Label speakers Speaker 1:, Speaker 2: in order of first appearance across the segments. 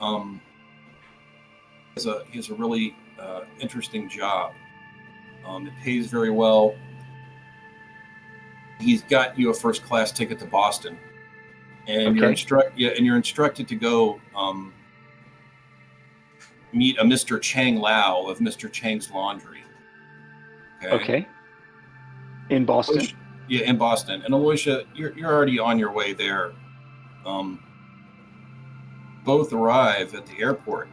Speaker 1: Um, he has a really interesting job. It pays very well. He's got you a first class ticket to Boston, and
Speaker 2: Okay.
Speaker 1: you're instructed to go meet a Mr. Chang Lao of Mr. Chang's Laundry.
Speaker 2: Okay. In Boston.
Speaker 1: Yeah, in Boston. And Aloysia, you're already on your way there. Um, both arrive at the airport,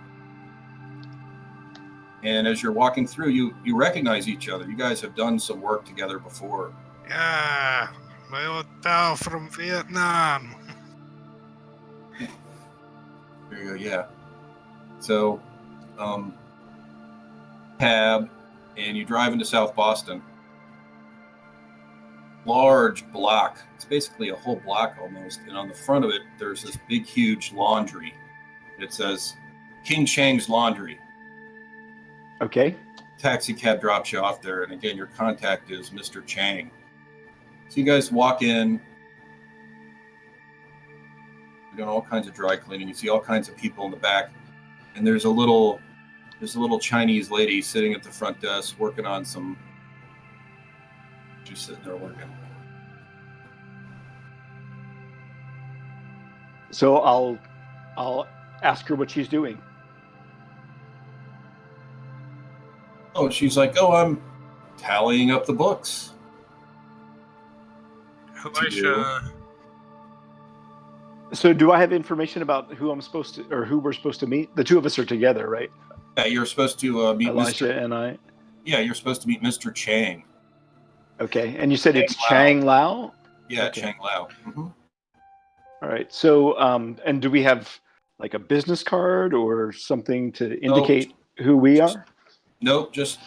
Speaker 1: and as you're walking through, you recognize each other. You guys have done some work together before.
Speaker 3: Yeah, my old pal from Vietnam.
Speaker 1: There you go. Yeah. So, cab, and you drive into South Boston. Large block. It's basically a whole block almost. And on the front of it, there's this big, huge laundry. It says King Chang's Laundry.
Speaker 2: Okay.
Speaker 1: Taxi cab drops you off there. And again, your contact is Mr. Chang. So you guys walk in. You're doing all kinds of dry cleaning. You see all kinds of people in the back. And there's a little Chinese lady sitting at the front desk working on some. She's sitting there working.
Speaker 2: So I'll ask her what she's doing.
Speaker 1: Oh, she's like, I'm tallying up the books.
Speaker 3: Elisha.
Speaker 2: So do I have information about who we're supposed to meet? The two of us are together, right?
Speaker 1: Yeah, you're supposed to meet
Speaker 2: Elisha
Speaker 1: Mr.
Speaker 2: and I.
Speaker 1: Yeah, you're supposed to meet Mr. Chang.
Speaker 2: Okay, and you said
Speaker 1: Chang
Speaker 2: it's
Speaker 1: Lao.
Speaker 2: Chang Lao?
Speaker 1: Yeah,
Speaker 2: Okay.
Speaker 1: Chang Lao. Mm-hmm.
Speaker 2: All right. So, and do we have like a business card or something to indicate who we are?
Speaker 1: Nope, just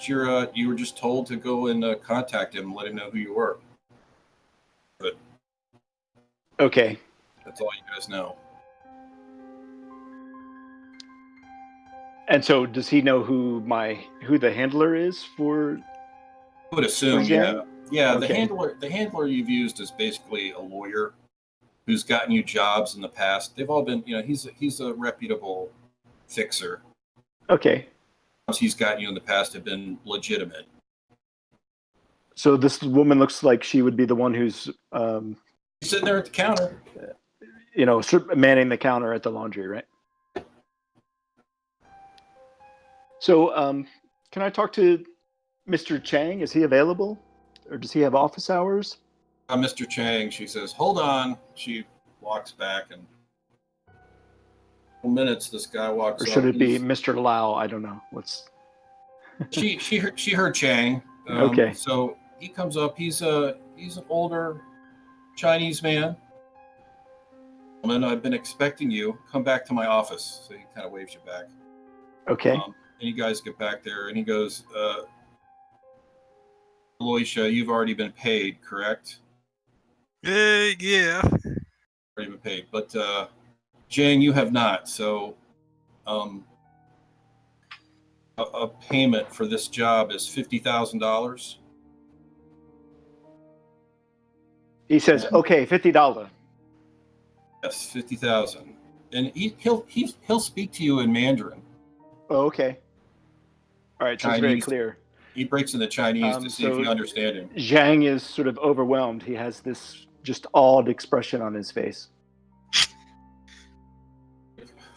Speaker 1: you were just told to go and contact him, and let him know who you were. But
Speaker 2: Okay.
Speaker 1: that's all you guys know.
Speaker 2: And so, does he know who the handler is for?
Speaker 1: I would assume,
Speaker 2: Zhang?
Speaker 1: yeah.
Speaker 2: Okay.
Speaker 1: The handler you've used is basically a lawyer who's gotten you jobs in the past. They've all been, he's a reputable fixer.
Speaker 2: Okay.
Speaker 1: Jobs he's gotten you in the past have been legitimate.
Speaker 2: So this woman looks like she would be the one who's,
Speaker 1: He's sitting there at the counter.
Speaker 2: manning the counter at the laundry, right? So, can I talk to Mr. Chang? Is he available, or does he have office hours?
Speaker 1: Mr. Chang, she says, hold on. She walks back, and in minutes, this guy walks up.
Speaker 2: Or should it be Mr. Lau? I don't know. What's
Speaker 1: she heard Chang.
Speaker 2: Okay.
Speaker 1: So he comes up. He's an older Chinese man. And I've been expecting you. Come back to my office. So he kind of waves you back.
Speaker 2: Okay.
Speaker 1: And you guys get back there, and he goes, Aloysia, you've already been paid, correct?
Speaker 3: Yeah.
Speaker 1: Already been paid. But Jane, you have not. So a payment for this job is $50,000.
Speaker 2: He says, "Okay, $50."
Speaker 1: Yes, 50,000, and he'll speak to you in Mandarin.
Speaker 2: Oh, okay. All right, so it's very
Speaker 1: Chinese.
Speaker 2: clear.
Speaker 1: He breaks into Chinese to see if you understand him.
Speaker 2: Zhang is sort of overwhelmed. He has this just awed expression on his face.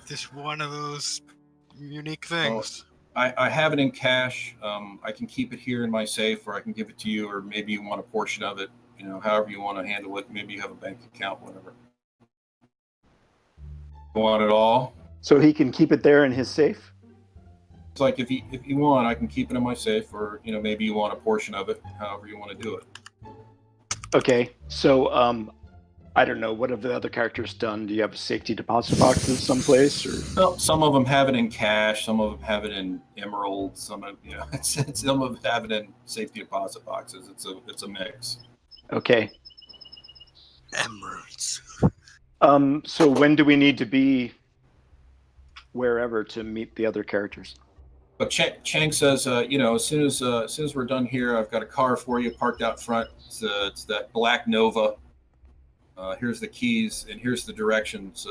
Speaker 3: Just one of those unique things.
Speaker 1: I have it in cash. I can keep it here in my safe, or I can give it to you, or maybe you want a portion of it. However you want to handle it. Maybe you have a bank account, whatever. You want it all?
Speaker 2: So he can keep it there in his safe?
Speaker 1: It's like if you want, I can keep it in my safe, or maybe you want a portion of it. However you want to do it.
Speaker 2: Okay, so I don't know. What have the other characters done? Do you have safety deposit boxes someplace, or?
Speaker 1: Well, some of them have it in cash. Some of them have it in emerald. Some of some of them have it in safety deposit boxes. It's a mix.
Speaker 2: Okay.
Speaker 3: Emeralds.
Speaker 2: So when do we need to be wherever to meet the other characters?
Speaker 1: But Chang says, as soon as we're done here, I've got a car for you parked out front. It's that black Nova. Here's the keys, and here's the directions.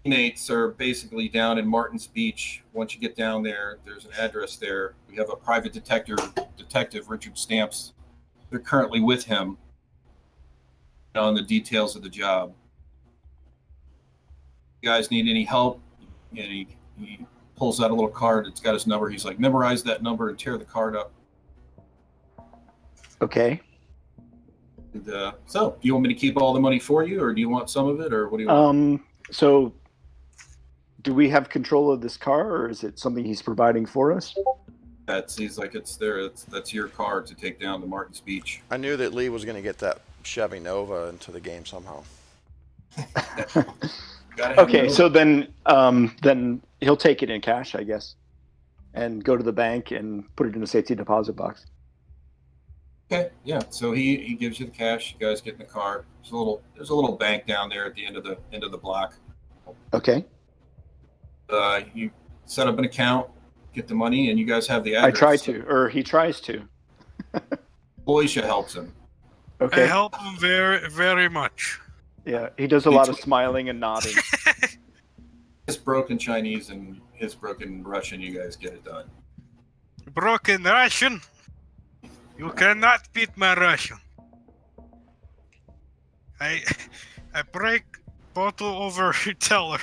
Speaker 1: Teammates are basically down in Martins Beach. Once you get down there, there's an address there. We have a private detective Richard Stamps. They're currently with him on the details of the job. You guys need any help? And he pulls out a little card. It's got his number. He's like, memorize that number and tear the card up.
Speaker 2: Okay.
Speaker 1: And, so, do you want me to keep all the money for you, or do you want some of it, or what do you want?
Speaker 2: So, do we have control of this car, or is it something he's providing for us?
Speaker 1: He's like, it's there. That's your car to take down to Martins Beach.
Speaker 4: I knew that Lee was going to get that Chevy Nova into the game somehow.
Speaker 2: Okay, so then he'll take it in cash, I guess, and go to the bank and put it in a safety deposit box.
Speaker 1: Okay, yeah. So he gives you the cash. You guys get in the car. There's a little bank down there at the end of the block.
Speaker 2: Okay.
Speaker 1: You set up an account, get the money, and you guys have the address.
Speaker 2: I try to, or he tries to.
Speaker 1: Alicia helps him.
Speaker 2: Okay.
Speaker 3: I help him very, very much.
Speaker 2: Yeah, he does a lot of smiling and nodding.
Speaker 1: His broken Chinese and his broken Russian, you guys get it done.
Speaker 3: Broken Russian? You cannot beat my Russian. I break bottle over teller.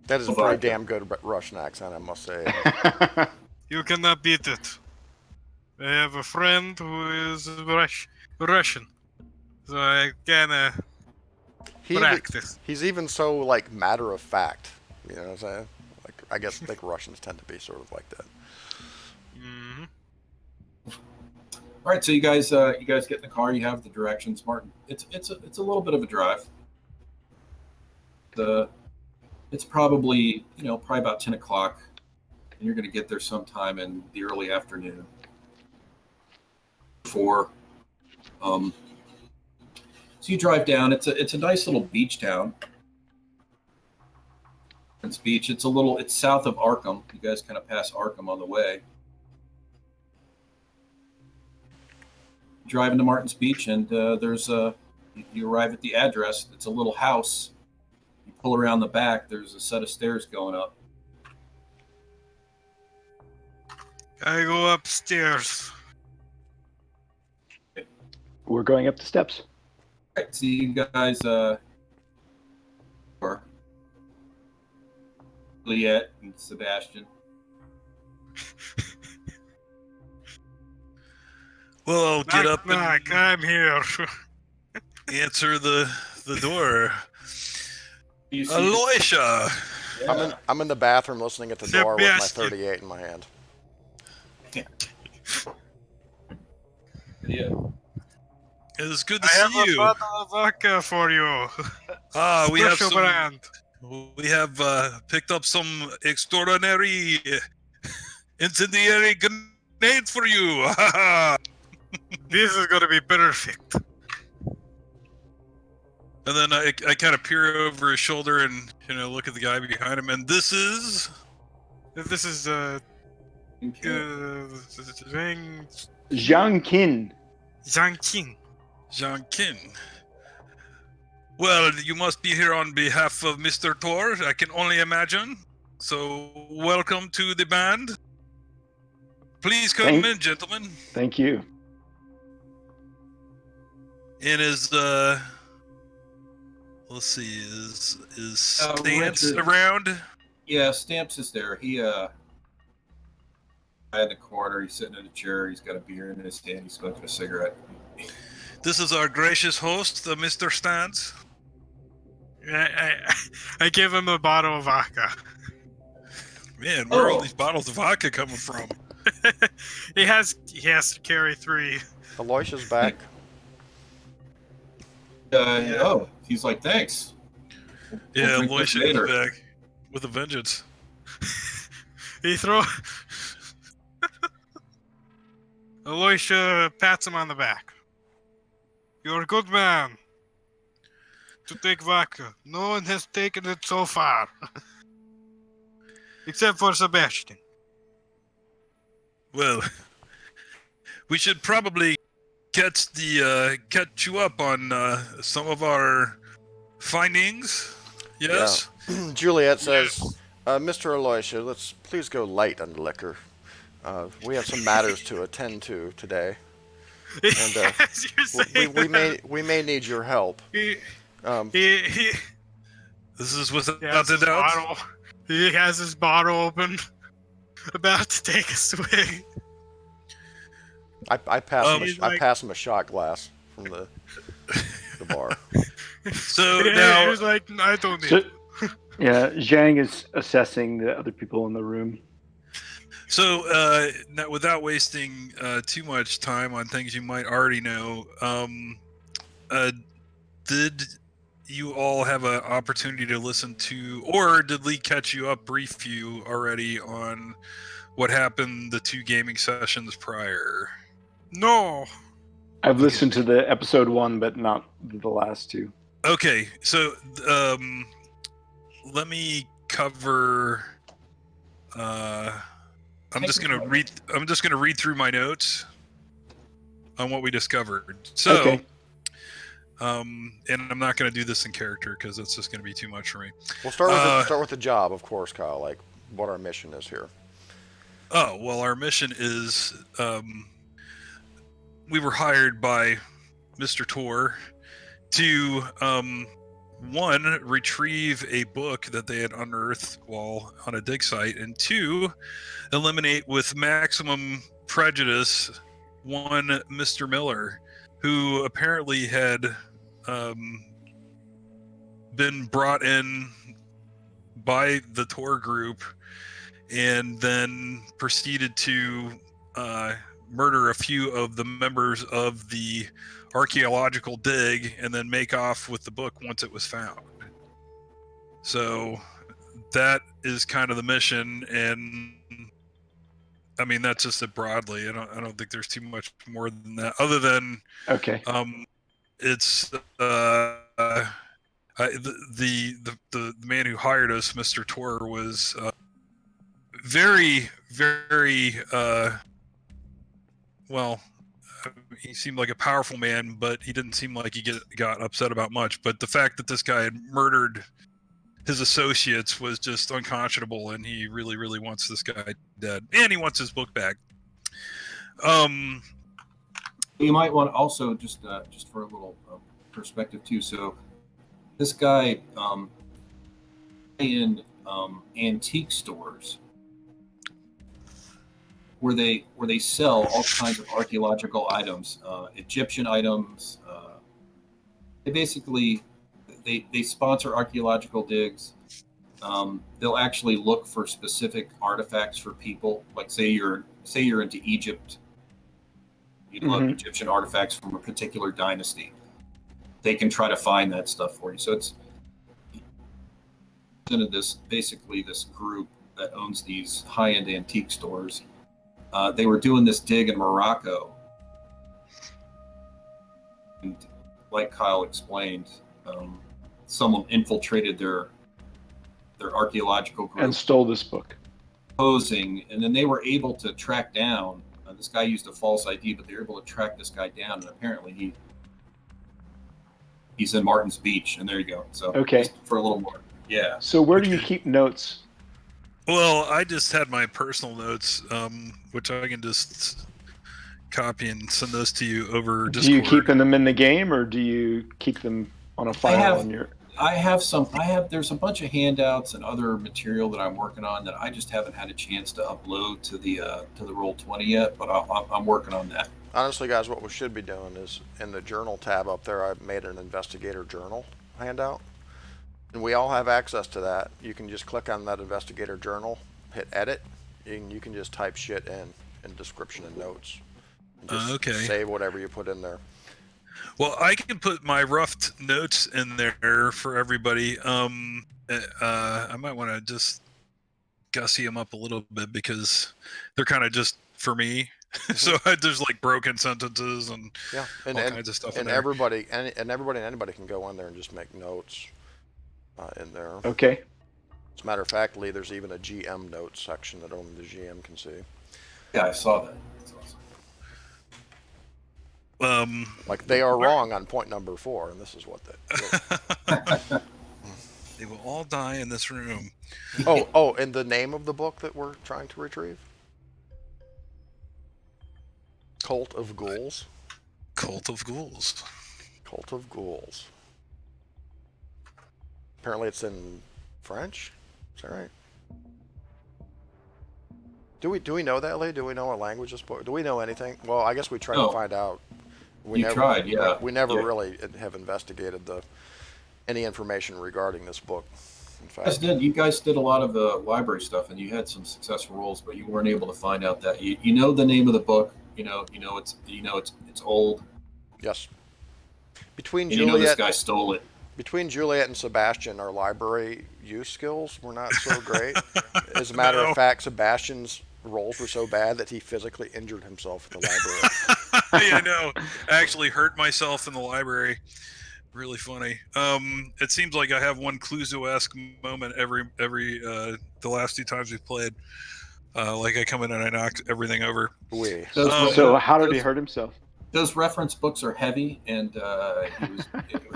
Speaker 4: That is a pretty damn good Russian accent, I must say.
Speaker 3: You cannot beat it. I have a friend who is Russian. So I can practice.
Speaker 4: He's even so, like, matter of fact. You know what I'm saying? Like, I guess I think Russians tend to be sort of like that.
Speaker 3: Mm-hmm.
Speaker 1: All right, so you guys get in the car. You have the directions, Martin. It's a little bit of a drive. It's probably about 10 o'clock, and you're going to get there sometime in the early afternoon. So you drive down. It's a nice little beach town. It's beach. It's south of Arkham. You guys kind of pass Arkham on the way. Drive into Martins Beach, and you arrive at the address. It's a little house. You pull around the back. There's a set of stairs going up.
Speaker 3: I go upstairs.
Speaker 2: We're going up the steps.
Speaker 1: All right, so you guys Juliet and Sebastian.
Speaker 5: Well, I'll get up
Speaker 3: knock,
Speaker 5: and
Speaker 3: I'm here.
Speaker 5: answer the door.
Speaker 1: You see
Speaker 5: Aloysia!
Speaker 1: Yeah.
Speaker 4: I'm in the bathroom listening at the door with my
Speaker 3: Sebastian.
Speaker 4: 38 in my hand.
Speaker 1: Yeah.
Speaker 5: It's good to
Speaker 3: I have
Speaker 5: see
Speaker 3: a
Speaker 5: you.
Speaker 3: bottle of vodka for you.
Speaker 5: We have
Speaker 3: Special
Speaker 5: some.
Speaker 3: brand.
Speaker 5: We have picked up some extraordinary incendiary grenades for you.
Speaker 3: This is gonna be perfect.
Speaker 5: And then I kind of peer over his shoulder and look at the guy behind him. And this is
Speaker 3: This is
Speaker 2: Zhang Qin.
Speaker 3: Zhang Qin.
Speaker 5: Jean Kin. Well, you must be here on behalf of Mr. Thor, I can only imagine. So, welcome to the band. Please come in, gentlemen.
Speaker 2: Thank you.
Speaker 5: And is let's see, is Stance
Speaker 1: Richard.
Speaker 5: around?
Speaker 1: Yeah, Stamps is there. He in the corner. He's sitting in a chair. He's got a beer in his hand. He's smoking a cigarette.
Speaker 5: This is our gracious host, Mr. Stance.
Speaker 3: I give him a bottle of vodka.
Speaker 5: Man, where are all these bottles of vodka coming from?
Speaker 3: He has to carry 3.
Speaker 4: Aloysia's back.
Speaker 1: Oh, he's like, thanks.
Speaker 5: Yeah,
Speaker 1: drink this
Speaker 5: Aloysia is
Speaker 1: later.
Speaker 5: back with a vengeance.
Speaker 3: He Aloysia pats him on the back. You're a good man to take vodka. No one has taken it so far. Except for Sebastian.
Speaker 5: Well, we should probably catch you up on some of our findings. Yes.
Speaker 4: Yeah. Juliet says, Mr. Aloysia, let's please go light on the liquor. We have some matters to attend to today, and
Speaker 3: Yes, you're saying
Speaker 4: we may need your help.
Speaker 3: He
Speaker 5: This is without
Speaker 3: has
Speaker 5: a
Speaker 3: his
Speaker 5: doubt.
Speaker 3: bottle. He has his bottle open, about to take a swig.
Speaker 4: I
Speaker 3: He's
Speaker 4: pass him a shot glass from the bar.
Speaker 5: So
Speaker 3: Yeah,
Speaker 5: now,
Speaker 3: he was like, I don't need
Speaker 2: So,
Speaker 3: it.
Speaker 2: yeah, Zhang is assessing the other people in the room.
Speaker 5: so now, without wasting too much time on things you might already know, did you all have an opportunity to listen to, or did Lee catch you up, brief you already on what happened the 2 gaming sessions prior?
Speaker 3: No.
Speaker 2: I've listened to the episode 1, but not the last 2.
Speaker 5: Okay, so let me cover. I'm just gonna read through my notes on what we discovered. So,
Speaker 2: Okay.
Speaker 5: and I'm not gonna do this in character because it's just gonna be too much for me.
Speaker 4: We'll start with the job, of course, Kyle. Like what our mission is here.
Speaker 5: Oh well, our mission is we were hired by Mr. Tor to one, retrieve a book that they had unearthed while on a dig site, and 2, eliminate with maximum prejudice one Mr. Miller, who apparently had been brought in by the Tor group and then proceeded to murder a few of the members of the archaeological dig and then make off with the book once it was found. So that is kind of the mission, and I mean that's just it broadly. I don't think there's too much more than that, other than
Speaker 2: Okay.
Speaker 5: it's the man who hired us, Mr. Tor, was very well. He seemed like a powerful man, but he didn't seem like he got upset about much. But the fact that this guy had murdered his associates was just unconscionable, and he really, really wants this guy dead, and he wants his book back.
Speaker 1: You might want to also just for a little perspective too. So this guy in antique stores where they sell all kinds of archaeological items, Egyptian items. They basically they sponsor archaeological digs. They'll actually look for specific artifacts for people. Like say you're into Egypt, you look Egyptian artifacts from a particular dynasty. They can try to find that stuff for you. So it's into this group that owns these high-end antique stores. They were doing this dig in Morocco, and like Kyle explained, someone infiltrated their archaeological group
Speaker 2: And stole this book.
Speaker 1: posing, and then they were able to track down. This guy used a false ID, but they were able to track this guy down, and apparently he's in Martin's Beach, and there you go. So
Speaker 2: Okay.
Speaker 1: just for a little more, yeah.
Speaker 2: So where do you keep notes?
Speaker 5: Well, I just had my personal notes, which I can just copy and send those to you over Discord.
Speaker 2: Do you keep them in the game, or do you keep them on a file on your?
Speaker 1: There's a bunch of handouts and other material that I'm working on that I just haven't had a chance to upload to the Roll20 yet, but I'm working on that.
Speaker 4: Honestly, guys, what we should be doing is in the journal tab up there, I've made an investigator journal handout. And we all have access to that. You can just click on that investigator journal, hit edit, and you can just type shit in description and notes. And just
Speaker 5: Okay.
Speaker 4: save whatever you put in there.
Speaker 5: Well, I can put my rough notes in there for everybody. I might want to just gussy them up a little bit because they're kind of just for me. So there's like broken sentences and all kinds of stuff in there.
Speaker 4: Everybody and anybody can go in there and just make notes in there.
Speaker 2: Okay.
Speaker 4: As a matter of fact, Lee, there's even a GM notes section that only the GM can see.
Speaker 1: Yeah, I saw that. That's awesome.
Speaker 4: Like they are wrong on point number 4, and this is what they.
Speaker 5: They will all die in this room.
Speaker 4: Oh, and the name of the book that we're trying to retrieve? Cult of Ghouls.
Speaker 5: Cult of Ghouls.
Speaker 4: Cult of Ghouls. Apparently it's in French. Is that right? Do we know that, Lee? Do we know what language this book? Do we know anything? Well, I guess we tried
Speaker 1: No.
Speaker 4: to find out.
Speaker 1: You tried, yeah.
Speaker 4: We never
Speaker 1: Yeah.
Speaker 4: really have investigated any information regarding this book. In
Speaker 1: You guys
Speaker 4: fact,
Speaker 1: you guys did a lot of the library stuff, and you had some successful rolls, but you weren't able to find out that you know the name of the book. It's old.
Speaker 4: yes. Between
Speaker 1: And you know this
Speaker 4: Juliet,
Speaker 1: guy stole it.
Speaker 4: between Juliet and Sebastian, our library use skills were not so great. As a matter
Speaker 5: No.
Speaker 4: of fact, Sebastian's rolls were so bad that he physically injured himself at the library.
Speaker 5: Yeah, I know. I actually hurt myself in the library. Really funny. It seems like I have one Cthulhu-esque moment every the last 2 times we've played. Like I come in and I knock everything over.
Speaker 4: We.
Speaker 2: So how did he hurt himself?
Speaker 1: Those reference books are heavy, and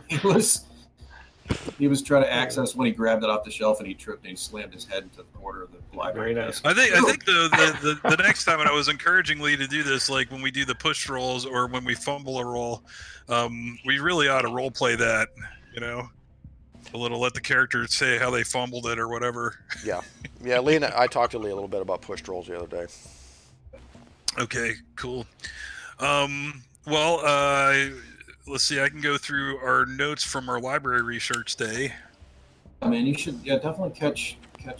Speaker 1: he was trying to access when he grabbed it off the shelf, and he tripped and he slammed his head into the corner of the library.
Speaker 2: Very nice.
Speaker 5: I think the next time, and I was encouraging Lee to do this, like when we do the push rolls or when we fumble a roll, we really ought to role play that, a little, let the character say how they fumbled it or whatever.
Speaker 4: Yeah. Lee and I talked to Lee a little bit about push rolls the other day.
Speaker 5: Okay, cool. Let's see. I can go through our notes from our library research day.
Speaker 1: I mean, you should definitely catch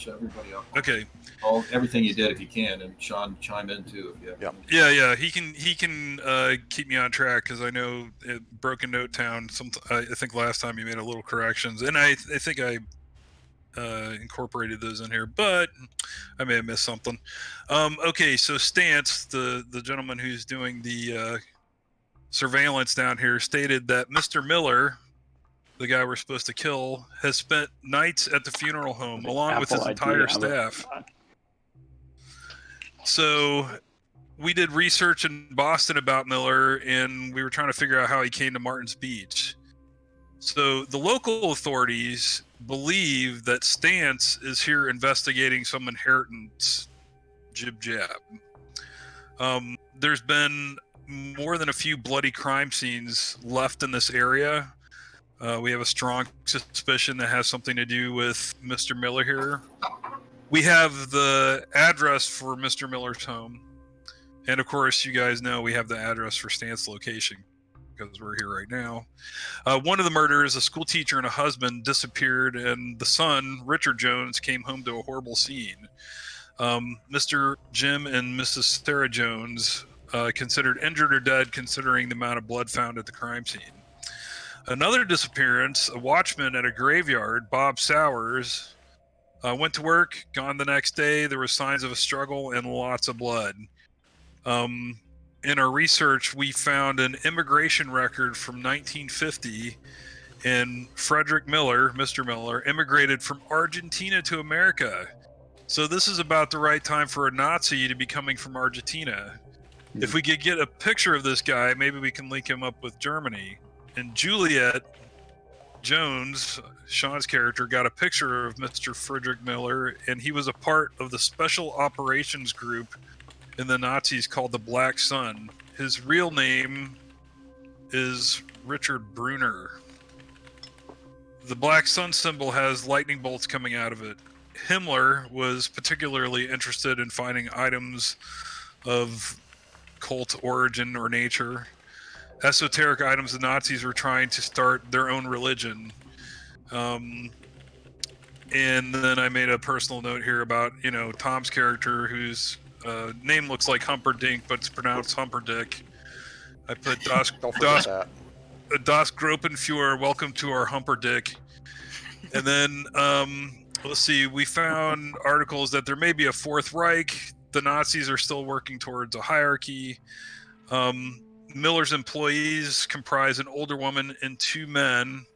Speaker 1: everybody up.
Speaker 5: Okay.
Speaker 1: Everything you did if you can, and Sean chime in too if you.
Speaker 4: Yeah.
Speaker 5: Yeah. He can keep me on track because I know at Broken Note Town. I think last time you made a little corrections, and I think I incorporated those in here, but I may have missed something. Okay, so Stance, the gentleman who's doing the surveillance down here, stated that Mr. Miller, the guy we're supposed to kill, has spent nights at the funeral home along with his entire staff. So we did research in Boston about Miller, and we were trying to figure out how he came to Martin's Beach. So the local authorities believe that Stance is here investigating some inheritance jib-jab. There's been more than a few bloody crime scenes left in this area. We have a strong suspicion that has something to do with Mr. Miller here. We have the address for Mr. Miller's home. And of course, you guys know we have the address for Stance's location because we're here right now. One of the murders, a school teacher and a husband disappeared, and the son, Richard Jones, came home to a horrible scene. Mr. Jim and Mrs. Sarah Jones considered injured or dead considering the amount of blood found at the crime scene. Another disappearance, a watchman at a graveyard, Bob Sowers, went to work, gone the next day. There were signs of a struggle and lots of blood. In our research, we found an immigration record from 1950, and Frederick Miller, Mr. Miller, immigrated from Argentina to America. So this is about the right time for a Nazi to be coming from Argentina. If we could get a picture of this guy, maybe we can link him up with Germany. And Juliet Jones, Sean's character, got a picture of Mr. Frederick Miller, and he was a part of the special operations group in the Nazis called the Black Sun. His real name is Richard Brunner. The Black Sun symbol has lightning bolts coming out of it. Himmler was particularly interested in finding items of cult origin or nature. Esoteric items. The Nazis were trying to start their own religion. And then I made a personal note here about, Tom's character, whose name looks like Humperdinck, but it's pronounced Humperdick. I put Das Gropenfuhrer, welcome to our Humperdick. And then, let's see, we found articles that there may be a Fourth Reich. The Nazis are still working towards a hierarchy. Miller's employees comprise an older woman and 2 men.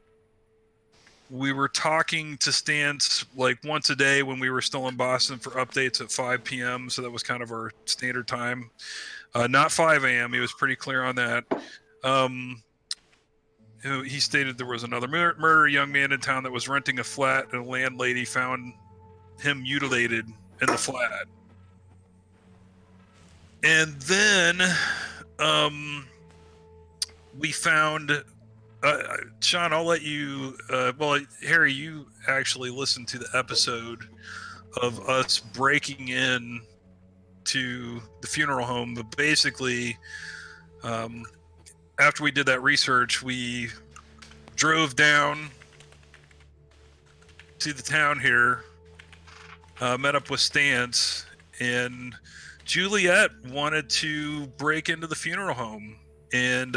Speaker 5: We were talking to Stance like once a day when we were still in Boston for updates at 5 p.m. So that was kind of our standard time. Not 5 a.m. He was pretty clear on that. he stated there was another murdered young man in town that was renting a flat, and a landlady found him mutilated in the flat. And then we found Sean, I'll let you well, Harry, you actually listened to the episode of us breaking in to the funeral home, but basically after we did that research, we drove down to the town here, met up with Stance, and Juliet wanted to break into the funeral home, and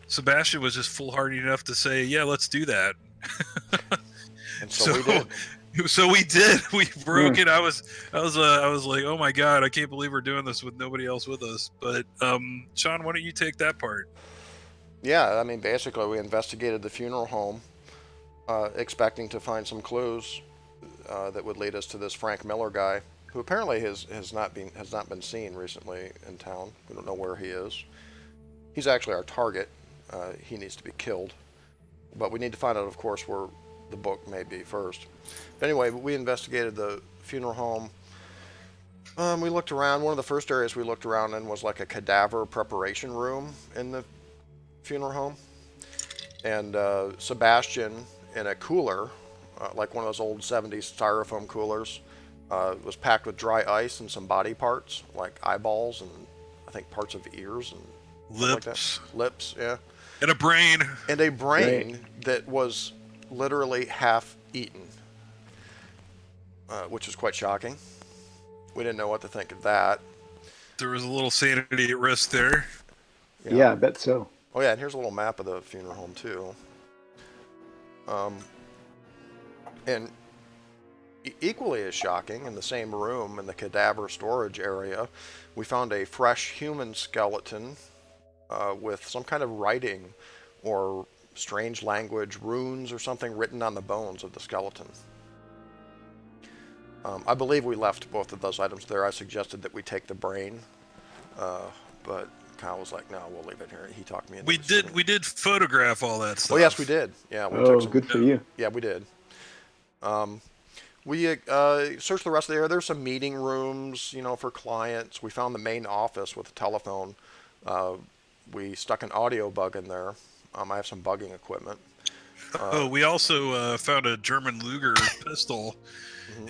Speaker 5: Sebastian was just foolhardy enough to say, "Yeah, let's do that."
Speaker 4: And so we did.
Speaker 5: So we did. We broke it. I was like, "Oh my god, I can't believe we're doing this with nobody else with us." But Sean, why don't you take that part?
Speaker 4: Yeah, I mean, basically, we investigated the funeral home, expecting to find some clues that would lead us to this Frank Miller guy, who apparently has not been seen recently in town. We don't know where he is. He's actually our target. He needs to be killed, but we need to find out, of course, where the book may be first. But anyway, we investigated the funeral home. We looked around. One of the first areas we looked around in was like a cadaver preparation room in the funeral home, and Sebastian, in a cooler, like one of those old 70s styrofoam coolers, was packed with dry ice and some body parts, like eyeballs and I think parts of ears and
Speaker 5: Lips.
Speaker 4: like lips, yeah,
Speaker 5: And a brain.
Speaker 4: and a brain that was literally half eaten, which was quite shocking. We didn't know what to think of that.
Speaker 5: There was a little sanity at risk there.
Speaker 2: Yeah, I bet so.
Speaker 4: Oh yeah, and here's a little map of the funeral home too. And equally as shocking, in the same room in the cadaver storage area, we found a fresh human skeleton with some kind of writing or strange language, runes or something written on the bones of the skeleton. I believe we left both of those items there. I suggested that we take the brain, but Kyle was like, "No, we'll leave it here." He talked me into it.
Speaker 5: We did photograph all that stuff.
Speaker 4: Oh yes, we did. Yeah, we
Speaker 2: Oh,
Speaker 4: took some.
Speaker 2: good for you.
Speaker 4: Yeah, we did. We searched the rest of the area. There's some meeting rooms, for clients. We found the main office with a telephone. We stuck an audio bug in there. I have some bugging equipment.
Speaker 5: We also found a German Luger pistol,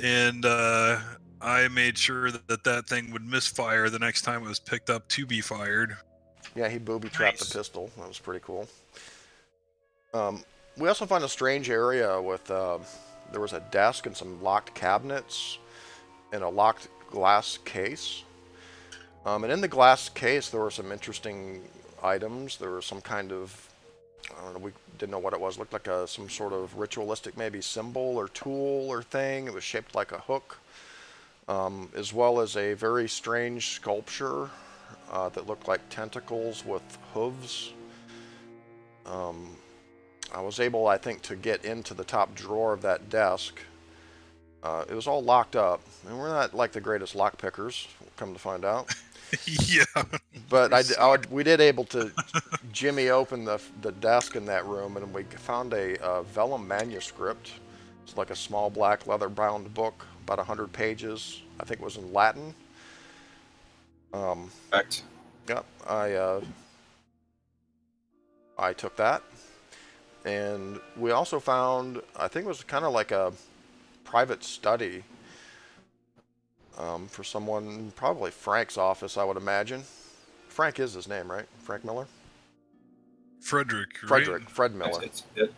Speaker 5: and I made sure that thing would misfire the next time it was picked up to be fired.
Speaker 4: Yeah, he booby-trapped the pistol. That was pretty cool. We also found a strange area with, there was a desk and some locked cabinets and a locked glass case. And in the glass case, there were some interesting items. There was some kind of, I don't know, we didn't know what it was. It looked like some sort of ritualistic maybe symbol or tool or thing. It was shaped like a hook, as well as a very strange sculpture that looked like tentacles with hooves. I was able, I think, to get into the top drawer of that desk. It was all locked up, and we're not like the greatest lock pickers, come to find out.
Speaker 5: Yeah.
Speaker 4: But we did able to jimmy open the desk in that room, and we found a vellum manuscript. It's like a small black leather-bound book, about 100 pages. I think it was in Latin.
Speaker 1: Correct.
Speaker 4: Yep, I took that. And we also found, I think it was kind of like a private study for someone, probably Frank's office, I would imagine. Frank is his name, right? Frank Miller?
Speaker 5: Frederick. Right?
Speaker 4: Fred Miller.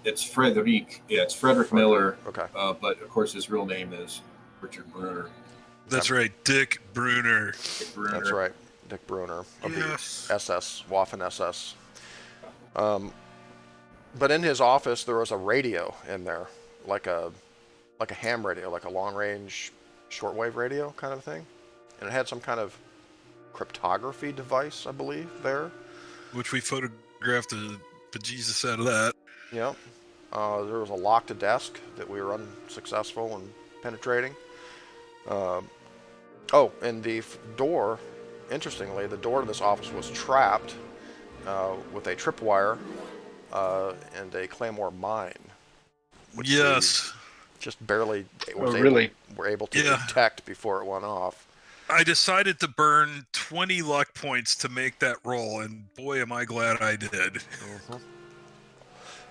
Speaker 1: It's Frederick. Yeah, it's Frederick Miller.
Speaker 4: Okay.
Speaker 1: But of course, his real name is Richard Bruner.
Speaker 5: That's right, Dick Bruner.
Speaker 1: Dick Bruner.
Speaker 4: That's right, Dick Bruner of the SS, Waffen SS. But in his office, there was a radio in there, like a ham radio, like a long-range shortwave radio kind of thing. And it had some kind of cryptography device, I believe, there.
Speaker 5: Which we photographed the bejesus out of that.
Speaker 4: Yep. There was a locked desk that we were unsuccessful in penetrating. And the interestingly, the door to this office was trapped with a tripwire and a Claymore mine. Which
Speaker 5: Yes.
Speaker 4: just barely were able to
Speaker 5: Yeah.
Speaker 4: detect before it went off.
Speaker 5: I decided to burn 20 luck points to make that roll, and boy, am I glad I did.
Speaker 4: Mm-hmm.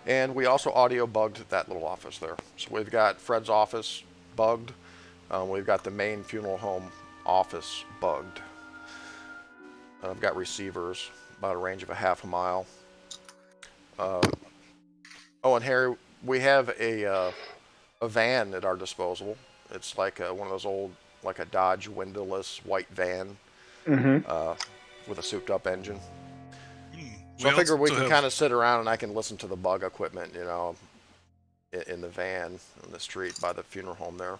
Speaker 4: And we also audio bugged that little office there. So we've got Fred's office bugged. We've got the main funeral home office bugged. I've got receivers about a range of a half a mile. Oh, and Harry, we have a van at our disposal. It's like one of those old, like a Dodge windowless white van with a souped-up engine. So I figure we can kind of sit around and I can listen to the bug equipment, you know, in the van on the street by the funeral home there.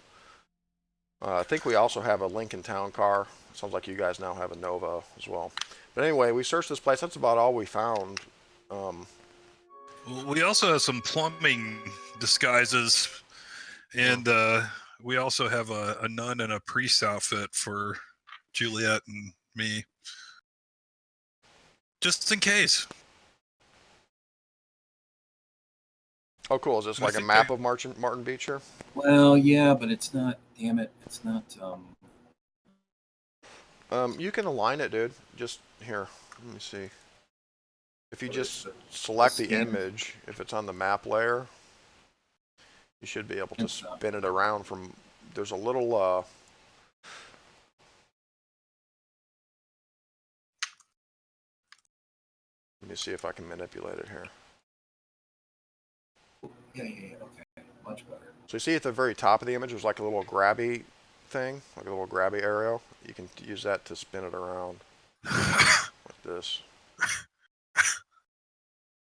Speaker 4: I think we also have a Lincoln Town car. Sounds like you guys now have a Nova as well. But anyway, we searched this place. That's about all we found.
Speaker 5: We also have some plumbing disguises, and we also have a nun and a priest outfit for Juliet and me, just in case.
Speaker 4: Oh, cool. Is this like a map of Martin Beach here?
Speaker 1: Well, yeah, but it's not. Damn it, it's not.
Speaker 4: You can align it, dude. Just here. Let me see. If you just select the image, if it's on the map layer, you should be able to spin it around from. There's a little. Let me see if I can manipulate it here.
Speaker 1: Yeah, okay, much better.
Speaker 4: So you see at the very top of the image, there's like a little grabby thing, like a little grabby arrow. You can use that to spin it around, like this.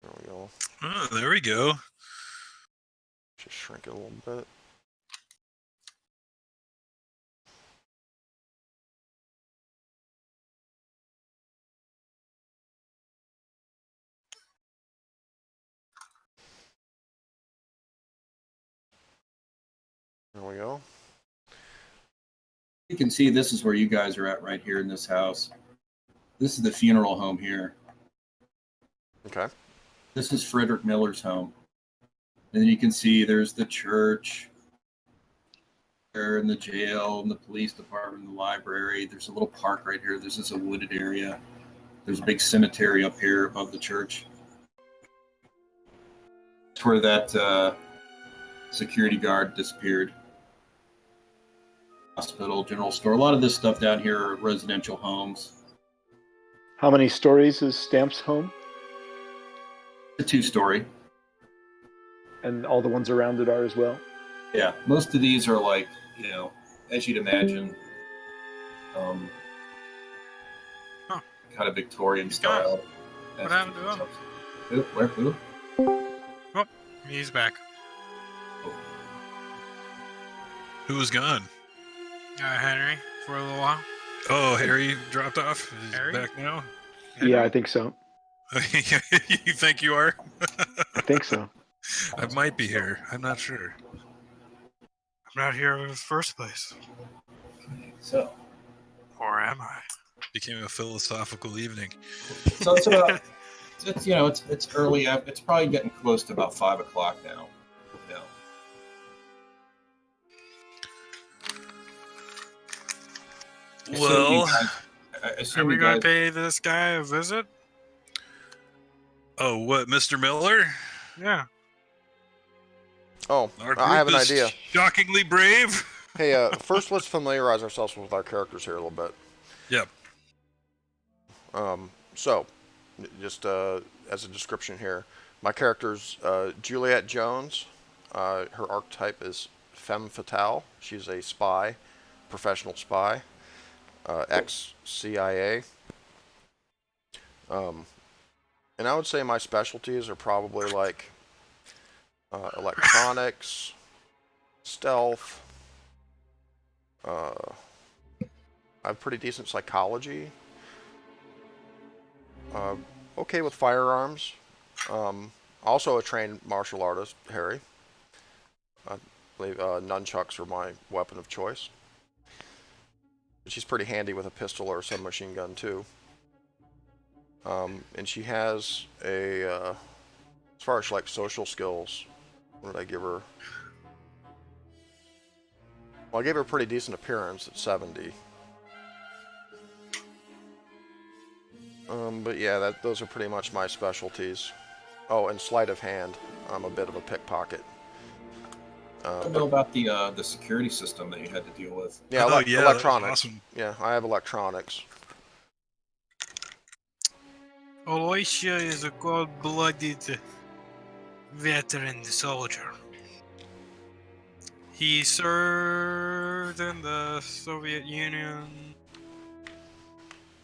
Speaker 4: There we go.
Speaker 5: Oh, there we go.
Speaker 4: Just shrink it a little bit. There we go.
Speaker 1: You can see this is where you guys are at right here in this house. This is the funeral home here.
Speaker 4: Okay.
Speaker 1: This is Frederick Miller's home. And then you can see there's the church, there and the jail and the police department and the library. There's a little park right here. This is a wooded area. There's a big cemetery up here above the church. It's where that security guard disappeared. Hospital, general store. A lot of this stuff down here are residential homes.
Speaker 2: How many stories is Stamp's home?
Speaker 1: A 2-story.
Speaker 2: And all the ones around it are as well?
Speaker 1: Yeah, most of these are like, you know, as you'd imagine, kind of Victorian style.
Speaker 3: What happened to him?
Speaker 1: Who?
Speaker 3: Oh, he's back.
Speaker 5: Who was gone?
Speaker 3: Henry, for a little while.
Speaker 5: Oh, Harry dropped off? Is he
Speaker 3: Harry?
Speaker 5: back now?
Speaker 2: Yeah, I think so.
Speaker 5: You think you are?
Speaker 2: I think so.
Speaker 5: I might be here. I'm not sure.
Speaker 3: I'm not here in the first place.
Speaker 1: So,
Speaker 3: Or am I?
Speaker 5: Became a philosophical evening.
Speaker 1: so it's about, it's you know, it's early. It's probably getting close to about 5 o'clock now. You know.
Speaker 5: Well,
Speaker 3: Are we going to pay this guy a visit?
Speaker 5: oh, what, Mr. Miller?
Speaker 3: Yeah.
Speaker 4: Oh,
Speaker 5: Our
Speaker 4: I have an
Speaker 5: group is
Speaker 4: idea.
Speaker 5: Shockingly brave.
Speaker 4: Hey, first let's familiarize ourselves with our characters here a little bit.
Speaker 5: Yep.
Speaker 4: So, just as a description here, my character's Juliet Jones. Her archetype is femme fatale. She's a spy, professional spy, ex-CIA. And I would say my specialties are probably like electronics, stealth. I have pretty decent psychology. Okay with firearms. Also a trained martial artist, Harry. I believe nunchucks are my weapon of choice. She's pretty handy with a pistol or a submachine gun too. And she has a, as far as like social skills, what did I give her? Well, I gave her a pretty decent appearance at 70. But yeah, those are pretty much my specialties. Oh, and sleight of hand. I'm a bit of a pickpocket.
Speaker 1: I don't know about the security system that you had to deal with.
Speaker 4: Yeah,
Speaker 5: Oh, yeah, that was
Speaker 4: electronics.
Speaker 5: awesome.
Speaker 4: Yeah, I have electronics.
Speaker 3: Aloysia is a cold-blooded veteran soldier. He served in the Soviet Union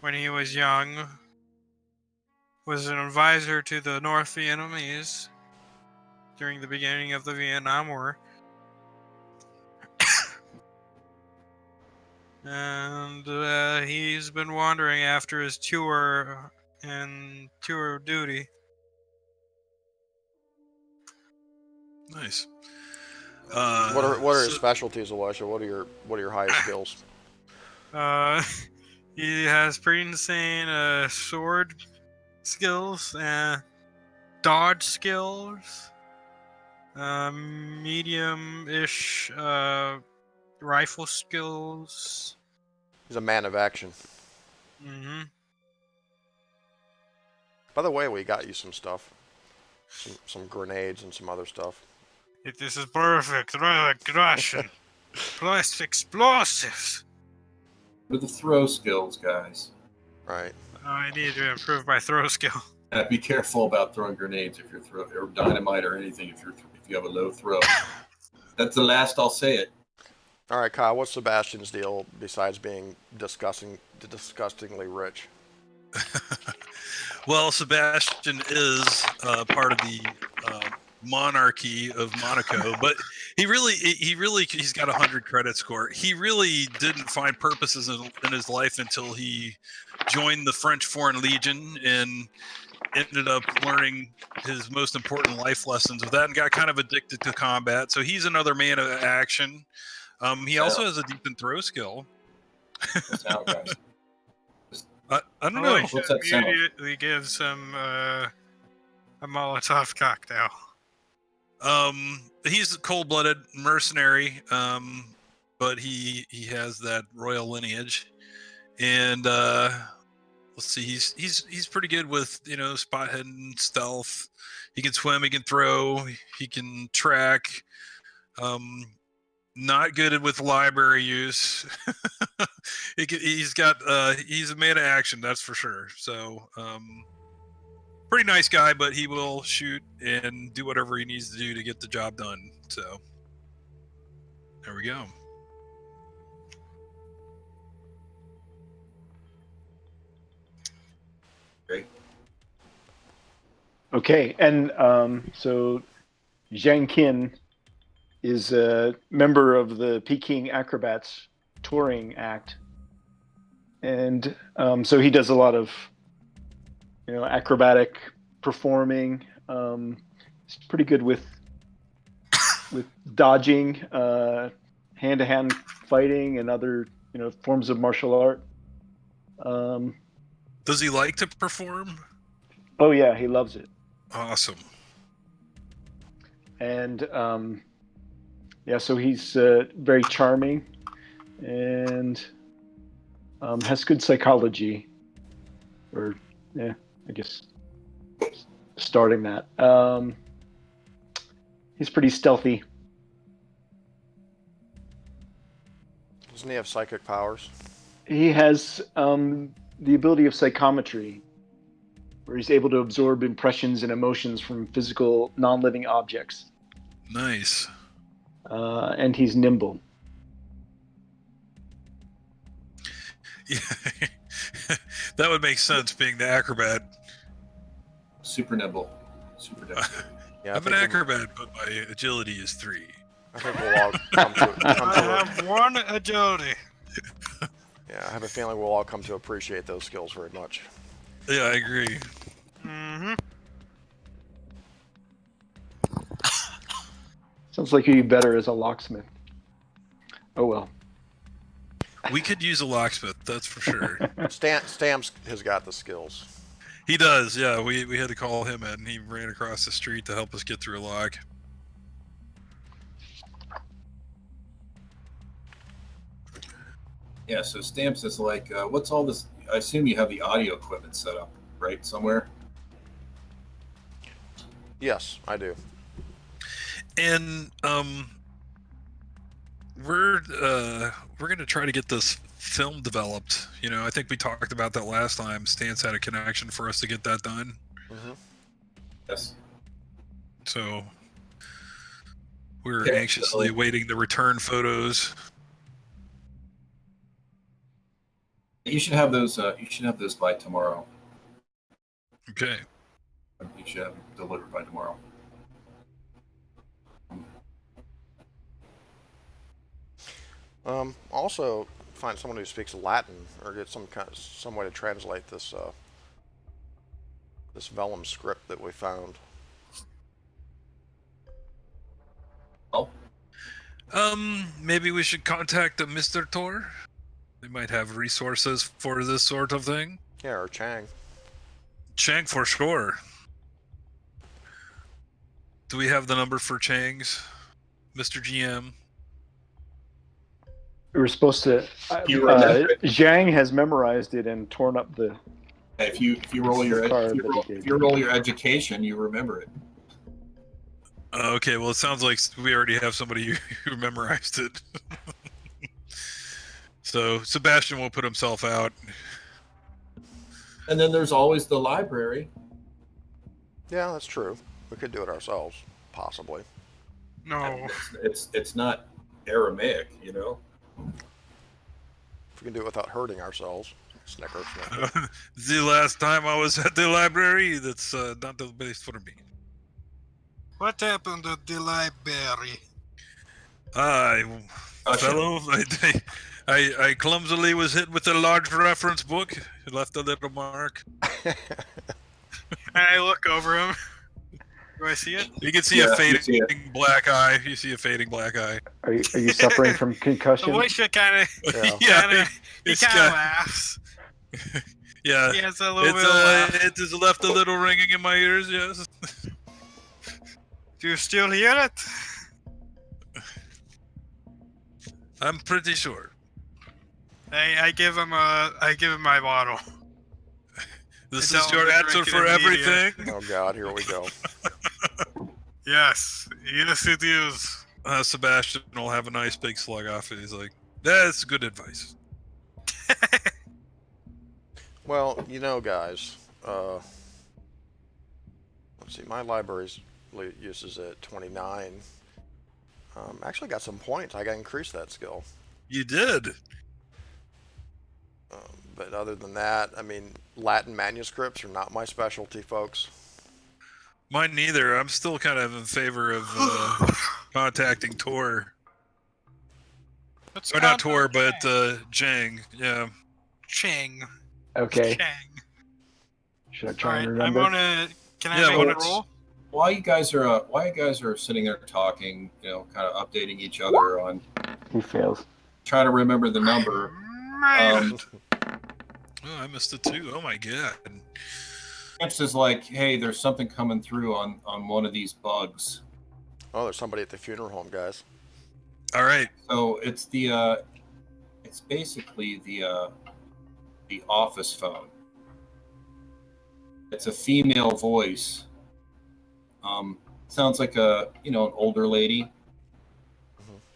Speaker 3: when he was young, was an advisor to the North Vietnamese during the beginning of the Vietnam War, and he's been wandering after his tour and tour of duty.
Speaker 5: Nice.
Speaker 4: What are his
Speaker 5: so-
Speaker 4: specialties, Elisha? What are your highest skills?
Speaker 3: He has pretty insane sword skills and dodge skills, medium-ish rifle skills.
Speaker 4: He's a man of action.
Speaker 3: Mm-hmm.
Speaker 4: By the way, we got you some stuff. Some grenades and some other stuff.
Speaker 3: This is perfect. Russian plus explosives.
Speaker 1: What are the throw skills, guys?
Speaker 4: Right.
Speaker 3: I need to improve my throw skill.
Speaker 1: Be careful about throwing grenades if you're or dynamite or anything if you have a low throw. That's the last I'll say it.
Speaker 4: All right, Kyle. What's Sebastian's deal besides being disgustingly rich?
Speaker 5: Well, Sebastian is part of the monarchy of Monaco, but he's got 100 credit score. He really didn't find purposes in his life until he joined the French Foreign Legion and ended up learning his most important life lessons with that and got kind of addicted to combat. So he's another man of action. He also has a decent throw skill.
Speaker 1: Sound, guys.
Speaker 5: I don't know.
Speaker 1: What's that sound?
Speaker 3: Immediately gives him a Molotov cocktail.
Speaker 5: He's a cold-blooded mercenary, but he has that royal lineage, and let's see, he's pretty good with spot hidden, stealth. He can swim, he can throw, he can track. Not good with library use. He's a man of action, that's for sure. So pretty nice guy, but he will shoot and do whatever he needs to do to get the job done. So there we go.
Speaker 1: Great.
Speaker 2: Okay, and so Zhang Qin is a member of the Peking Acrobats touring act, and so he does a lot of acrobatic performing. He's pretty good with dodging, hand-to-hand fighting, and other forms of martial art.
Speaker 5: Does he like to perform?
Speaker 2: Oh yeah, he loves it.
Speaker 5: Awesome.
Speaker 2: And so he's very charming and has good psychology. Or I guess starting that. He's pretty stealthy.
Speaker 4: Doesn't he have psychic powers?
Speaker 2: He has the ability of psychometry, where he's able to absorb impressions and emotions from physical, non-living objects.
Speaker 5: Nice.
Speaker 2: And he's nimble.
Speaker 5: Yeah. That would make sense, being the acrobat.
Speaker 1: Super nimble. Super nimble.
Speaker 4: Yeah,
Speaker 5: I'm an acrobat, but my agility is 3.
Speaker 4: I think we'll all come
Speaker 3: I have one agility.
Speaker 4: Yeah, I have a feeling we'll all come to appreciate those skills very much.
Speaker 5: Yeah, I agree.
Speaker 3: Mm-hmm.
Speaker 2: Sounds like he'd be better as a locksmith. Oh well.
Speaker 5: We could use a locksmith, that's for sure.
Speaker 4: Stamps has got the skills.
Speaker 5: He does, yeah. We had to call him in. He ran across the street to help us get through a log.
Speaker 1: Yeah, so Stamps is like, what's all this? I assume you have the audio equipment set up, right, somewhere?
Speaker 4: Yes, I do.
Speaker 5: And we're gonna try to get this film developed. You know, I think we talked about that last time. Stance had a connection for us to get that done.
Speaker 4: Mm-hmm.
Speaker 1: Yes.
Speaker 5: So we're
Speaker 1: Okay,
Speaker 5: anxiously
Speaker 1: so-
Speaker 5: awaiting the return photos.
Speaker 1: You should have those. You should have those by tomorrow.
Speaker 5: Okay.
Speaker 1: You should have them delivered by tomorrow.
Speaker 4: Also, find someone who speaks Latin, or get some way to translate this this vellum script that we found.
Speaker 1: Oh,
Speaker 5: Maybe we should contact Mr. Tor. They might have resources for this sort of thing.
Speaker 4: Yeah, or Chang.
Speaker 5: Chang for sure. Do we have the number for Chang's, Mr. GM?
Speaker 2: We were supposed to.
Speaker 1: You remember it.
Speaker 2: Zhang has memorized it and torn up the.
Speaker 1: if you roll your
Speaker 2: Card
Speaker 1: if
Speaker 2: that he
Speaker 1: you
Speaker 2: gave
Speaker 1: if you roll your education, you remember it.
Speaker 5: Okay, well, it sounds like we already have somebody who memorized it. So Sebastian will put himself out.
Speaker 1: And then there's always the library.
Speaker 4: Yeah, that's true. We could do it ourselves, possibly.
Speaker 3: No.
Speaker 1: It's not Aramaic, you know.
Speaker 4: If we can do it without hurting ourselves. Snicker, snicker.
Speaker 5: The last time I was at the library, that's not the best for me.
Speaker 3: What happened at the library?
Speaker 5: Fellow, I clumsily was hit with a large reference book. It left a little mark.
Speaker 3: And I look over him. Do I see it?
Speaker 5: You can see
Speaker 1: Yeah,
Speaker 5: a
Speaker 1: you
Speaker 5: fading
Speaker 1: see it.
Speaker 5: black eye. You see a fading black eye.
Speaker 2: Are you suffering from
Speaker 3: The
Speaker 2: concussion?
Speaker 3: voice kind of,
Speaker 4: Yeah.
Speaker 5: Yeah,
Speaker 3: he
Speaker 5: it's
Speaker 3: kind
Speaker 5: got-
Speaker 3: of laughs.
Speaker 5: yeah.
Speaker 3: He has a little
Speaker 5: It's
Speaker 3: bit of laugh.
Speaker 5: it has left a little ringing in my ears. Yes.
Speaker 3: Do you still hear it?
Speaker 5: I'm pretty sure.
Speaker 3: I give him my bottle.
Speaker 5: This
Speaker 3: And
Speaker 5: is
Speaker 3: tell him
Speaker 5: your
Speaker 3: to
Speaker 5: answer
Speaker 3: drink it
Speaker 5: for
Speaker 3: immediately.
Speaker 5: everything.
Speaker 4: Oh God, here we go.
Speaker 3: Yes, it is.
Speaker 5: Sebastian will have a nice big slug off it. He's like, "That's good advice."
Speaker 4: Well, you know, guys. Let's see. My library's uses at 29. Actually, got some points. I got increased that skill.
Speaker 5: You did.
Speaker 4: But other than that, I mean, Latin manuscripts are not my specialty, folks.
Speaker 5: Mine neither. I'm still kind of in favor of contacting Tor.
Speaker 3: Let's
Speaker 5: Or not
Speaker 3: contact
Speaker 5: Tor, but
Speaker 3: Chang.
Speaker 5: Jang. Yeah.
Speaker 3: Chang.
Speaker 2: Okay.
Speaker 3: Chang.
Speaker 2: Should I
Speaker 3: All
Speaker 2: try
Speaker 3: right,
Speaker 2: and
Speaker 3: I'm
Speaker 2: remember?
Speaker 3: gonna. Can I
Speaker 5: Yeah,
Speaker 3: make
Speaker 5: well,
Speaker 3: a
Speaker 5: it's-
Speaker 3: roll?
Speaker 1: While you guys are sitting there talking, you know, kind of updating each other on
Speaker 2: He fails.
Speaker 1: trying to remember the number.
Speaker 3: Man.
Speaker 5: Oh, I missed it too. Oh my god.
Speaker 1: Stamps is like, hey, there's something coming through on one of these bugs.
Speaker 4: Oh, there's somebody at the funeral home, guys.
Speaker 5: All right.
Speaker 1: So it's it's basically the office phone. It's a female voice. Sounds like an older lady.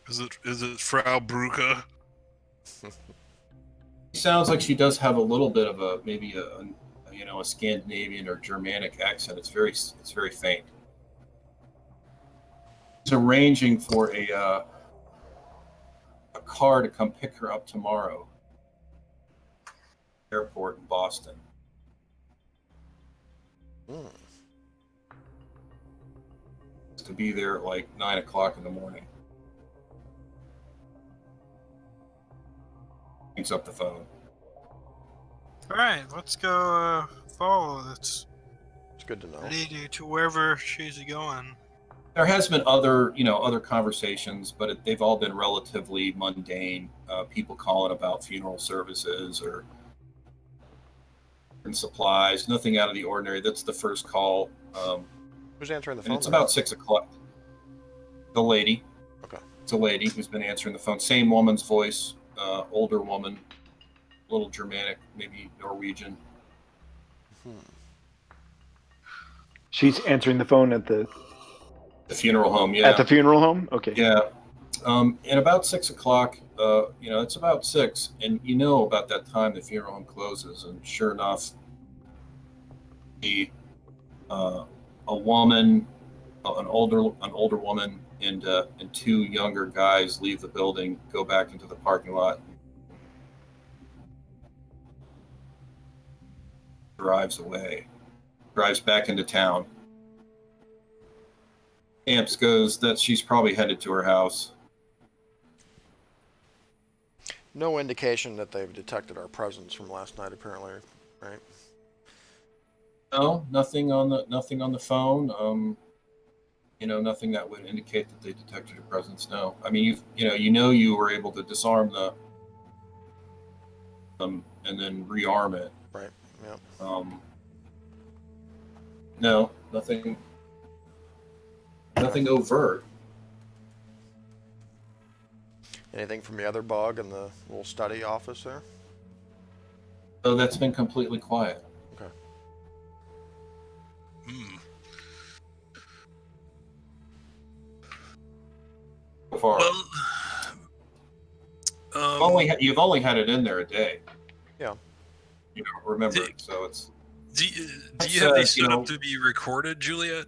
Speaker 5: Is it Frau Bruca?
Speaker 1: Sounds like she does have a little bit of a Scandinavian or Germanic accent. It's very faint. She's arranging for a car to come pick her up tomorrow. Airport in Boston.
Speaker 4: Hmm.
Speaker 1: To be there at like 9 o'clock in the morning. Picks up the phone.
Speaker 3: All right, let's go follow this
Speaker 4: It's good to know.
Speaker 3: lady to wherever she's going.
Speaker 1: There has been other conversations, but they've all been relatively mundane. People calling about funeral services or and supplies. Nothing out of the ordinary. That's the first call.
Speaker 4: Who's answering the
Speaker 1: And
Speaker 4: phone?
Speaker 1: it's
Speaker 4: there?
Speaker 1: about 6 o'clock. The lady.
Speaker 4: Okay.
Speaker 1: It's a lady who's been answering the phone. Same woman's voice, older woman, a little Germanic, maybe Norwegian.
Speaker 2: She's answering the phone at the
Speaker 1: funeral home, yeah.
Speaker 2: At the funeral home? Okay.
Speaker 1: Yeah. And about 6 o'clock, it's about 6, and about that time the funeral home closes, and sure enough, a woman, an older woman, and 2 younger guys leave the building, go back into the parking lot, drives back into town. Amps goes that she's probably headed to her house.
Speaker 4: No indication that they've detected our presence from last night, apparently, right?
Speaker 1: No, nothing on the phone. Nothing that would indicate that they detected her presence. No, I mean, you were able to disarm the and then rearm it.
Speaker 4: Right. Yeah.
Speaker 1: No, nothing overt.
Speaker 4: Anything from the other bug in the little study office there?
Speaker 1: So that's been completely quiet.
Speaker 4: Okay.
Speaker 1: So far.
Speaker 5: Well,
Speaker 1: you've only had it in there a day.
Speaker 4: Yeah.
Speaker 1: Remember. So it's.
Speaker 5: Do you have these set up to be recorded, Juliet?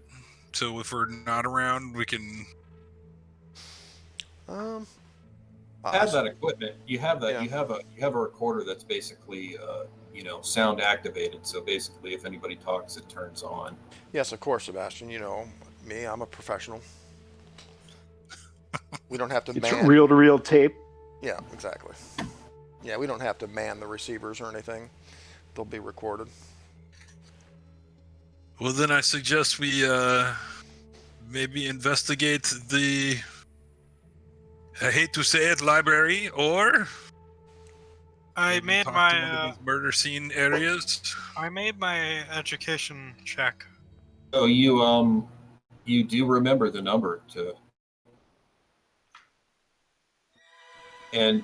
Speaker 5: So if we're not around, we can.
Speaker 1: Have that equipment. You have that.
Speaker 4: Yeah.
Speaker 1: You have a recorder that's basically sound activated. So basically, if anybody talks, it turns on.
Speaker 4: Yes, of course, Sebastian. You know me. I'm a professional. We don't have to.
Speaker 2: It's reel-to-reel tape.
Speaker 4: Yeah, exactly. Yeah, we don't have to man the receivers or anything. They'll be recorded.
Speaker 5: Well, then I suggest we maybe investigate the. I hate to say it, library, or
Speaker 3: I made
Speaker 5: talk to
Speaker 3: my
Speaker 5: one of these murder scene areas.
Speaker 3: I made my education check.
Speaker 1: So you do remember the number to, and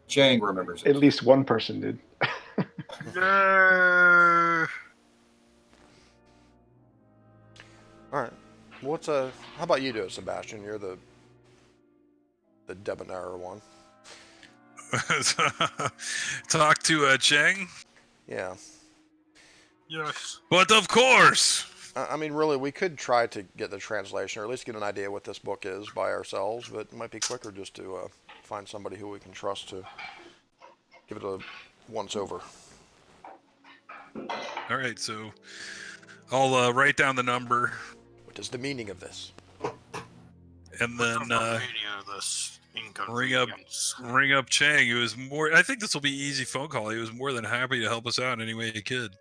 Speaker 1: Chang remembers it.
Speaker 2: At least one person did.
Speaker 3: Yeah.
Speaker 4: All right. How about you do it, Sebastian? You're the debonair one.
Speaker 5: Talk to Cheng.
Speaker 4: Yeah.
Speaker 3: Yes.
Speaker 5: But of course.
Speaker 4: I mean, really, we could try to get the translation, or at least get an idea what this book is by ourselves, but it might be quicker just to find somebody who we can trust to give it a once-over.
Speaker 5: All right, so I'll write down the number.
Speaker 4: What is the meaning of this?
Speaker 5: And then
Speaker 3: This
Speaker 5: ring up Chang. It was more. I think this will be an easy phone call. He was more than happy to help us out any way he could.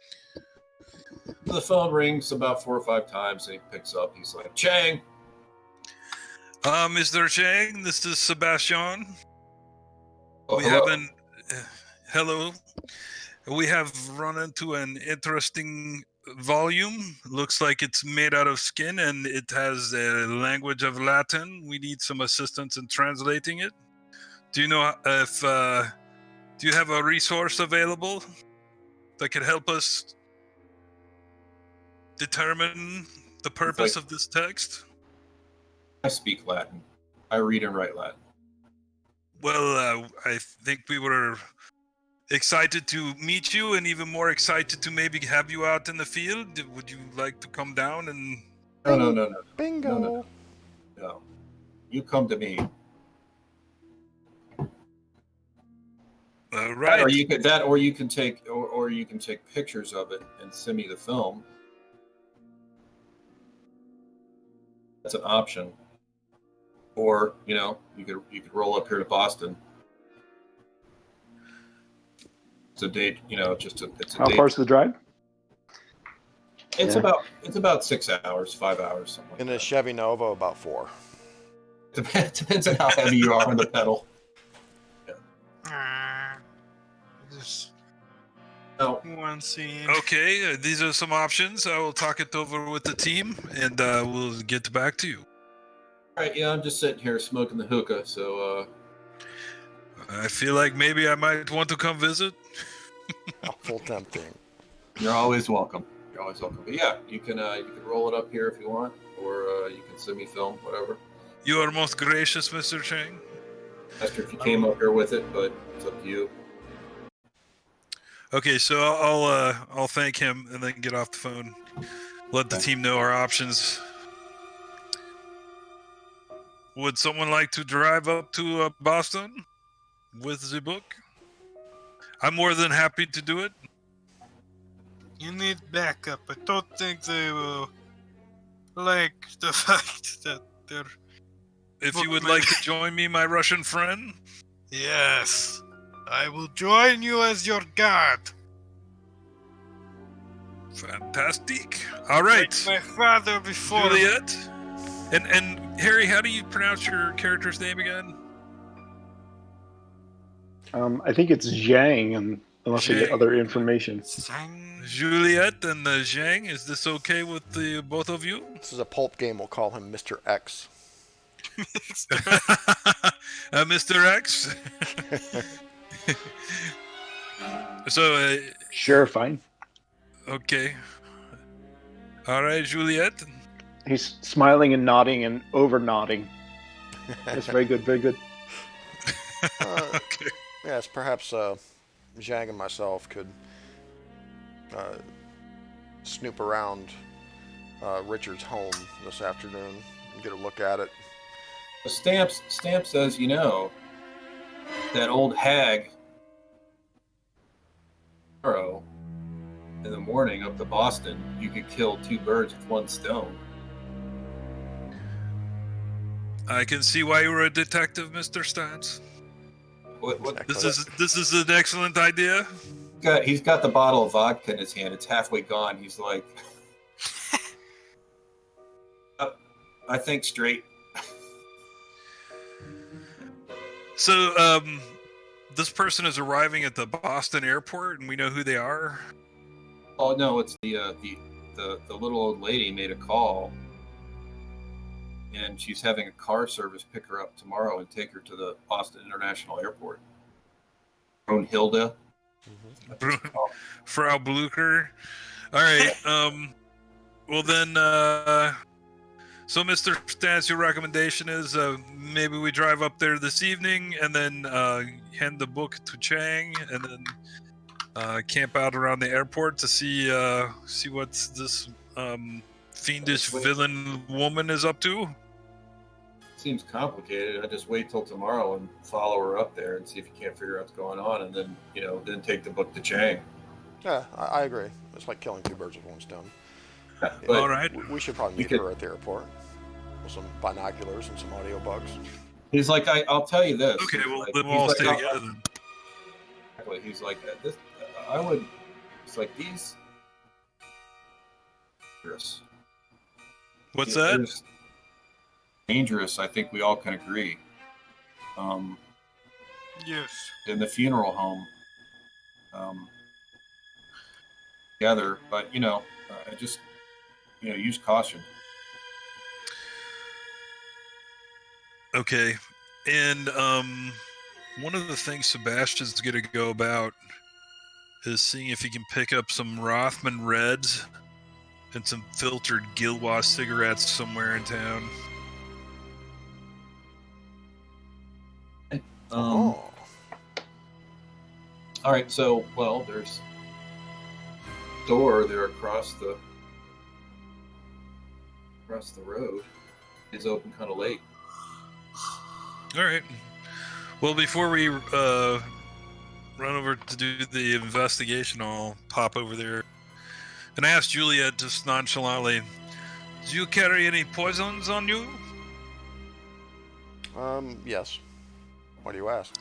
Speaker 1: The phone rings about 4 or 5 times, and he picks up. He's like, "Chang."
Speaker 5: Mr. Chang, this is Sebastian.
Speaker 1: Oh,
Speaker 5: We
Speaker 1: hello.
Speaker 5: haven't. Hello. We have run into an interesting volume. Looks like it's made out of skin, and it has a language of Latin. We need some assistance in translating it. Do you know if do you have a resource available that could help us determine the purpose of this text?
Speaker 1: I speak Latin. I read and write Latin.
Speaker 5: Well, I think we were excited to meet you, and even more excited to maybe have you out in the field. Would you like to come down and?
Speaker 1: No.
Speaker 4: Bingo.
Speaker 1: No. You come to me.
Speaker 5: Right.
Speaker 1: Or you can take pictures of it and send me the film. That's an option. Or you could roll up here to Boston. It's a date. It's a
Speaker 2: How
Speaker 1: date.
Speaker 2: far's the drive?
Speaker 1: It's
Speaker 2: Yeah.
Speaker 1: about 6 hours, 5 hours, something like
Speaker 4: In a
Speaker 1: that.
Speaker 4: Chevy Nova, about 4.
Speaker 1: Depends on how heavy you are on the pedal. No,
Speaker 3: One scene.
Speaker 5: Okay, these are some options. I will talk it over with the team, and we'll get back to you.
Speaker 1: all right, yeah, I'm just sitting here smoking the hookah, so
Speaker 5: I feel like maybe I might want to come visit.
Speaker 4: Full tempting.
Speaker 1: you're always welcome. You're always welcome. But yeah, you can roll it up here if you want, or you can send me film, whatever.
Speaker 5: You are most gracious, Mr. Chang.
Speaker 1: After if you came up here with it, but it's up to you.
Speaker 5: Okay, so I'll thank him and then get off the phone. Let the team know our options. Would someone like to drive up to Boston with the book? I'm more than happy to do it.
Speaker 3: You need backup. I don't think they will like the fact that they're...
Speaker 5: If you would like to join me, my Russian friend.
Speaker 3: Yes. I will join you as your guard.
Speaker 5: Fantastic. All right.
Speaker 3: Like my father before.
Speaker 5: Juliet. And Harry, how do you pronounce your character's name again?
Speaker 2: I think it's Zhang, unless I get
Speaker 5: Zhang.
Speaker 2: other information.
Speaker 3: Sang.
Speaker 5: Juliet and Zhang, is this okay with the both of you?
Speaker 4: This is a pulp game. We'll call him Mr. X.
Speaker 5: Mr. X? So,
Speaker 2: Sure, fine.
Speaker 5: okay. All right, Juliet.
Speaker 2: He's smiling and nodding and over nodding. That's very good, very good.
Speaker 5: Okay.
Speaker 4: Yes, perhaps Zhang and myself could snoop around Richard's home this afternoon and get a look at it.
Speaker 1: Stamp says, that old hag tomorrow in the morning up to Boston, you could kill two birds with one stone.
Speaker 5: I can see why you were a detective, Mr. Stantz.
Speaker 1: What
Speaker 5: This is an excellent idea.
Speaker 1: he's got the bottle of vodka in his hand. It's halfway gone. He's like, I think straight.
Speaker 5: So, this person is arriving at the Boston airport, and we know who they are.
Speaker 1: Oh no, it's the little old lady made a call, and she's having a car service pick her up tomorrow and take her to the Boston International Airport. Brunhilde.
Speaker 5: Frau Blucher. All right. Well then, so Mr. Stantz, your recommendation is maybe we drive up there this evening and then hand the book to Chang and then camp out around the airport to see what this fiendish villain woman is up to.
Speaker 1: Seems complicated. I just wait till tomorrow and follow her up there and see if you can't figure out what's going on, and then then take the book to Chang.
Speaker 4: Yeah, I agree. It's like killing two birds with one stone.
Speaker 1: But
Speaker 5: All right.
Speaker 4: We should probably meet her at the airport with some binoculars and some audio bugs.
Speaker 1: he's like, I'll tell you this.
Speaker 5: Okay,
Speaker 1: He's
Speaker 5: well
Speaker 1: like-
Speaker 5: then we'll
Speaker 1: he's
Speaker 5: all
Speaker 1: like,
Speaker 5: stay
Speaker 1: "I'll-
Speaker 5: together. Then.
Speaker 1: Exactly. He's like, this. I would. It's like these. Dangerous.
Speaker 5: What's
Speaker 1: Yeah,
Speaker 5: that?
Speaker 1: there's- Dangerous. I think we all can agree.
Speaker 3: Yes.
Speaker 1: In the funeral home. Together, but I just use caution.
Speaker 5: Okay, and one of the things Sebastian's gonna go about is seeing if he can pick up some Rothman Reds and some filtered Gilwa cigarettes somewhere in town.
Speaker 4: Oh.
Speaker 1: All right, so there's a door there across the road. It's open kind of late.
Speaker 5: All right. Well, before we run over to do the investigation, I'll pop over there and ask Juliet just nonchalantly, do you carry any poisons on you?
Speaker 4: Yes. Why do you ask?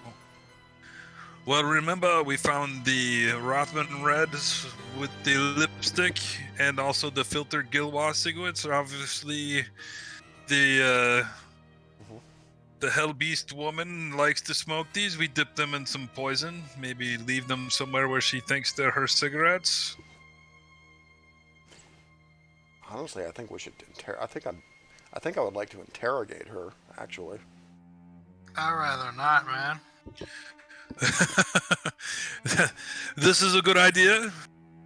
Speaker 5: Well, remember we found the Rothman Reds with the lipstick and also the filtered Gilwa cigarettes. Obviously, the the Hell Beast woman likes to smoke these. We dip them in some poison. Maybe leave them somewhere where she thinks they're her cigarettes.
Speaker 4: Honestly, I think we should. I think I would like to interrogate her. Actually.
Speaker 3: I'd rather not, man.
Speaker 5: This is a good idea.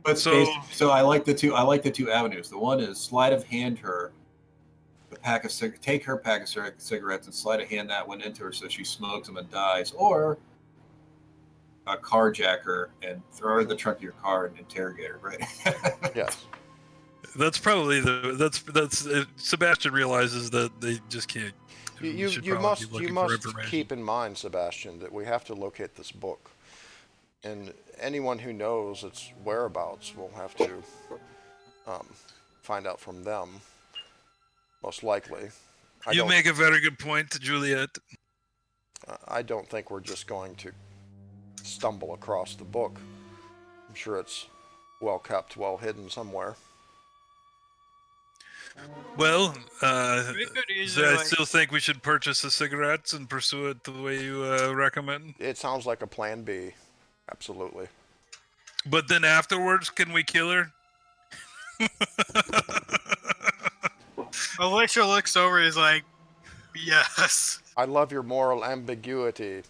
Speaker 1: But
Speaker 5: So-
Speaker 1: so I like the two. I like the two avenues. The one is sleight of hand her a pack of take her pack of cigarettes and sleight of hand that one into her so she smokes them and dies, or a carjack her and throw her in the trunk of your car and interrogate her. Right?
Speaker 4: Yes.
Speaker 5: That's probably that's Sebastian realizes that they just can't.
Speaker 4: You
Speaker 5: should probably be looking for
Speaker 4: must
Speaker 5: information.
Speaker 4: keep in mind, Sebastian, that we have to locate this book, and anyone who knows its whereabouts will have to find out from them. Most likely.
Speaker 5: You make a very good point, Juliet.
Speaker 4: I don't think we're just going to stumble across the book. I'm sure it's well kept, well hidden somewhere.
Speaker 5: Well,
Speaker 3: We could easily,
Speaker 5: I
Speaker 3: like-
Speaker 5: still think we should purchase the cigarettes and pursue it the way you recommend.
Speaker 4: It sounds like a plan B. Absolutely.
Speaker 5: But then afterwards, can we kill her?
Speaker 3: Alicia looks over. He's like, "Yes."
Speaker 4: I love your moral ambiguity,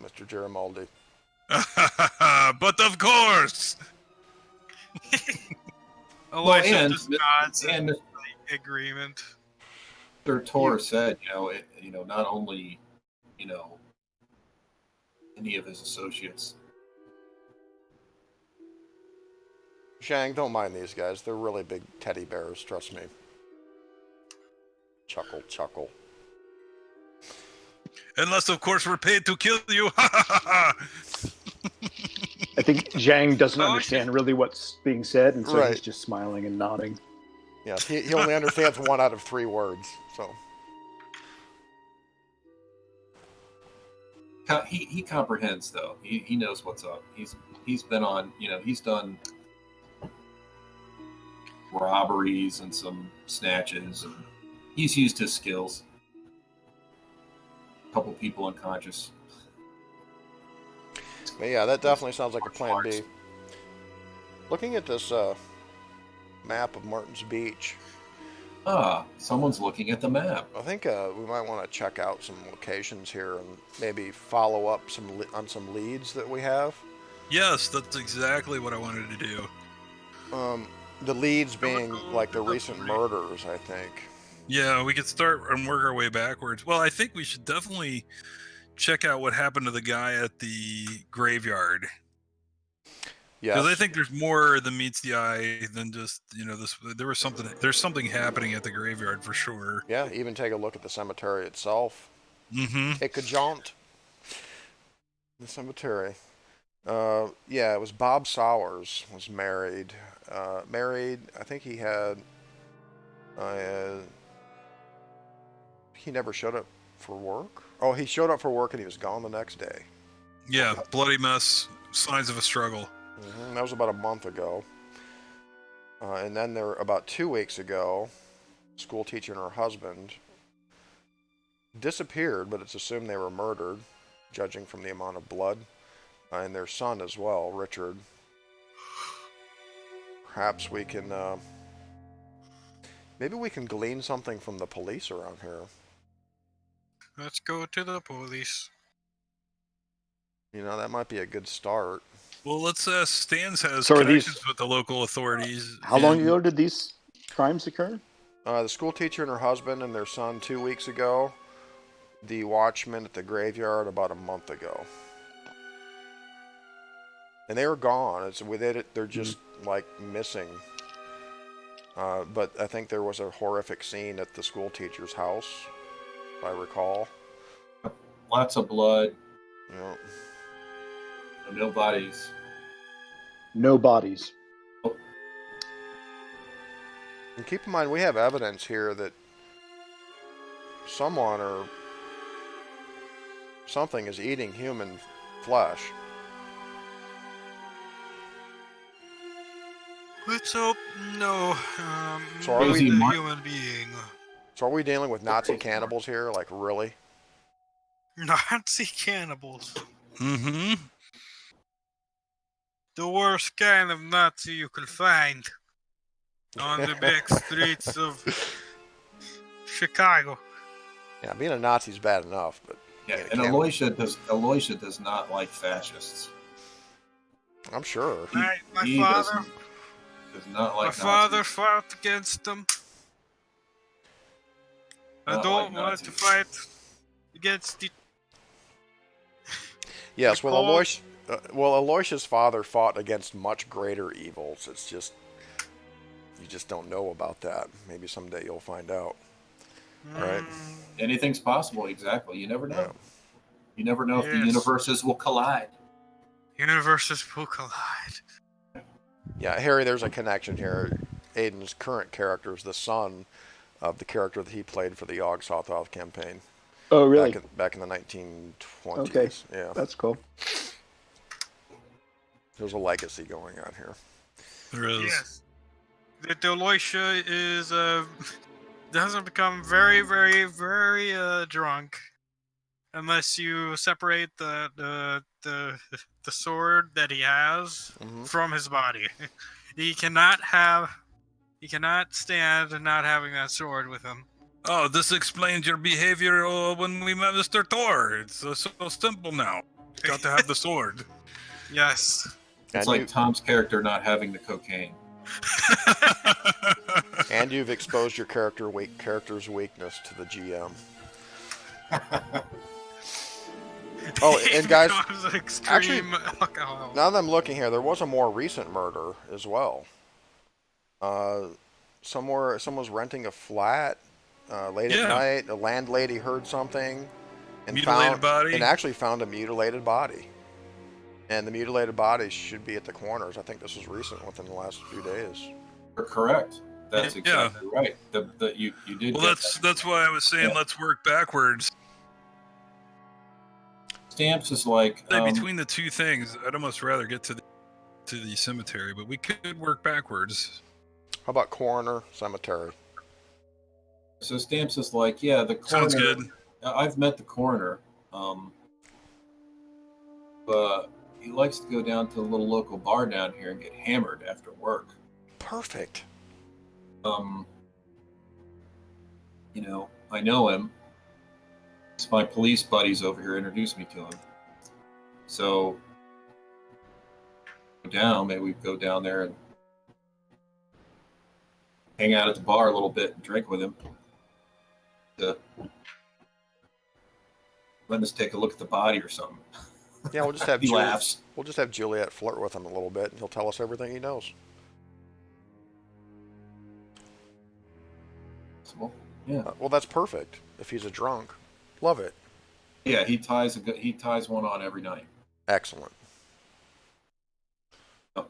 Speaker 4: Mr. Gerimaldi.
Speaker 5: But of course.
Speaker 3: Alicia
Speaker 1: and-
Speaker 3: just nods
Speaker 1: and
Speaker 3: in agreement.
Speaker 1: Mr. Tor said, not only, any of his associates.
Speaker 4: Shang, don't mind these guys. They're really big teddy bears, trust me. Chuckle, chuckle.
Speaker 5: Unless, of course, we're paid to kill you.
Speaker 2: I think Zhang doesn't
Speaker 3: Oh,
Speaker 2: understand really what's being said, and so
Speaker 4: Right.
Speaker 2: he's just smiling and nodding.
Speaker 4: Yeah, he only understands 1 out of 3 words, so.
Speaker 1: He comprehends, though. He knows what's up. He's been on, he's done robberies and some snatches, and he's used his skills. A couple people unconscious.
Speaker 4: But yeah, that definitely sounds like a plan B. Looking at this map of Martin's Beach,
Speaker 1: Someone's looking at the map.
Speaker 4: I think we might want to check out some locations here and maybe follow up on some leads that we have.
Speaker 5: Yes, that's exactly what I wanted to do.
Speaker 4: The leads being like the recent murders, I think.
Speaker 5: Yeah, we could start and work our way backwards. Well, I think we should definitely check out what happened to the guy at the graveyard.
Speaker 4: Yes.
Speaker 5: Because I think there's more than meets the eye than just this. There's something happening at the graveyard for sure.
Speaker 4: Yeah, even take a look at the cemetery itself.
Speaker 5: Mm-hmm.
Speaker 4: Take a jaunt. The cemetery. Yeah, it was Bob Sowers was married. I think he had. He never showed up for work. Oh, he showed up for work and he was gone the next day.
Speaker 5: Yeah, bloody mess. Signs of a struggle.
Speaker 4: That was about a month ago. And then about 2 weeks ago, school teacher and her husband disappeared, but it's assumed they were murdered, judging from the amount of blood. And their son as well, Richard. Perhaps we can, maybe we can glean something from the police around here.
Speaker 3: Let's go to the police.
Speaker 4: That might be a good start.
Speaker 5: Well, let's Stans has
Speaker 2: So are
Speaker 5: connections
Speaker 2: these-
Speaker 5: with the local authorities.
Speaker 2: How long
Speaker 5: and-
Speaker 2: ago did these crimes occur?
Speaker 4: The school teacher and her husband and their son 2 weeks ago. The watchman at the graveyard about a month ago. And they were gone. They're just like missing. But I think there was a horrific scene at the school teacher's house, if I recall.
Speaker 1: Lots of blood.
Speaker 4: Yeah.
Speaker 1: No bodies.
Speaker 2: No bodies.
Speaker 4: And keep in mind, we have evidence here that someone or something is eating human flesh.
Speaker 3: Let's hope no.
Speaker 4: So are
Speaker 1: we-
Speaker 3: the human being.
Speaker 4: So are we dealing with Nazi cannibals here? Like, really?
Speaker 3: Nazi cannibals.
Speaker 5: Mm-hmm.
Speaker 3: The worst kind of Nazi you could find on the back streets of Chicago.
Speaker 4: Yeah, being a Nazi's bad enough, but
Speaker 1: Yeah,
Speaker 4: being a
Speaker 1: and
Speaker 4: cannibal-
Speaker 1: Aloysia does not like fascists.
Speaker 4: I'm sure.
Speaker 3: My
Speaker 1: He
Speaker 3: father,
Speaker 1: does not
Speaker 3: my
Speaker 1: like
Speaker 3: father
Speaker 1: Nazis.
Speaker 3: fought against them. I
Speaker 1: Not
Speaker 3: don't
Speaker 1: like
Speaker 3: want to
Speaker 1: Nazis.
Speaker 3: fight against the.
Speaker 4: Yes, well,
Speaker 3: Because-
Speaker 4: Aloysia's father fought against much greater evils. It's just you just don't know about that. Maybe someday you'll find out. Right.
Speaker 1: Anything's possible, exactly. You never know.
Speaker 4: Yeah.
Speaker 1: You never know if the
Speaker 3: Yes.
Speaker 1: universes will collide.
Speaker 3: Universes will collide.
Speaker 4: Yeah, Harry, there's a connection here. Aiden's current character is the son of the character that he played for the Yogg Sothoth campaign
Speaker 2: Oh, really?
Speaker 4: back in the 1920s.
Speaker 2: Okay.
Speaker 4: Yeah,
Speaker 2: That's cool.
Speaker 4: there's a legacy going on here.
Speaker 5: There is.
Speaker 3: Yes. The Aloysia is doesn't become very, very, very drunk unless you separate the sword that he has
Speaker 4: Mhm.
Speaker 3: from his body. He cannot stand not having that sword with him.
Speaker 5: Oh, this explains your behavior when we met Mr. Thor. It's so simple now. Got to have the sword.
Speaker 3: Yes.
Speaker 1: It's
Speaker 4: And
Speaker 1: like
Speaker 4: you-
Speaker 1: Tom's character not having the cocaine.
Speaker 4: And you've exposed your character's weakness to the GM. Oh, and guys,
Speaker 3: Becomes an extreme alcohol.
Speaker 4: now that I'm looking here, there was a more recent murder as well. Someone was renting a flat late at
Speaker 5: Yeah.
Speaker 4: night. A landlady heard something and
Speaker 5: Mutilated body.
Speaker 4: actually found a mutilated body. And the mutilated body should be at the corners. I think this was recent, within the last few days.
Speaker 1: You're correct. That's
Speaker 5: Yeah.
Speaker 1: exactly right. You did.
Speaker 5: Well,
Speaker 1: get
Speaker 5: that's why I was saying
Speaker 1: Yeah.
Speaker 5: let's work backwards.
Speaker 1: Stamps is like
Speaker 5: Between the two things, I'd almost rather get to the cemetery, but we could work backwards.
Speaker 4: How about coroner, cemetery?
Speaker 1: so Stamps is like, yeah, the coroner.
Speaker 5: Sounds good.
Speaker 1: I've met the coroner, but he likes to go down to the little local bar down here and get hammered after work.
Speaker 4: Perfect.
Speaker 1: I know him. It's my police buddies over here introduced me to him. So maybe we go down there and hang out at the bar a little bit and drink with him. Let us take a look at the body or something.
Speaker 4: Yeah, we'll just have
Speaker 1: He laughs.
Speaker 4: We'll just have Juliet flirt with him a little bit, and he'll tell us everything he knows.
Speaker 1: Well, yeah.
Speaker 4: Well, that's perfect. If he's a drunk, love it.
Speaker 1: Yeah, he ties one on every night.
Speaker 4: Excellent.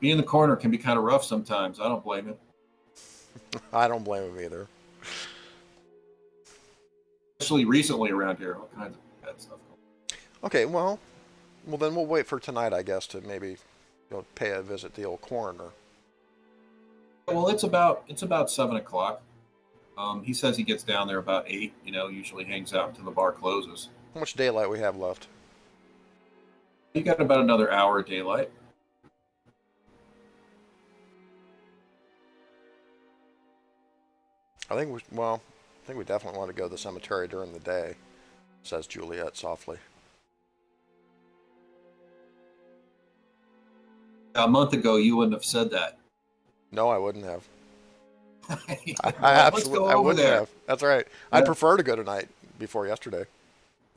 Speaker 1: Being the coroner can be kind of rough sometimes. I don't blame him.
Speaker 4: I don't blame him either.
Speaker 1: Especially recently around here, all kinds of bad stuff.
Speaker 4: Okay, well then we'll wait for tonight, I guess, to maybe pay a visit to the old coroner.
Speaker 1: Well, it's about 7:00. He says he gets down there about 8. Usually hangs out until the bar closes.
Speaker 4: How much daylight we have left?
Speaker 1: You got about another hour of daylight.
Speaker 4: I think we definitely want to go to the cemetery during the day, says Juliet softly.
Speaker 1: A month ago, you wouldn't have said that.
Speaker 4: No, I wouldn't have. I
Speaker 1: Let's
Speaker 4: absolutely
Speaker 1: go
Speaker 4: I
Speaker 1: over
Speaker 4: wouldn't
Speaker 1: there.
Speaker 4: have. That's right.
Speaker 1: Yeah.
Speaker 4: I'd prefer to go tonight before yesterday.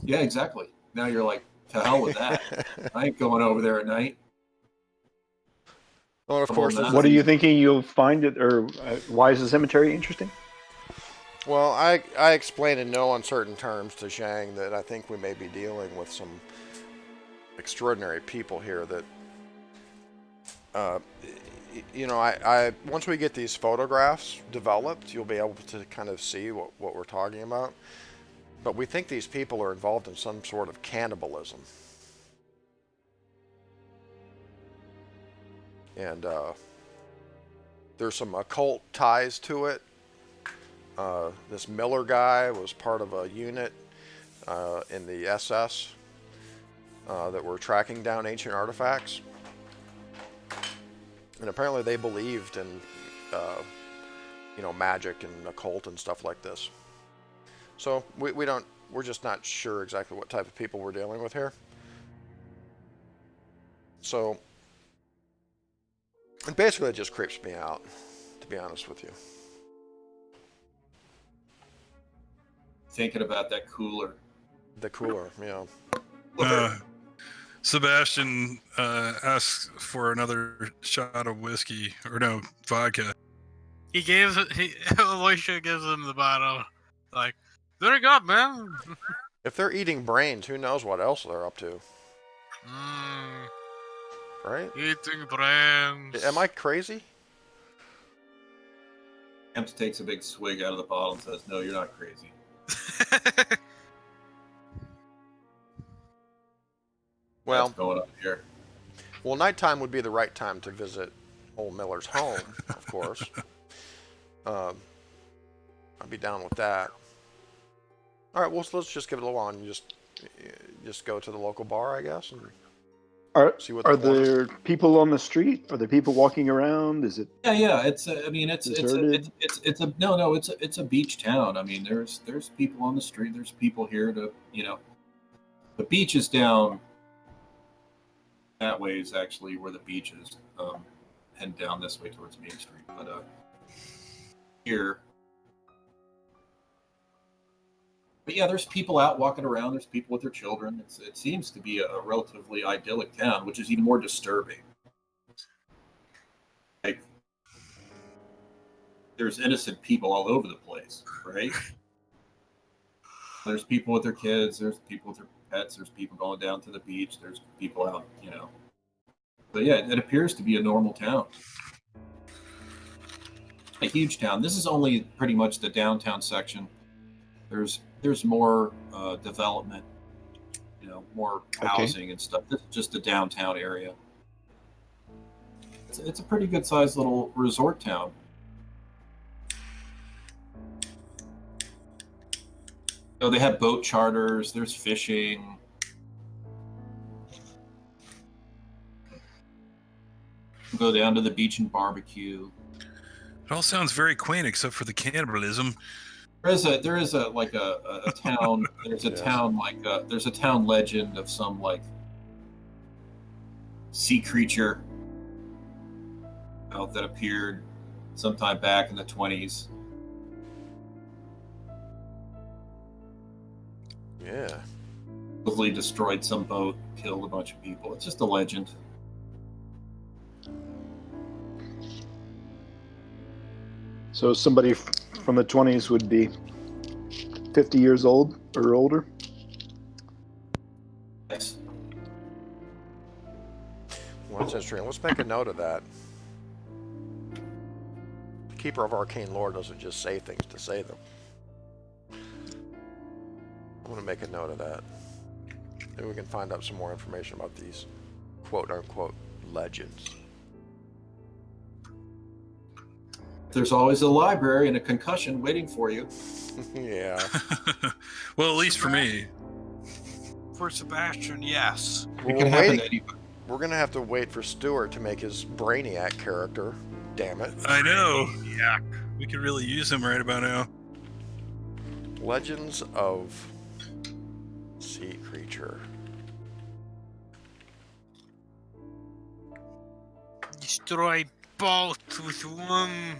Speaker 1: Yeah, exactly. Now you're like, to hell with that. I ain't going over there at night.
Speaker 4: Well, of course.
Speaker 1: Well,
Speaker 2: What are you thinking you'll find it, or why is the cemetery interesting?
Speaker 4: Well, I explained in no uncertain terms to Zhang that I think we may be dealing with some extraordinary people here that, I once we get these photographs developed, you'll be able to kind of see what we're talking about. But we think these people are involved in some sort of cannibalism. And there's some occult ties to it. This Miller guy was part of a unit in the SS that were tracking down ancient artifacts. And apparently they believed in, magic and occult and stuff like this. So we're just not sure exactly what type of people we're dealing with here. So, and basically it just creeps me out, to be honest with you.
Speaker 1: Thinking about that cooler.
Speaker 4: The cooler, yeah.
Speaker 5: Sebastian asks for another shot of whiskey, or no, vodka.
Speaker 3: Alicia gives him the bottle. Like, there you go, man.
Speaker 4: If they're eating brains, who knows what else they're up to, right?
Speaker 3: Eating brains.
Speaker 4: Am I crazy?
Speaker 1: Amps takes a big swig out of the bottle and says, "No, you're not crazy."
Speaker 4: Well,
Speaker 1: what's going on here?
Speaker 4: Well, nighttime would be the right time to visit old Miller's home, of course. I'd be down with that. All right, well, let's just give it a little on and just go to the local bar, I guess, and see what.
Speaker 2: Are there people on the street? Are there people walking around? Is it?
Speaker 1: Yeah. It's a beach town. I mean, there's people on the street. There's people here to, the beach is down. That way is actually where the beach is, heading down this way towards Main Street. But here, but yeah, there's people out walking around. There's people with their children. It seems to be a relatively idyllic town, which is even more disturbing. Like, there's innocent people all over the place, right? There's people with their kids. There's people with their pets. There's people going down to the beach. There's people out, But yeah, it appears to be a normal town. A huge town. This is only pretty much the downtown section. There's more development, more housing and stuff. This is just the downtown area. It's a pretty good sized little resort town. So they have boat charters, there's fishing. Go down to the beach and barbecue.
Speaker 5: It all sounds very quaint except for the cannibalism.
Speaker 1: There is a town. There's a
Speaker 4: Yes.
Speaker 1: town there's a town legend of some sea creature that appeared sometime back in the 20s.
Speaker 4: Yeah.
Speaker 1: Supposedly destroyed some boat, killed a bunch of people. It's just a legend.
Speaker 2: So somebody from the 20s would be 50 years old or older?
Speaker 1: Yes.
Speaker 4: Well, that's interesting. Let's make a note of that. The Keeper of Arcane Lore doesn't just say things to say them. I'm going to make a note of that. Maybe we can find out some more information about these quote-unquote legends.
Speaker 1: There's always a library and a concussion waiting for you.
Speaker 4: Yeah.
Speaker 5: Well, at least for me.
Speaker 3: For Sebastian, yes.
Speaker 1: It can happen to anybody.
Speaker 4: We're going to have to wait for Stuart to make his Brainiac character. Damn it.
Speaker 5: I know. Yeah. We could really use him right about now.
Speaker 4: Legends of Sea Creature.
Speaker 3: Destroy both with one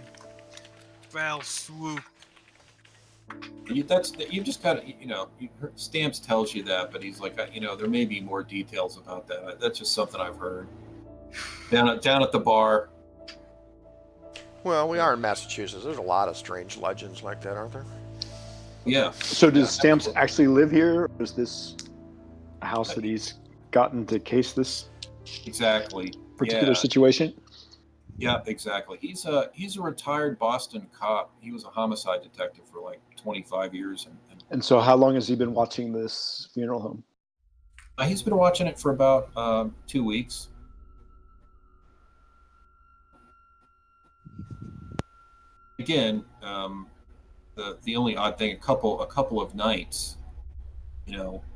Speaker 3: fell swoop.
Speaker 1: You just got to, Stamps tells you that, but he's like, there may be more details about that. That's just something I've heard. Down at the bar.
Speaker 4: Well, we are in Massachusetts. There's a lot of strange legends like that, aren't there?
Speaker 1: Yeah.
Speaker 2: So does Stamps
Speaker 1: absolutely.
Speaker 2: actually live here? Or is this a house that he's gotten to case this
Speaker 1: Exactly.
Speaker 2: particular
Speaker 1: Yeah.
Speaker 2: situation?
Speaker 1: Yeah, exactly. He's a retired Boston cop. He was a homicide detective for like 25 years, and
Speaker 2: And so how long has he been watching this funeral home?
Speaker 1: he's been watching it for about 2 weeks. Again, the only odd thing, a couple of nights,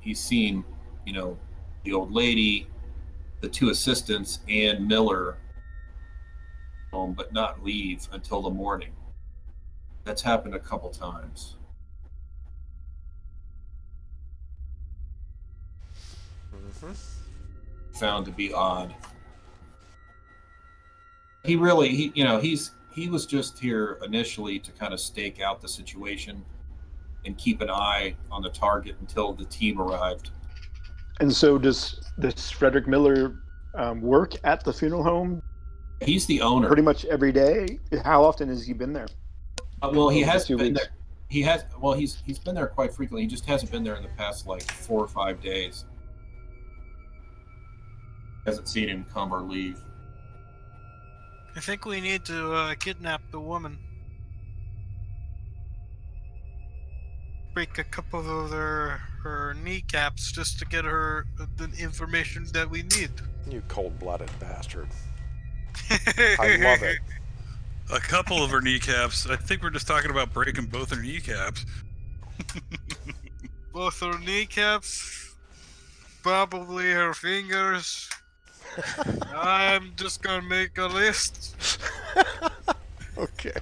Speaker 1: he's seen, the old lady, the two assistants, and Miller home, but not leave until the morning. That's happened a couple times.
Speaker 4: Mm-hmm.
Speaker 1: Found to be odd. He was just here initially to kind of stake out the situation and keep an eye on the target until the team arrived.
Speaker 2: And so does this Frederick Miller work at the funeral home
Speaker 1: He's the owner.
Speaker 2: pretty much every day? How often has he been there?
Speaker 1: Well, he
Speaker 2: Over
Speaker 1: has
Speaker 2: 2
Speaker 1: been
Speaker 2: weeks.
Speaker 1: there. He's been there quite frequently. He just hasn't been there in the past like 4 or 5 days. Hasn't seen him come or leave.
Speaker 3: I think we need to kidnap the woman. Break a couple of her kneecaps just to get her the information that we need.
Speaker 4: You cold-blooded bastard. I love it.
Speaker 5: A couple of her kneecaps. I think we're just talking about breaking both her kneecaps.
Speaker 3: Both her kneecaps, probably her fingers. I'm just gonna make a list.
Speaker 4: Okay.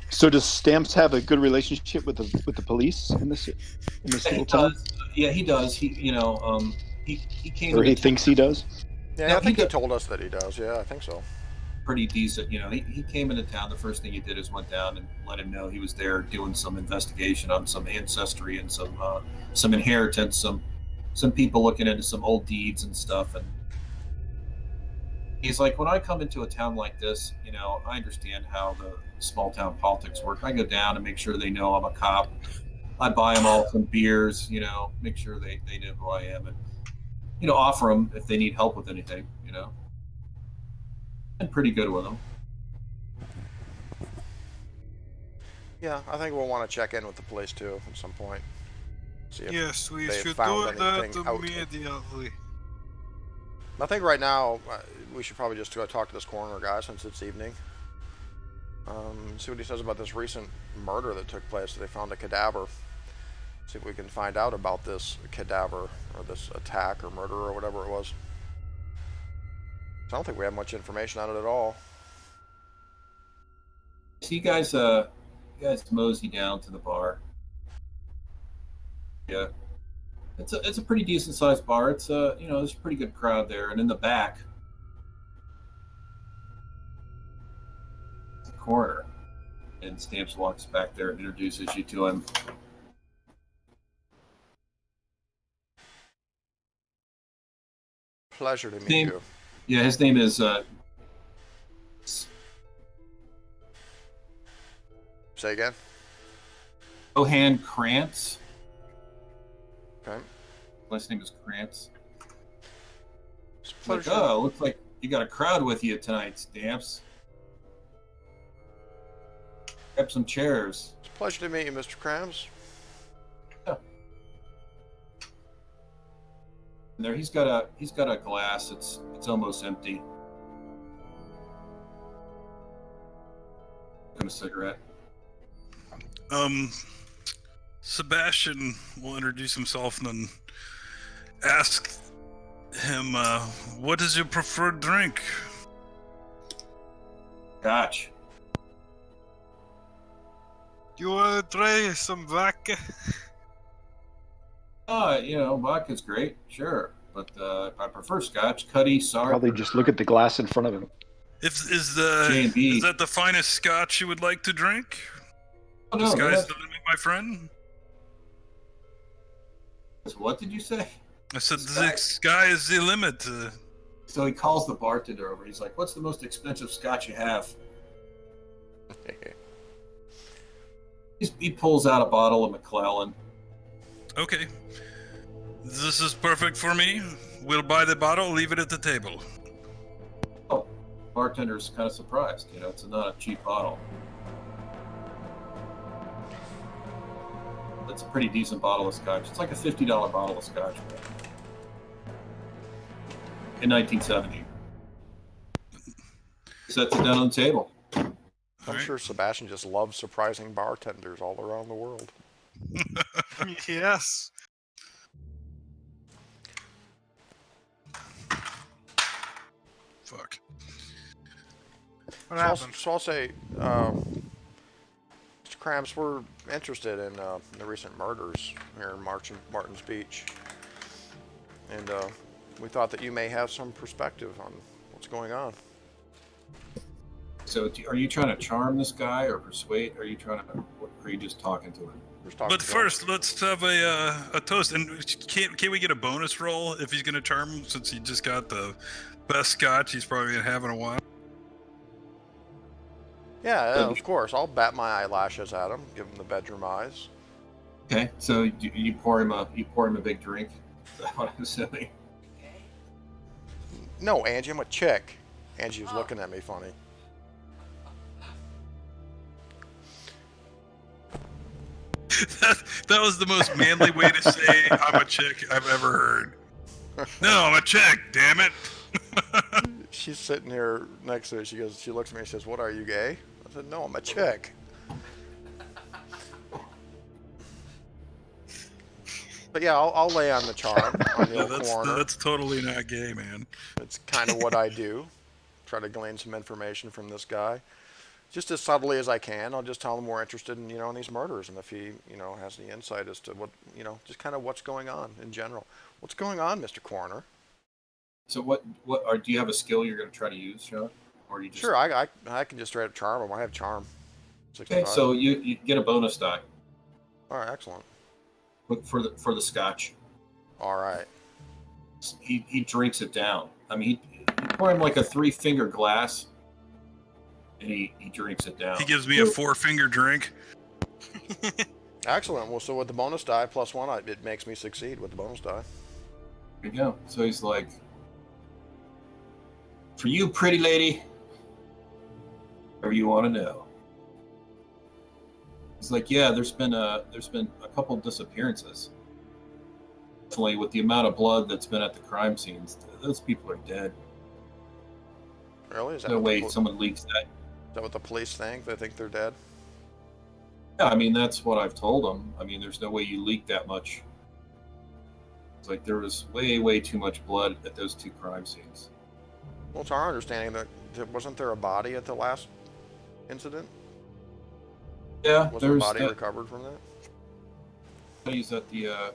Speaker 2: So does Stamps have a good relationship with the police in this little town?
Speaker 1: Yeah, he does. He came
Speaker 2: Or he
Speaker 1: into
Speaker 2: thinks he does?
Speaker 4: Yeah,
Speaker 1: No,
Speaker 4: I think
Speaker 1: he
Speaker 4: he told us that he does. Yeah, I think so.
Speaker 1: pretty decent. He came into town. The first thing he did is went down and let him know he was there doing some investigation on some ancestry and some inheritance, some people looking into some old deeds and stuff. And he's like, when I come into a town like this, I understand how the small town politics work. I go down and make sure they know I'm a cop. I buy them all some beers, make sure they know who I am, and offer them if they need help with anything. And pretty good with them.
Speaker 4: Yeah, I think we'll want to check in with the police too at some point. See if
Speaker 3: Yes, we
Speaker 4: they
Speaker 3: should
Speaker 4: found
Speaker 3: do that
Speaker 4: anything out.
Speaker 3: immediately.
Speaker 4: I think right now we should probably just go talk to this coroner guy since it's evening. See what he says about this recent murder that took place. They found a cadaver. See if we can find out about this cadaver or this attack or murder or whatever it was. So I don't think we have much information on it at all.
Speaker 1: So you guys mosey down to the bar. Yeah, it's a pretty decent sized bar. It's there's a pretty good crowd there, and in the back, the corner, and Stamps walks back there and introduces you to him.
Speaker 4: Pleasure to meet
Speaker 1: Name-
Speaker 4: you.
Speaker 1: Yeah, his name is
Speaker 4: Say again?
Speaker 1: Johann Krantz.
Speaker 4: Okay.
Speaker 1: Last name is Krantz.
Speaker 4: It's a
Speaker 1: Like,
Speaker 4: pleasure.
Speaker 1: oh, looks like you got a crowd with you tonight, Stamps. Grab some chairs.
Speaker 4: It's a pleasure to meet you, Mr. Krams.
Speaker 1: And there, he's got a glass. It's almost empty. And a cigarette.
Speaker 5: Sebastian will introduce himself and then ask him, what is your preferred drink?
Speaker 1: Gotch.
Speaker 3: Do you want to try some vodka?
Speaker 1: Vodka's great, sure. But I prefer scotch, cutty, sour.
Speaker 2: Probably just look at the glass in front of him.
Speaker 5: Is
Speaker 1: J&B.
Speaker 5: that the finest scotch you would like to drink?
Speaker 1: Oh,
Speaker 5: The
Speaker 1: no,
Speaker 5: sky's the limit, my friend.
Speaker 1: what did you say?
Speaker 5: I said
Speaker 1: Sky.
Speaker 5: the sky is the limit.
Speaker 1: So he calls the bartender over. He's like, "What's the most expensive scotch you have?" He pulls out a bottle of McClellan.
Speaker 5: Okay. This is perfect for me. We'll buy the bottle, leave it at the table.
Speaker 1: Oh, bartender's kind of surprised. It's not a cheap bottle. That's a pretty decent bottle of scotch. It's like a $50 bottle of scotch. In 1970. Sets it down on the table.
Speaker 4: I'm
Speaker 5: Alright.
Speaker 4: sure Sebastian just loves surprising bartenders all around the world.
Speaker 3: Yes.
Speaker 5: fuck.
Speaker 3: What happened?
Speaker 4: So I'll say, Mr. Krabs, we're interested in the recent murders here in Martin's Beach. And we thought that you may have some perspective on what's going on.
Speaker 1: So, are you trying to charm this guy or persuade? Are you just talking to him?
Speaker 4: Just talking
Speaker 5: But
Speaker 4: to him.
Speaker 5: first, let's have a toast. And can't we get a bonus roll if he's gonna charm him, since he just got the best scotch he's probably gonna have in a while?
Speaker 4: Yeah, of course. I'll bat my eyelashes at him, give him the bedroom eyes.
Speaker 1: Okay, so you pour him a big drink. Is that what I'm assuming?
Speaker 4: No, Angie, I'm a chick. Angie was looking at me funny.
Speaker 5: That was the most manly way to say I'm a chick I've ever heard. No, I'm a chick, damn it.
Speaker 4: She's sitting here next to it. She looks at me and says, "What are you, gay?" I said, "No, I'm a chick." But yeah, I'll lay on the charm on the
Speaker 5: Yeah,
Speaker 4: old corner.
Speaker 5: that's totally not gay, man.
Speaker 4: It's kind of what I do. Try to glean some information from this guy. Just as subtly as I can. I'll just tell him we're interested in, in these murders, and if he, has any insight as to what, just kind of what's going on in general. What's going on, Mr. Coroner?
Speaker 1: So do you have a skill you're going to try to use, Sean? Or you just...
Speaker 4: Sure, I can just straight up charm him. I have charm. 65.
Speaker 1: Okay, so you get a bonus die.
Speaker 4: All right, excellent.
Speaker 1: Look for the scotch.
Speaker 4: All right.
Speaker 1: He drinks it down. I mean, he pour him like a 3-finger glass, and he drinks it down.
Speaker 5: He gives me a 4-finger drink.
Speaker 4: Excellent. Well, so with the bonus die +1, it makes me succeed with the bonus die.
Speaker 1: There you go. So he's like, "For you, pretty lady, whatever you want to know." He's like, "Yeah, there's been a couple disappearances. Definitely, with the amount of blood that's been at the crime scenes, those people are dead.
Speaker 4: Really? Is that
Speaker 1: No
Speaker 4: what
Speaker 1: way someone leaks that."
Speaker 4: Is that what the police think? They think they're dead?
Speaker 1: Yeah, I mean, that's what I've told them. I mean, there's no way you leak that much. It's like there was way too much blood at those 2 crime scenes.
Speaker 4: Well, it's our understanding that wasn't there a body at the last incident?
Speaker 1: Yeah,
Speaker 4: Was
Speaker 1: there's
Speaker 4: a body recovered from that?
Speaker 1: He's at the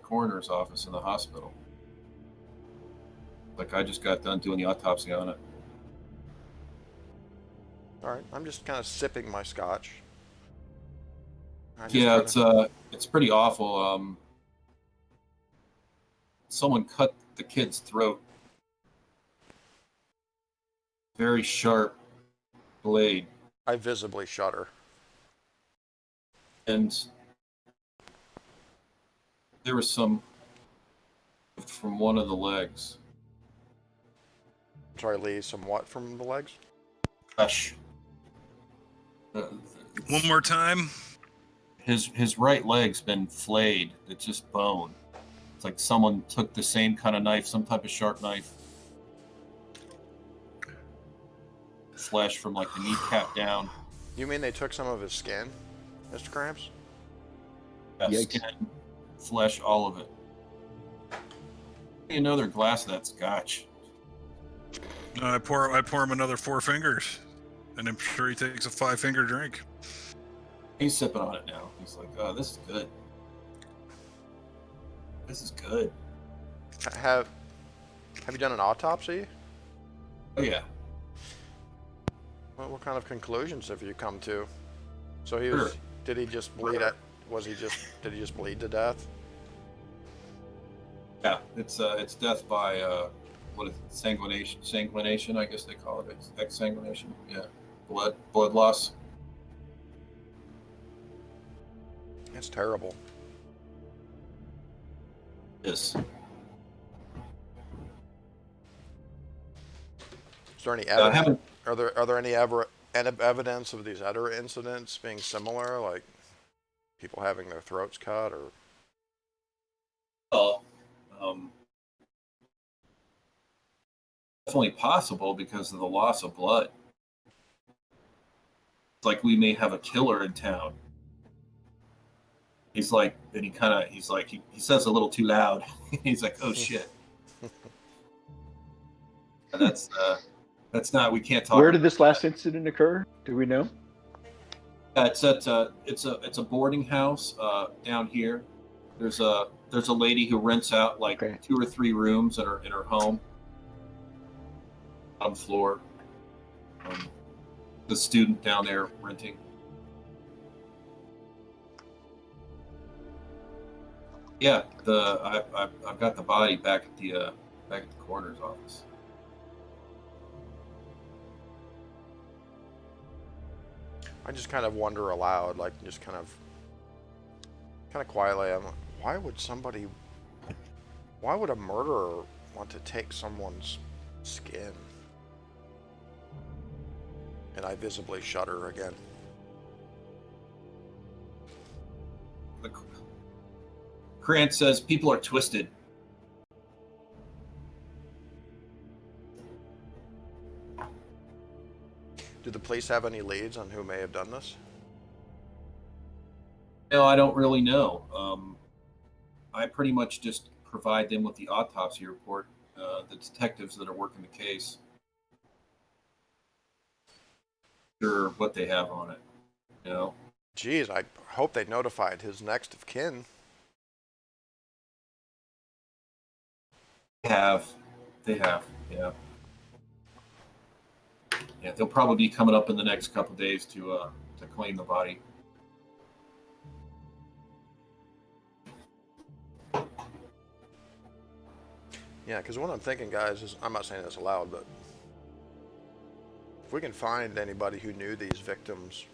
Speaker 1: coroner's office in the hospital. Like, I just got done doing the autopsy on it.
Speaker 4: All right, I'm just kind of sipping my scotch.
Speaker 1: Yeah, it's pretty awful. Someone cut the kid's throat. Very sharp blade.
Speaker 4: I visibly shudder.
Speaker 1: And there was some from one of the legs.
Speaker 4: Sorry, Lee, somewhat from the legs?
Speaker 1: Gosh.
Speaker 5: One more time.
Speaker 1: His right leg's been flayed. It's just bone. It's like someone took the same kind of knife, some type of sharp knife, slashed from like the kneecap down.
Speaker 4: You mean they took some of his skin, Mr. Krabs?
Speaker 1: Yeah,
Speaker 2: Yikes.
Speaker 1: skin, flesh, all of it. Another glass of that scotch.
Speaker 5: I pour him another 4 fingers, and I'm sure he takes a 5-finger drink.
Speaker 1: He's sipping on it now. He's like, "Oh, this is good. This is good."
Speaker 4: Have you done an autopsy?
Speaker 1: Oh yeah.
Speaker 4: What kind of conclusions have you come to? So he was.
Speaker 1: Sure.
Speaker 4: Did he just bleed? Did he just bleed to death?
Speaker 1: Yeah, it's death by what is it? Sanguination, I guess they call it. Exsanguination. Yeah, blood loss.
Speaker 4: It's terrible.
Speaker 1: Yes.
Speaker 4: Is there any
Speaker 1: I
Speaker 4: evidence?
Speaker 1: haven't.
Speaker 4: Are there any evidence of these other incidents being similar, like people having their throats cut, or?
Speaker 1: Well, definitely possible because of the loss of blood. It's like we may have a killer in town. He's like, and he says a little too loud. He's like, "Oh shit." And That's not. We can't talk.
Speaker 2: Where did this last incident occur? Do we know?
Speaker 1: It's a boarding house down here. There's a lady who rents out like
Speaker 2: Okay.
Speaker 1: 2 or 3 rooms in her home. On the floor. The student down there renting. Yeah, I've got the body back at the coroner's office.
Speaker 4: I just kind of wonder aloud, like just kind of quietly. I'm like, why would a murderer want to take someone's skin? And I visibly shudder again.
Speaker 1: Grant says people are twisted.
Speaker 4: Do the police have any leads on who may have done this?
Speaker 1: No, I don't really know. I pretty much just provide them with the autopsy report, the detectives that are working the case. Sure, what they have on it, you know.
Speaker 4: Geez, I hope they notified his next of kin.
Speaker 1: They have, yeah. Yeah, they'll probably be coming up in the next couple of days to claim the body.
Speaker 4: Yeah, because what I'm thinking, guys, is I'm not saying this aloud, but if we can find anybody who knew these victims,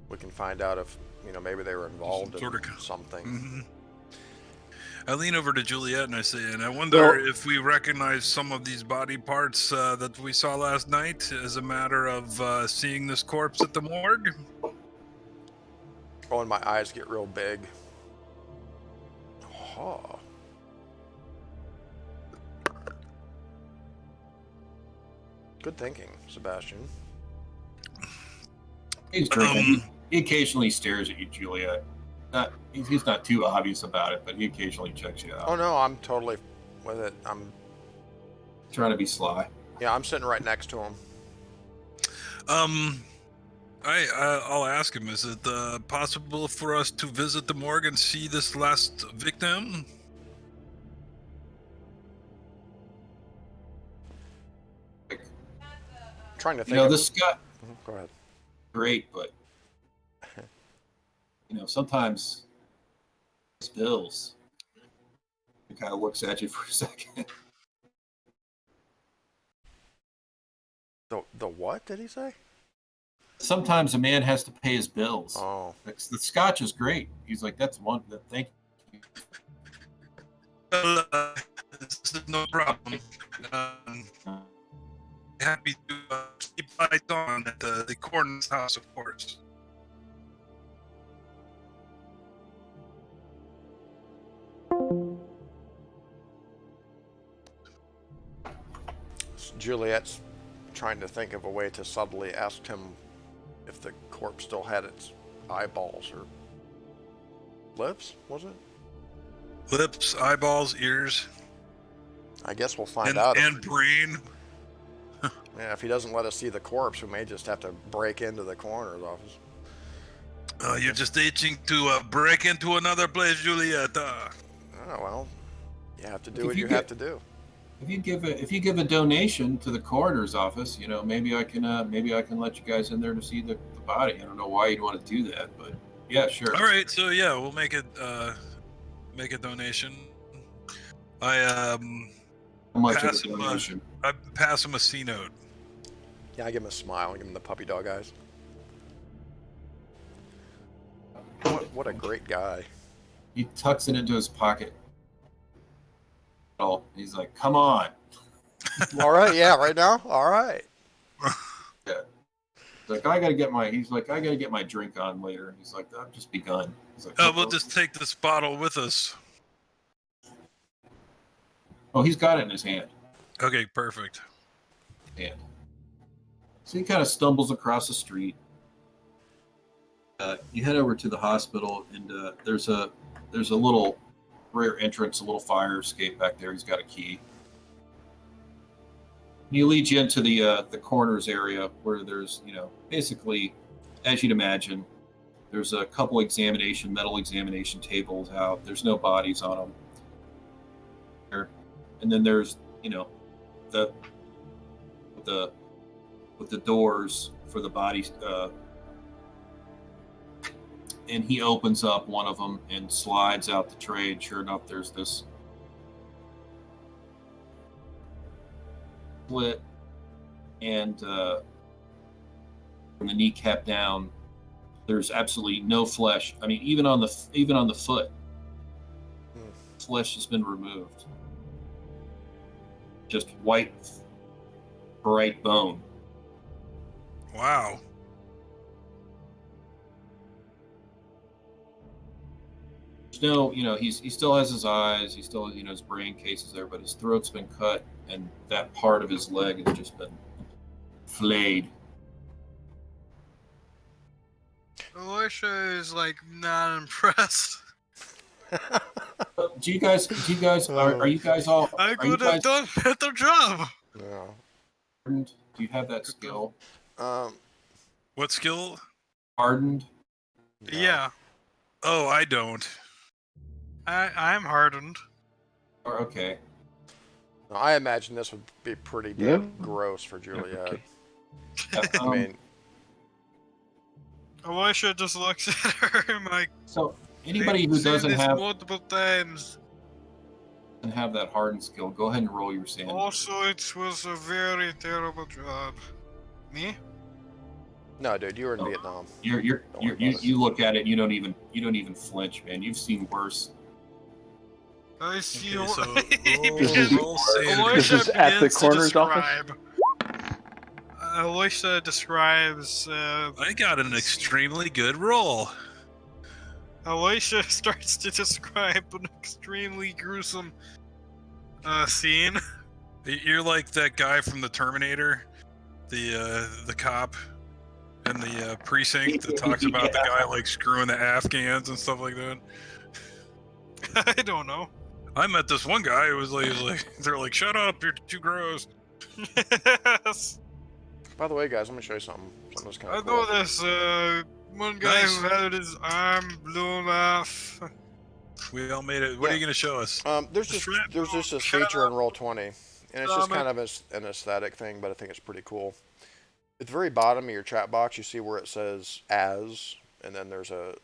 Speaker 4: we can find out if, maybe they were involved in something.
Speaker 5: Mm-hmm. I lean over to Juliet and I say, and I wonder if we recognize some of these body parts that we saw last night as a matter of seeing this corpse at the morgue.
Speaker 4: Oh, and my eyes get real big. Oh. Good thinking, Sebastian.
Speaker 1: He's drinking. He occasionally stares at you, Juliet. He's not too obvious about it, but he occasionally checks you out.
Speaker 4: Oh no, I'm totally with it. I'm
Speaker 1: trying to be sly.
Speaker 4: Yeah, I'm sitting right next to him.
Speaker 5: I'll ask him, is it possible for us to visit the morgue and see this last victim?
Speaker 4: Trying to think.
Speaker 1: This guy.
Speaker 4: Go ahead.
Speaker 1: Great, but sometimes it's bills. He kind of looks at you for a second.
Speaker 4: The what did he say?
Speaker 1: Sometimes a man has to pay his bills.
Speaker 4: Oh.
Speaker 1: The scotch is great. He's like, that's one. Thank you.
Speaker 5: This is no problem. Happy to keep eyes on at the coroner's house, of course.
Speaker 4: Juliet's trying to think of a way to subtly ask him if the corpse still had its eyeballs or lips, was it?
Speaker 5: Lips, eyeballs, ears.
Speaker 4: I guess we'll find out.
Speaker 5: And brain.
Speaker 4: Yeah, if he doesn't let us see the corpse, we may just have to break into the coroner's office.
Speaker 5: You're just itching to break into another place, Juliet.
Speaker 4: Oh, well, you have to do what you have to do.
Speaker 1: If you give a donation to the coroner's office, maybe I can let you guys in there to see the body. I don't know why you'd want to do that, but yeah, sure.
Speaker 5: All right, so yeah, we'll make a donation.
Speaker 1: How much of a donation?
Speaker 5: I pass him a C note.
Speaker 4: Yeah, I give him a smile. I give him the puppy dog eyes. What a great guy.
Speaker 1: He tucks it into his pocket. Oh, he's like, come on.
Speaker 4: All right, yeah, right now? All right.
Speaker 1: Yeah. Like, I gotta get my drink on later. He's like, I've just begun. He's like,
Speaker 5: We'll just take this bottle with us.
Speaker 1: Oh, he's got it in his hand.
Speaker 5: Okay, perfect.
Speaker 1: Hand. So he kind of stumbles across the street. You head over to the hospital, and there's a little rear entrance, a little fire escape back there. He's got a key. He leads you into the corners area where there's, basically, as you'd imagine, there's a couple metal examination tables out. There's no bodies on them. And then there's, the with the doors for the bodies. And he opens up one of them and slides out the tray. And sure enough, there's this split, and from the kneecap down, there's absolutely no flesh. I mean, even on the foot, flesh has been removed. Just white, bright bone.
Speaker 5: Wow.
Speaker 1: No, he still has his eyes, he still, his brain case is there, but his throat's been cut, and that part of his leg has just been flayed.
Speaker 3: Alicia is like not impressed.
Speaker 1: Do you guys are you guys all?
Speaker 3: I could have done a better job.
Speaker 4: Yeah.
Speaker 1: Hardened? Do you have that skill?
Speaker 5: What skill?
Speaker 1: Hardened?
Speaker 4: No.
Speaker 3: Yeah,
Speaker 5: Oh, I don't.
Speaker 3: I'm hardened.
Speaker 1: Or okay.
Speaker 4: No, I imagine this would be pretty damn gross for Juliet.
Speaker 2: Okay.
Speaker 4: I mean,
Speaker 3: Alicia just looks at her and like.
Speaker 1: So anybody who
Speaker 3: "We've seen
Speaker 1: doesn't
Speaker 3: this
Speaker 1: have
Speaker 3: multiple times.
Speaker 1: that hardened skill, go ahead and roll your sanity.
Speaker 3: Also, it was a very terrible job. Me?
Speaker 4: no, dude, you were in
Speaker 1: Oh.
Speaker 4: Vietnam.
Speaker 1: You look at it, you don't even flinch, man. You've seen worse.
Speaker 3: I see.
Speaker 5: Okay, so roll
Speaker 2: This is at the
Speaker 3: begins to
Speaker 2: coroner's office?
Speaker 3: describe- Alicia describes.
Speaker 5: I got an extremely good roll.
Speaker 3: Alicia starts to describe an extremely gruesome scene.
Speaker 5: You're like that guy from the Terminator, the cop in the precinct that talks about the guy like screwing the Afghans and stuff like that.
Speaker 3: I don't know.
Speaker 5: I met this one guy who was like they're like, "Shut up, you're too gross."
Speaker 3: Yes.
Speaker 4: By the way, guys, let me show you something. Something that's kind
Speaker 3: I
Speaker 4: of cool.
Speaker 3: know this one guy
Speaker 5: Nice.
Speaker 3: who had his arm blown off.
Speaker 5: We all made it. What are you gonna show us?
Speaker 4: There's just this feature in Roll20, and it's just kind of an aesthetic thing, but I think it's pretty cool. At the very bottom of your chat box, you see where it says "as," and then there's a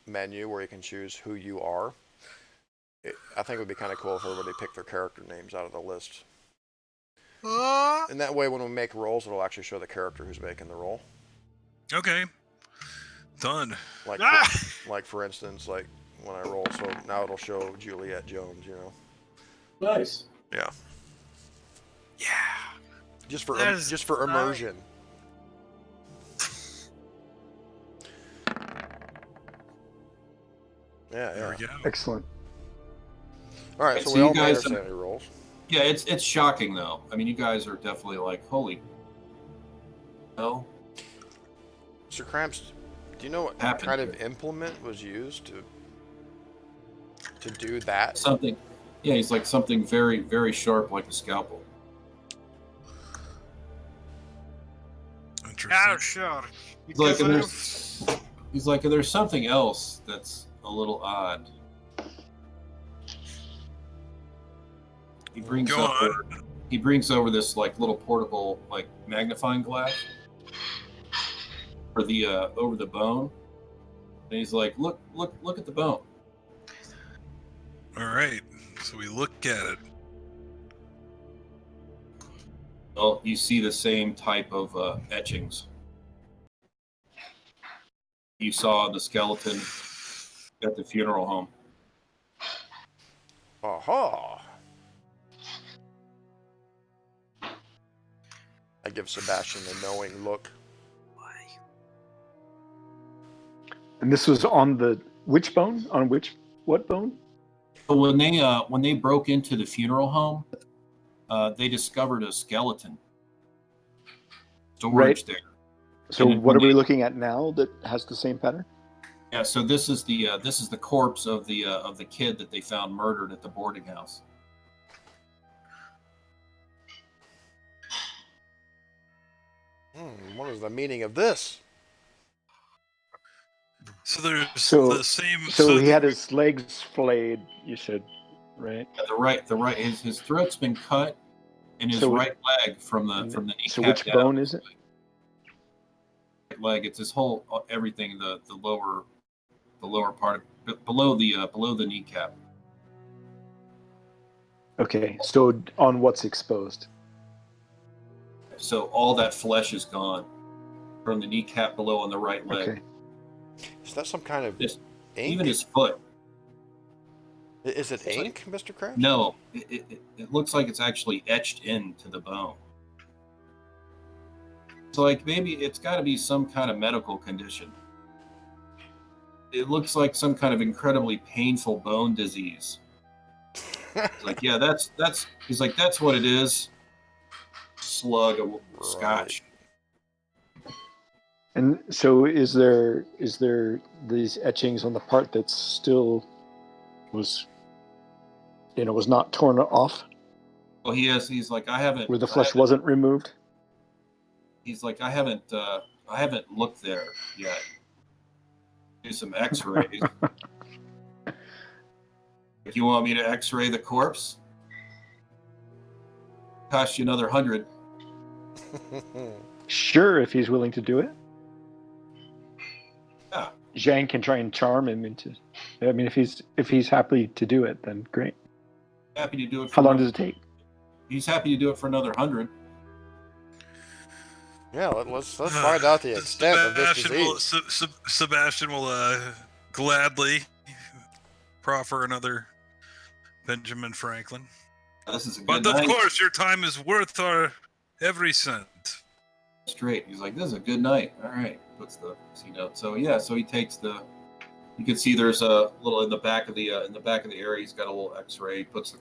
Speaker 4: menu where you can choose who you are. I think it would be kind of cool if everybody picked their character names out of the list. And that way, when we make rolls, it'll actually show the character who's making the roll.
Speaker 5: Okay, done.
Speaker 4: Like, for instance, like when I roll, so now it'll show Juliet Jones,
Speaker 1: Nice.
Speaker 4: Yeah.
Speaker 3: Yeah.
Speaker 4: Just for
Speaker 3: That is
Speaker 4: immersion. Yeah,
Speaker 5: There we
Speaker 4: yeah.
Speaker 5: go.
Speaker 2: Excellent.
Speaker 4: All right, so
Speaker 1: So
Speaker 4: we
Speaker 1: you
Speaker 4: all made our
Speaker 1: guys-
Speaker 4: sanity rolls.
Speaker 1: Yeah, it's shocking though. I mean, you guys are definitely like, holy hell.
Speaker 4: Sir Cramps, do you know what
Speaker 1: Happened
Speaker 4: kind of
Speaker 1: here?
Speaker 4: implement was used to do that?
Speaker 1: Something. Yeah, he's like something very, very sharp, like a scalpel.
Speaker 5: Interesting.
Speaker 3: Oh, sure.
Speaker 1: He's like,
Speaker 3: Because
Speaker 1: and there's something else that's a little odd. He brings
Speaker 5: Go
Speaker 1: over,
Speaker 5: on.
Speaker 1: he brings over this like little portable like magnifying glass for the over the bone, and he's like, look at the bone.
Speaker 5: All right, so we look at it.
Speaker 1: Well, you see the same type of etchings. You saw the skeleton at the funeral home.
Speaker 4: Aha! I give Sebastian a knowing look.
Speaker 2: And this was on the which bone? On what bone?
Speaker 1: But when they broke into the funeral home, they discovered a skeleton storage
Speaker 2: Right.
Speaker 1: there.
Speaker 2: So
Speaker 1: And then
Speaker 2: what
Speaker 1: when
Speaker 2: are we
Speaker 1: they-
Speaker 2: looking at now that has the same pattern?
Speaker 1: Yeah, so this is the corpse of the kid that they found murdered at the boarding house.
Speaker 4: What is the meaning of this?
Speaker 5: So there's
Speaker 2: So-
Speaker 5: the same.
Speaker 2: So he had his legs flayed, you said, right?
Speaker 1: The right, his throat's been cut, and his
Speaker 2: So-
Speaker 1: right leg from the kneecap
Speaker 2: So which
Speaker 1: down.
Speaker 2: bone is it?
Speaker 1: Right leg. It's his whole everything. The lower part below the kneecap.
Speaker 2: Okay, so on what's exposed?
Speaker 1: So all that flesh is gone from the kneecap below on the right leg.
Speaker 2: Okay.
Speaker 4: Is that some kind of
Speaker 1: Just,
Speaker 4: ink?
Speaker 1: even his foot.
Speaker 4: Is it ink, Mr. Krabs?
Speaker 1: No, it looks like it's actually etched into the bone. So like maybe it's got to be some kind of medical condition. It looks like some kind of incredibly painful bone disease. It's like, yeah, that's. He's like, that's what it is. Slug of scotch.
Speaker 2: And so is there these etchings on the part that still was not torn off,
Speaker 1: Well, he's like, I haven't.
Speaker 2: where the flesh wasn't removed?
Speaker 1: He's like, I haven't looked there yet. Do some X-rays. If you want me to X-ray the corpse, cost you another 100.
Speaker 2: Sure, if he's willing to do it.
Speaker 1: Yeah.
Speaker 2: Zhang can try and charm him into. I mean, if he's happy to do it, then great.
Speaker 1: Happy to do it.
Speaker 2: How long does it take?
Speaker 1: He's happy to do it for another 100.
Speaker 4: Yeah, let's find out the extent of this disease.
Speaker 5: Sebastian will gladly proffer another Benjamin Franklin.
Speaker 1: This is a
Speaker 5: But
Speaker 1: good
Speaker 5: of
Speaker 1: night.
Speaker 5: course, your time is worth our every cent.
Speaker 1: Straight. He's like, this is a good night. All right. Puts the C note. So yeah. So he takes the. You can see there's a little in the back of the area. He's got a little X-ray. Puts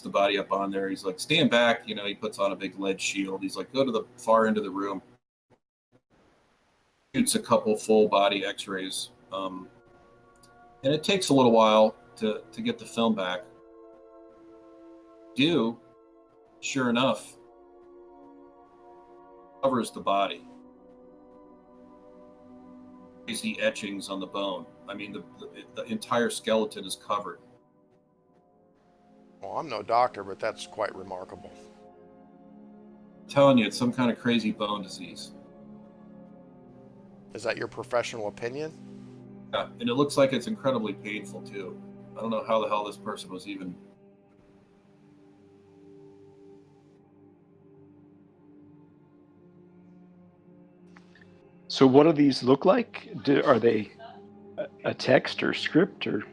Speaker 1: the body up on there. He's like, stand back. He puts on a big lead shield. He's like, go to the far end of the room. Shoots a couple full body X-rays. And it takes a little while to get the film back. Sure enough, covers the body. You see etchings on the bone. I mean, the entire skeleton is covered.
Speaker 4: Well, I'm no doctor, but that's quite remarkable.
Speaker 1: I'm telling you, it's some kind of crazy bone disease.
Speaker 4: Is that your professional opinion?
Speaker 1: Yeah, and it looks like it's incredibly painful too. I don't know how the hell this person was even.
Speaker 2: So what do these look like? Are they a text or script, or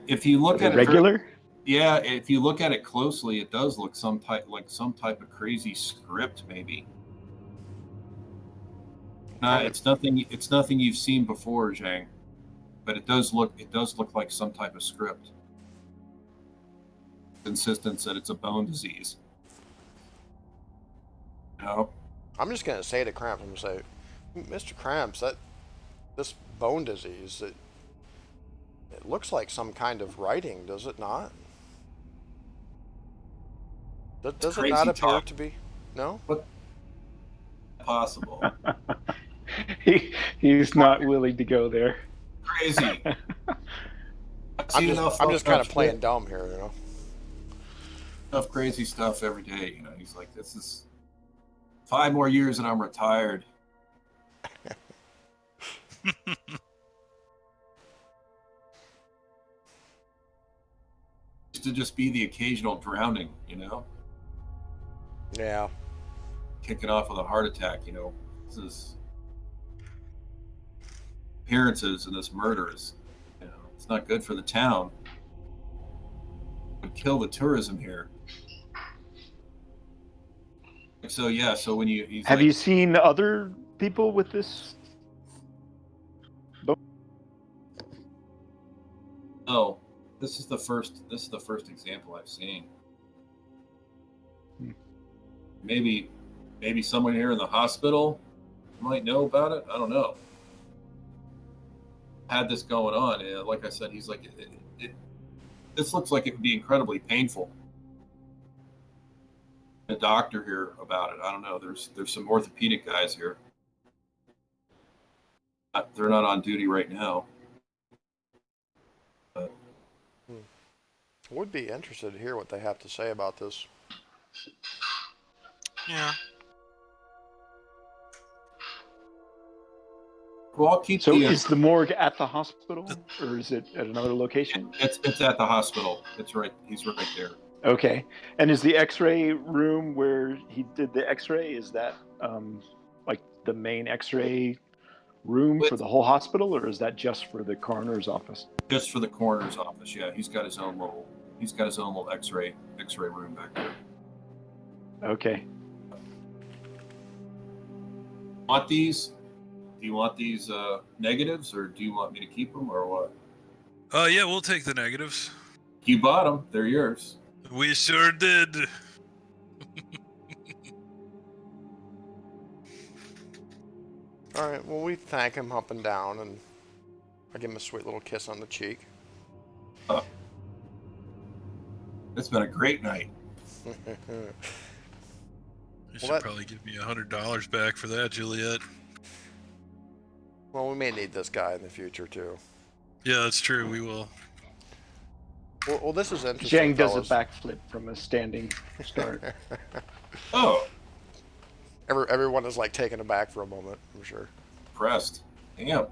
Speaker 1: If you look at it
Speaker 2: regular?
Speaker 1: Yeah, if you look at it closely, it does look some type of crazy script, maybe. It's nothing you've seen before, Zhang, but it does look like some type of script. Insistence that it's a bone disease.
Speaker 4: I'm just gonna say to Cramps, I'm gonna say, Mr. Cramps, this bone disease, it looks like some kind of writing, does it not? Does it not appear to be? No?
Speaker 1: What? Possible.
Speaker 2: He's not willing to go there.
Speaker 1: Crazy.
Speaker 4: I'm just kind of playing dumb here,
Speaker 1: Enough crazy stuff every day, He's like, this is 5 more years and I'm retired. To just be the occasional drowning,
Speaker 4: Yeah.
Speaker 1: Kicking off with a heart attack, This is appearances and this murder is, it's not good for the town. It would kill the tourism here. So yeah, so when
Speaker 2: Have you seen other people with this?
Speaker 1: No, this is the first example I've seen. Maybe someone here in the hospital might know about it. I don't know. Had this going on, and like I said, he's like, this looks like it would be incredibly painful. a doctor here about it. I don't know. There's some orthopedic guys here. They're not on duty right now. But
Speaker 4: Would be interested to hear what they have to say about this.
Speaker 3: Yeah.
Speaker 1: well, I'll keep
Speaker 2: So
Speaker 1: the.
Speaker 2: is the morgue at the hospital, or is it at another location?
Speaker 1: It's at the hospital. It's right. He's right there.
Speaker 2: Okay. And is the X-ray room where he did the X-ray? Is that like the main X-ray room for the whole hospital, or is that just for the coroner's office?
Speaker 1: Just for the coroner's office. Yeah, he's got his own little X-ray room back there.
Speaker 2: Okay.
Speaker 1: Want these? Do you want these negatives, or do you want me to keep them, or what?
Speaker 5: Yeah, we'll take the negatives.
Speaker 1: You bought them. They're yours.
Speaker 5: We sure did.
Speaker 4: All right. Well, we thank him up and down, and I give him a sweet little kiss on the cheek.
Speaker 1: It's been a great night.
Speaker 5: You should
Speaker 4: that-
Speaker 5: probably give me $100 back for that, Juliet.
Speaker 4: Well, we may need this guy in the future too.
Speaker 5: Yeah, that's true. We will.
Speaker 4: Well, this is interesting.
Speaker 2: Zhang does a
Speaker 4: fellas.
Speaker 2: backflip from a standing start.
Speaker 1: Oh,
Speaker 4: Everyone is like taken aback for a moment, I'm sure.
Speaker 1: pressed. Damn.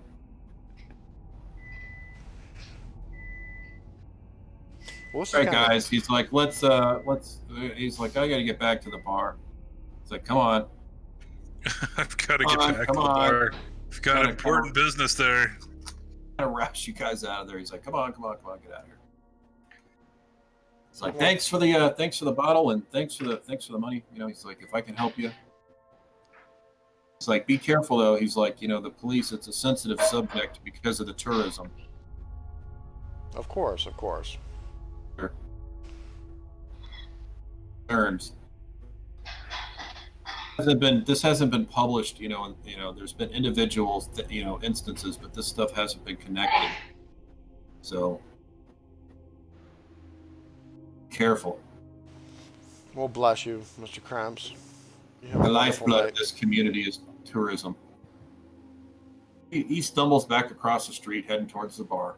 Speaker 4: Well, this is
Speaker 1: All right,
Speaker 4: kinda-
Speaker 1: guys. He's like, let's. He's like, I got to get back to the bar. It's like, come on.
Speaker 5: I've got to
Speaker 1: Come
Speaker 5: get
Speaker 1: on,
Speaker 5: back
Speaker 1: come
Speaker 5: to the
Speaker 1: on.
Speaker 5: bar. I've got
Speaker 1: Gotta
Speaker 5: important
Speaker 1: come
Speaker 5: business there.
Speaker 1: Kind of wraps you guys out of there. He's like, come on, get out of here. It's like, thanks for the bottle, and thanks for the money. You know, he's like, if I can help you. It's like, be careful though. He's like, the police, it's a sensitive subject because of the tourism.
Speaker 4: Of course.
Speaker 1: Concerns. This hasn't been published, and there's been individuals that, instances, but this stuff hasn't been connected. So careful.
Speaker 4: Well, bless you, Mr. Cramps. You have
Speaker 1: The
Speaker 4: a wonderful
Speaker 1: lifeblood
Speaker 4: night.
Speaker 1: of this community is tourism. He stumbles back across the street, heading towards the bar.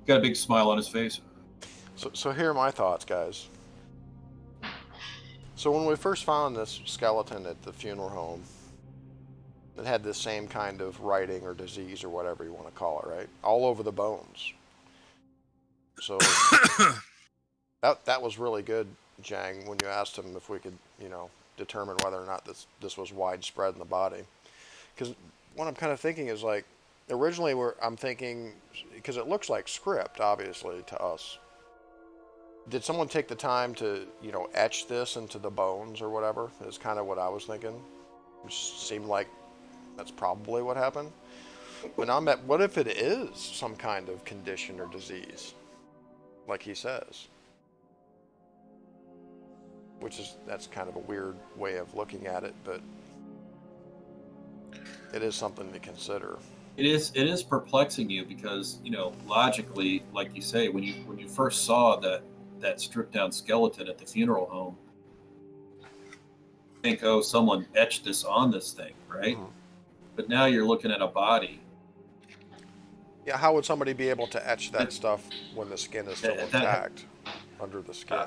Speaker 1: Got a big smile on his face.
Speaker 4: So here are my thoughts, guys. So when we first found this skeleton at the funeral home, it had this same kind of writing or disease or whatever you want to call it, right? All over the bones. So that was really good, Zhang, when you asked him if we could, determine whether or not this was widespread in the body. Because what I'm kind of thinking is like, originally I'm thinking, because it looks like script, obviously, to us. Did someone take the time to, etch this into the bones or whatever? Is kind of what I was thinking. It seemed like that's probably what happened. But now what if it is some kind of condition or disease, like he says? That's kind of a weird way of looking at it, but it is something to consider.
Speaker 1: It is perplexing you because, logically, like you say, when you first saw that stripped down skeleton at the funeral home, you think, oh, someone etched this on this thing, right?
Speaker 4: Mm-hmm.
Speaker 1: But now you're looking at a body.
Speaker 4: Yeah, how would somebody be able to etch that stuff when the skin is still intact under the skin?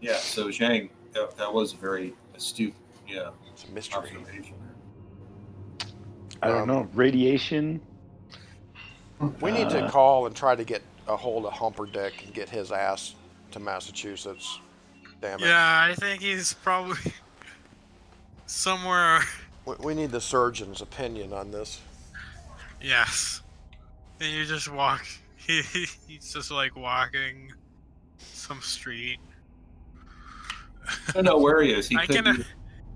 Speaker 1: Yeah, so Zhang, that was a very astute,
Speaker 4: It's a mystery.
Speaker 1: observation.
Speaker 2: I don't know. Radiation.
Speaker 4: We need to call and try to get a hold of Humperdick and get his ass to Massachusetts. Damn it.
Speaker 3: Yeah, I think he's probably somewhere.
Speaker 4: We need the surgeon's opinion on this.
Speaker 3: Yes. And you just walk. He's just like walking some street.
Speaker 1: I don't know where he is. He
Speaker 3: I
Speaker 1: could
Speaker 3: can-
Speaker 1: be,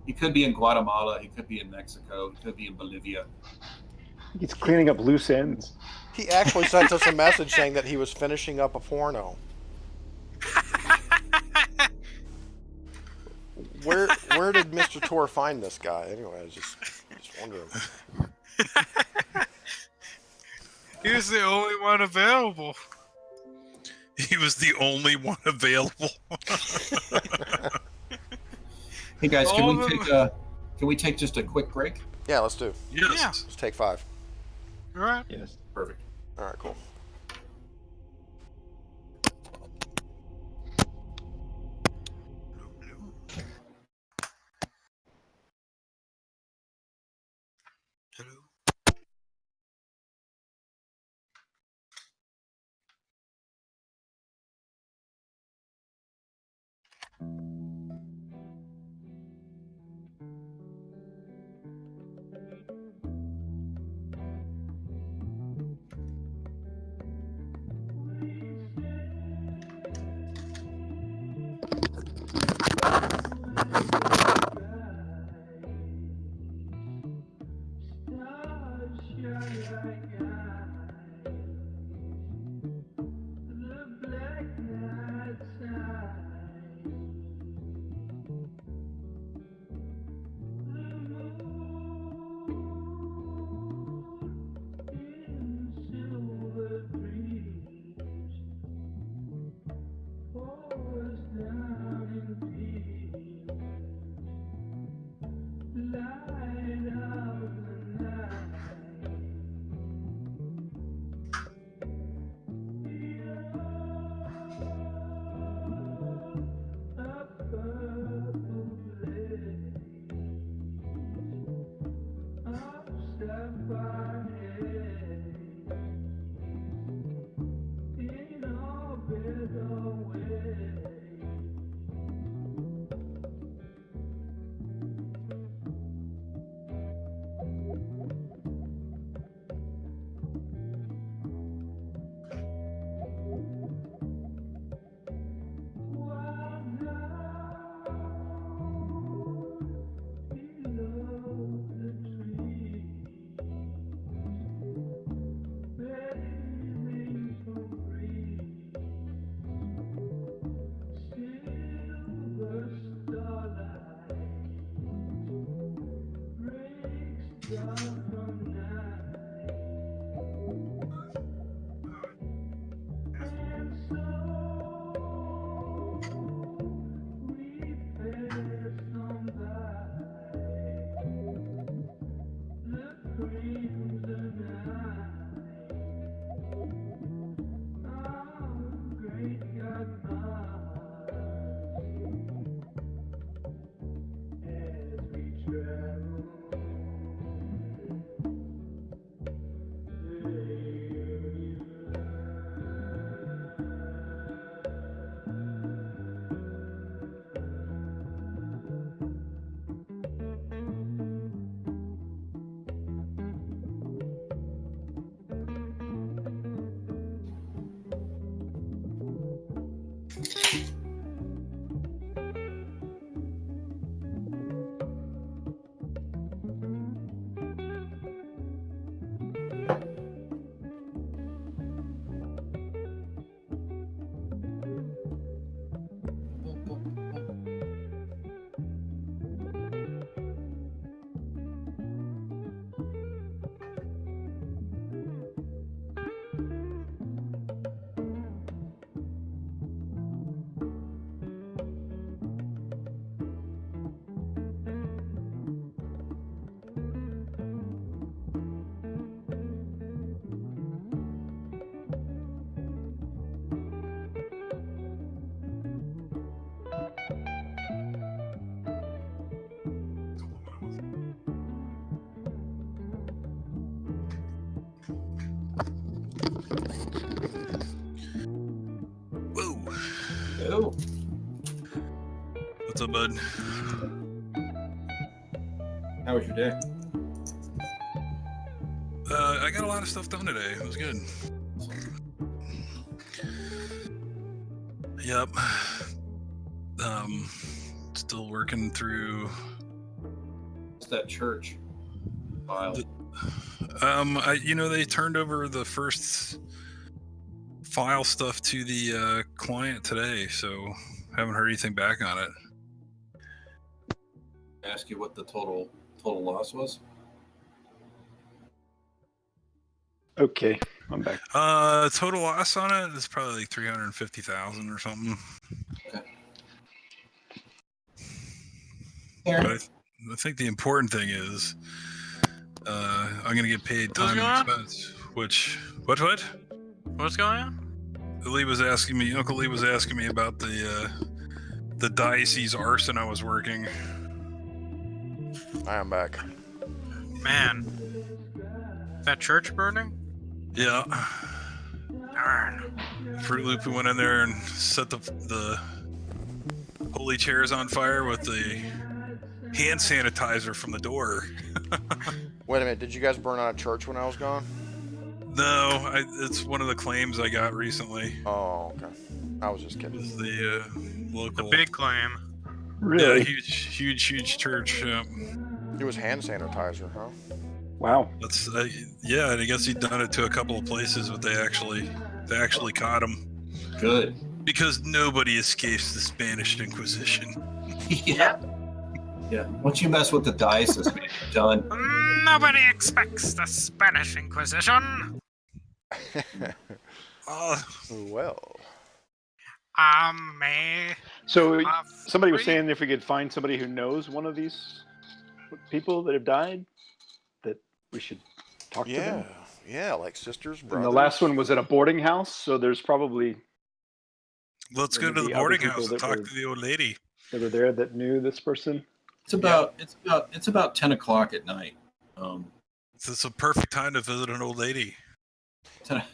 Speaker 1: he could be in Guatemala. He could be in Mexico. He could be in Bolivia.
Speaker 2: He's cleaning up loose ends.
Speaker 4: He actually sent us a message saying that he was finishing up a porno. Where did Mr. Tor find this guy? Anyway, I was just wondering.
Speaker 3: He was the only one available.
Speaker 5: He was the only one available.
Speaker 1: Hey guys,
Speaker 3: All
Speaker 1: can
Speaker 3: of
Speaker 1: we
Speaker 3: them-
Speaker 1: take can we take just a quick break?
Speaker 4: Yeah, let's do.
Speaker 5: Yes.
Speaker 3: Yeah.
Speaker 4: Let's take 5.
Speaker 3: All right.
Speaker 2: Yes.
Speaker 1: Perfect.
Speaker 4: All right, cool.
Speaker 3: Hello.
Speaker 5: Whoa.
Speaker 1: Oh,
Speaker 5: What's up, bud?
Speaker 1: how was your day?
Speaker 5: I got a lot of stuff done today. It was good. Yep. Still working through.
Speaker 1: It's that church file.
Speaker 5: They turned over the first file stuff to the client today, so haven't heard anything back on it.
Speaker 1: Ask you what the total loss was.
Speaker 2: Okay. I'm back.
Speaker 5: Total loss on it is probably like 350,000 or something.
Speaker 1: Okay.
Speaker 5: But
Speaker 1: Aaron?
Speaker 5: I think the important thing is I'm gonna get paid
Speaker 3: What's
Speaker 5: time
Speaker 3: going
Speaker 5: and
Speaker 3: on?
Speaker 5: expense. Which what?
Speaker 3: What's going on?
Speaker 5: Uncle Lee was asking me about the diocese arson I was working.
Speaker 4: I am back.
Speaker 3: Man. That church burning?
Speaker 5: Yeah.
Speaker 3: Darn.
Speaker 5: Fruit Loop went in there and set the holy chairs on fire with the hand sanitizer from the door.
Speaker 4: Wait a minute, did you guys burn out a church when I was gone?
Speaker 5: No, it's one of the claims I got recently.
Speaker 4: Oh, okay. I was just
Speaker 5: It
Speaker 4: kidding.
Speaker 5: was the
Speaker 3: The
Speaker 5: local,
Speaker 3: big claim.
Speaker 2: Really?
Speaker 5: yeah, huge church.
Speaker 4: It was hand sanitizer, huh?
Speaker 2: Wow.
Speaker 5: That's yeah, and I guess he'd done it to a couple of places, but they actually caught him
Speaker 1: Good.
Speaker 5: because nobody escapes the Spanish Inquisition.
Speaker 1: Yeah. Yeah. Once you mess with the diocese, man, you're done.
Speaker 3: Nobody expects the Spanish Inquisition.
Speaker 4: Well,
Speaker 3: May
Speaker 2: So
Speaker 3: have
Speaker 2: somebody was
Speaker 3: three.
Speaker 2: saying if we could find somebody who knows one of these people that have died, that we should talk to them.
Speaker 4: yeah, like sisters, brothers.
Speaker 2: And the last one was at a boarding house, so there's probably
Speaker 5: Let's go to the
Speaker 2: maybe
Speaker 5: boarding
Speaker 2: other
Speaker 5: house
Speaker 2: people
Speaker 5: and
Speaker 2: that
Speaker 5: talk
Speaker 2: were-
Speaker 5: to the old lady.
Speaker 2: that were there that knew this person.
Speaker 1: It's about 10 o'clock at night.
Speaker 5: It's a perfect time to visit an old lady.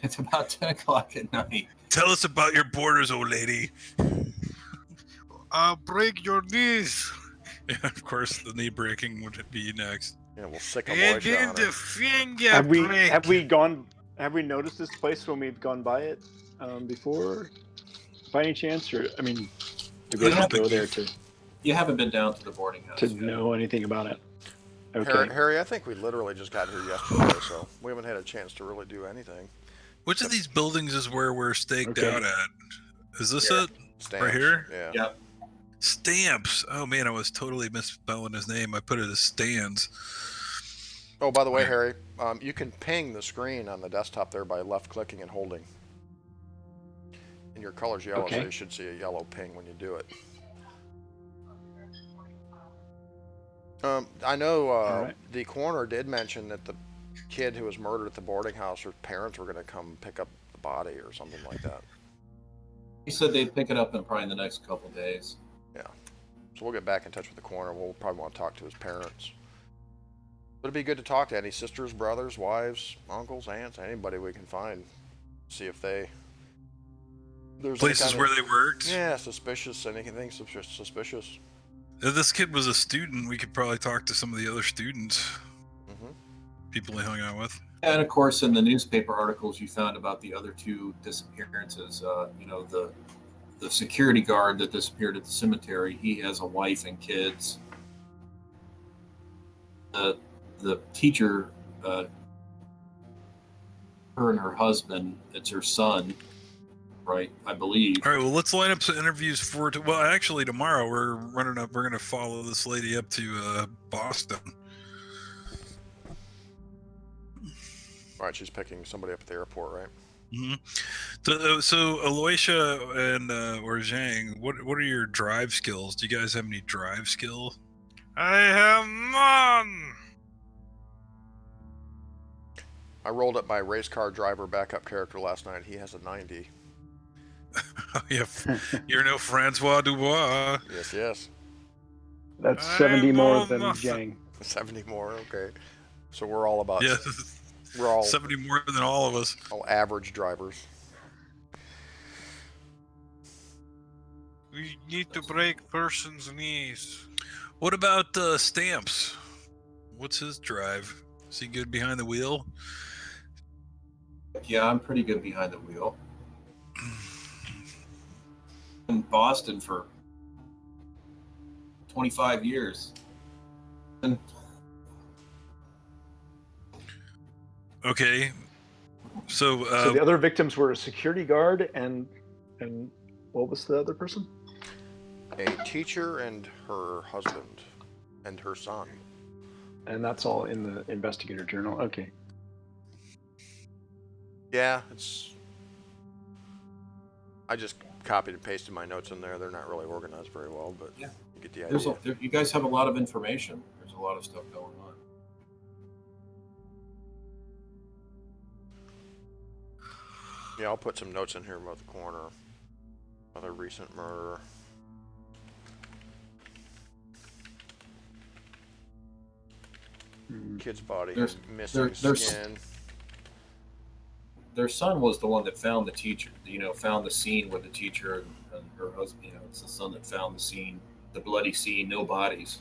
Speaker 1: It's about 10 o'clock at night.
Speaker 5: Tell us about your borders, old lady.
Speaker 3: Break your knees.
Speaker 5: Yeah, of course, the knee breaking would be next.
Speaker 4: Yeah, we'll sick a
Speaker 3: And
Speaker 4: voice
Speaker 3: then
Speaker 4: on
Speaker 3: the
Speaker 4: her.
Speaker 3: finger
Speaker 2: Have
Speaker 3: break.
Speaker 2: we noticed this place when we've gone by it before, by any chance? Or I mean, do we
Speaker 1: I
Speaker 2: have
Speaker 1: don't
Speaker 2: to go
Speaker 5: think
Speaker 2: there
Speaker 1: You haven't been down to the boarding house
Speaker 2: to
Speaker 1: yet.
Speaker 2: know anything about it? Okay.
Speaker 4: Harry, I think we literally just got here yesterday, so we haven't had a chance to really do anything.
Speaker 5: Which of these buildings is where we're staked
Speaker 2: Okay.
Speaker 5: out at? Is this
Speaker 1: Yeah.
Speaker 5: it?
Speaker 4: Stamps.
Speaker 5: Right here?
Speaker 4: Yeah.
Speaker 1: Yeah.
Speaker 5: Stamps. Oh man, I was totally misspelling his name. I put it as Stans.
Speaker 4: Oh, by the way, Harry, you can ping the screen on the desktop there by left-clicking and holding. And your color's yellow, so
Speaker 2: Okay.
Speaker 4: you should see a yellow ping when you do it. I know
Speaker 2: Alright.
Speaker 4: the coroner did mention that the kid who was murdered at the boarding house, her parents were going to come pick up the body or something like that.
Speaker 1: He said they'd pick it up in probably the next couple days.
Speaker 4: So we'll get back in touch with the coroner. We'll probably want to talk to his parents. But it'd be good to talk to any sisters, brothers, wives, uncles, aunts, anybody we can find. See if there's any
Speaker 5: Places
Speaker 4: kind of-
Speaker 5: where they worked.
Speaker 4: Yeah, suspicious, anything suspicious.
Speaker 5: If this kid was a student, we could probably talk to some of the other students,
Speaker 4: hmm
Speaker 5: people he hung out with.
Speaker 1: And of course, in the newspaper articles you found about the other two disappearances, the security guard that disappeared at the cemetery, he has a wife and kids. The teacher, her and her husband, it's her son, right? I believe.
Speaker 5: All right, well, let's line up some interviews for. Well, actually, tomorrow we're running up. We're going to follow this lady up to Boston.
Speaker 4: All right, she's picking somebody up at the airport, right?
Speaker 5: Mm-hmm. So Aloysia and or Zhang, what are your drive skills? Do you guys have any drive skill?
Speaker 3: I have none.
Speaker 4: I rolled up my race car driver backup character last night. He has a 90.
Speaker 5: You're no Francois Dubois.
Speaker 4: Yes.
Speaker 2: That's
Speaker 3: I
Speaker 2: 70 more
Speaker 3: know
Speaker 2: than
Speaker 3: nothing.
Speaker 2: Jang.
Speaker 4: 70 more, okay. So we're all about,
Speaker 5: Yeah,
Speaker 4: we're all
Speaker 5: 70 more than all of us.
Speaker 4: average drivers.
Speaker 3: We need to break person's knees.
Speaker 5: What about Stamps? What's his drive? Is he good behind the wheel?
Speaker 1: Yeah, I'm pretty good behind the wheel. In Boston for 25 years. And
Speaker 5: Okay. So
Speaker 2: So the other victims were a security guard and what was the other person?
Speaker 4: A teacher and her husband and her son.
Speaker 2: And that's all in the investigator journal. Okay.
Speaker 4: Yeah, I just copied and pasted my notes in there. They're not really organized very well, but
Speaker 1: Yeah.
Speaker 4: you get the idea.
Speaker 1: You guys have a lot of information. There's a lot of stuff going on.
Speaker 4: Yeah, I'll put some notes in here about the coroner. Another recent murder. Kid's body, missing skin.
Speaker 1: Their son was the one that found the teacher, found the scene with the teacher and her husband. It's the son that found the scene, the bloody scene, no bodies.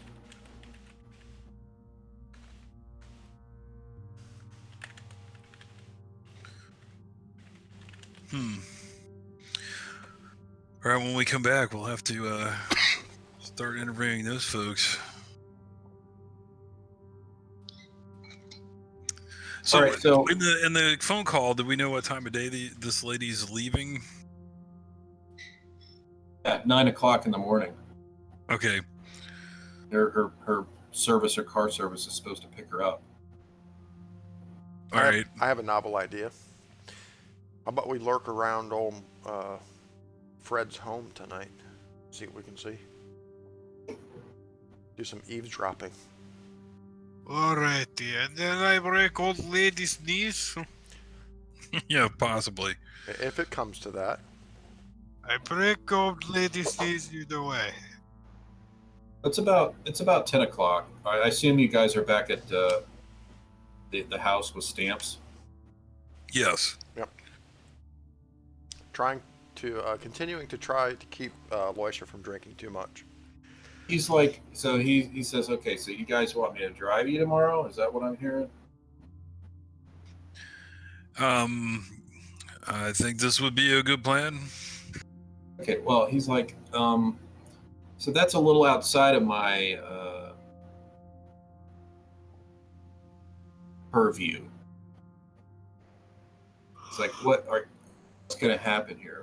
Speaker 5: All right, when we come back, we'll have to start interviewing those folks. So,
Speaker 1: all right, so
Speaker 5: in the phone call, do we know what time of day this lady's leaving?
Speaker 1: at 9:00 in the morning,
Speaker 5: Okay.
Speaker 1: her service or car service is supposed to pick her up.
Speaker 5: All right.
Speaker 4: I have a novel idea. How about we lurk around old Fred's home tonight? See what we can see. Do some eavesdropping.
Speaker 3: Alrighty, and then I break old lady's knees.
Speaker 5: Yeah, possibly.
Speaker 4: If it comes to that.
Speaker 3: I break old lady's knees either way.
Speaker 1: It's about 10:00. I assume you guys are back at the house with Stamps.
Speaker 5: Yes.
Speaker 4: Yep. Continuing to try to keep Loisha from drinking too much.
Speaker 1: He's like, so he says, okay, so you guys want me to drive you tomorrow? Is that what I'm hearing?
Speaker 5: I think this would be a good plan.
Speaker 1: Okay, well, he's like, so that's a little outside of my purview. It's like, what's going to happen here?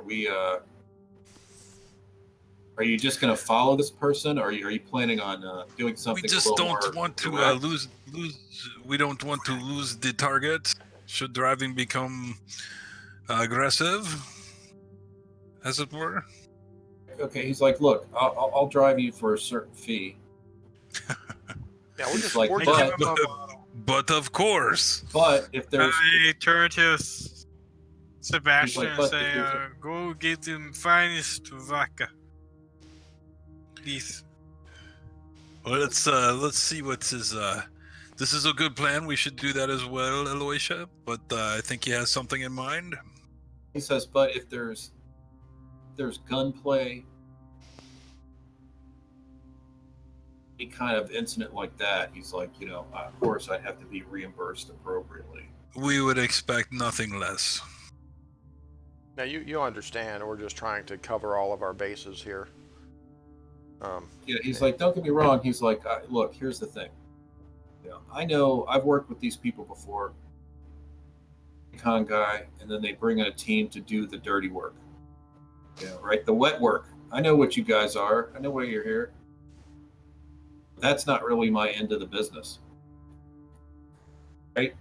Speaker 1: Are you just going to follow this person, or are you planning on doing something?
Speaker 5: We just don't want to lose. We don't want to lose the target. Should driving become aggressive, as it were?
Speaker 1: Okay, he's like, look, I'll drive you for a certain fee.
Speaker 4: Yeah, we're just
Speaker 1: like,
Speaker 5: but of course.
Speaker 1: But if there's,
Speaker 3: I turn to Sebastian
Speaker 1: like,
Speaker 3: and say, "Go get the finest vodka." Please.
Speaker 5: Well, let's see what's his. This is a good plan. We should do that as well, Eloisha. But I think he has something in mind.
Speaker 1: he says, but if there's gunplay, any kind of incident like that, he's like, of course I'd have to be reimbursed appropriately.
Speaker 5: We would expect nothing less.
Speaker 4: Now you understand. We're just trying to cover all of our bases here.
Speaker 1: Yeah, he's like, don't get me wrong. He's like, look, here's the thing. I know I've worked with these people before. Con guy, and then they bring in a team to do the dirty work. Right? The wet work. I know what you guys are. I know why you're here. That's not really my end of the business. Right?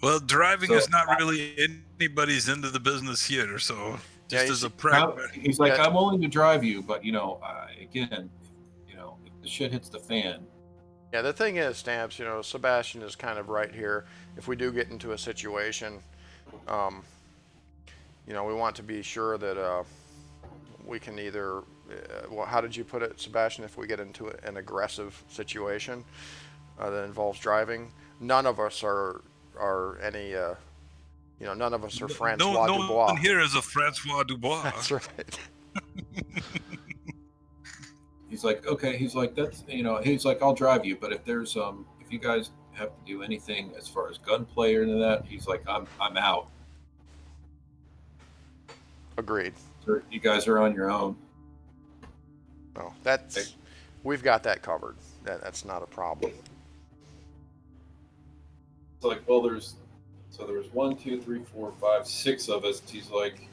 Speaker 5: Well, driving is not really anybody's end of the business here. So just as a practice.
Speaker 1: He's like, I'm willing to drive you, but again, if the shit hits the fan.
Speaker 4: Yeah, the thing is, Stamps, Sebastian is kind of right here. If we do get into a situation, we want to be sure that we can either, how did you put it, Sebastian, if we get into an aggressive situation that involves driving, none of us are any, none of us are Francois Dubois.
Speaker 5: No one here is a Francois Dubois.
Speaker 4: That's right.
Speaker 1: He's like, okay. He's like, that's, he's like, I'll drive you, but if there's if you guys have to do anything as far as gunplay or into that, he's like, I'm out.
Speaker 4: Agreed.
Speaker 1: So you guys are on your own.
Speaker 4: No, we've got that covered. That's not a problem.
Speaker 1: It's like, well, there's 1, 2, 3, 4, 5, 6 of us. He's like,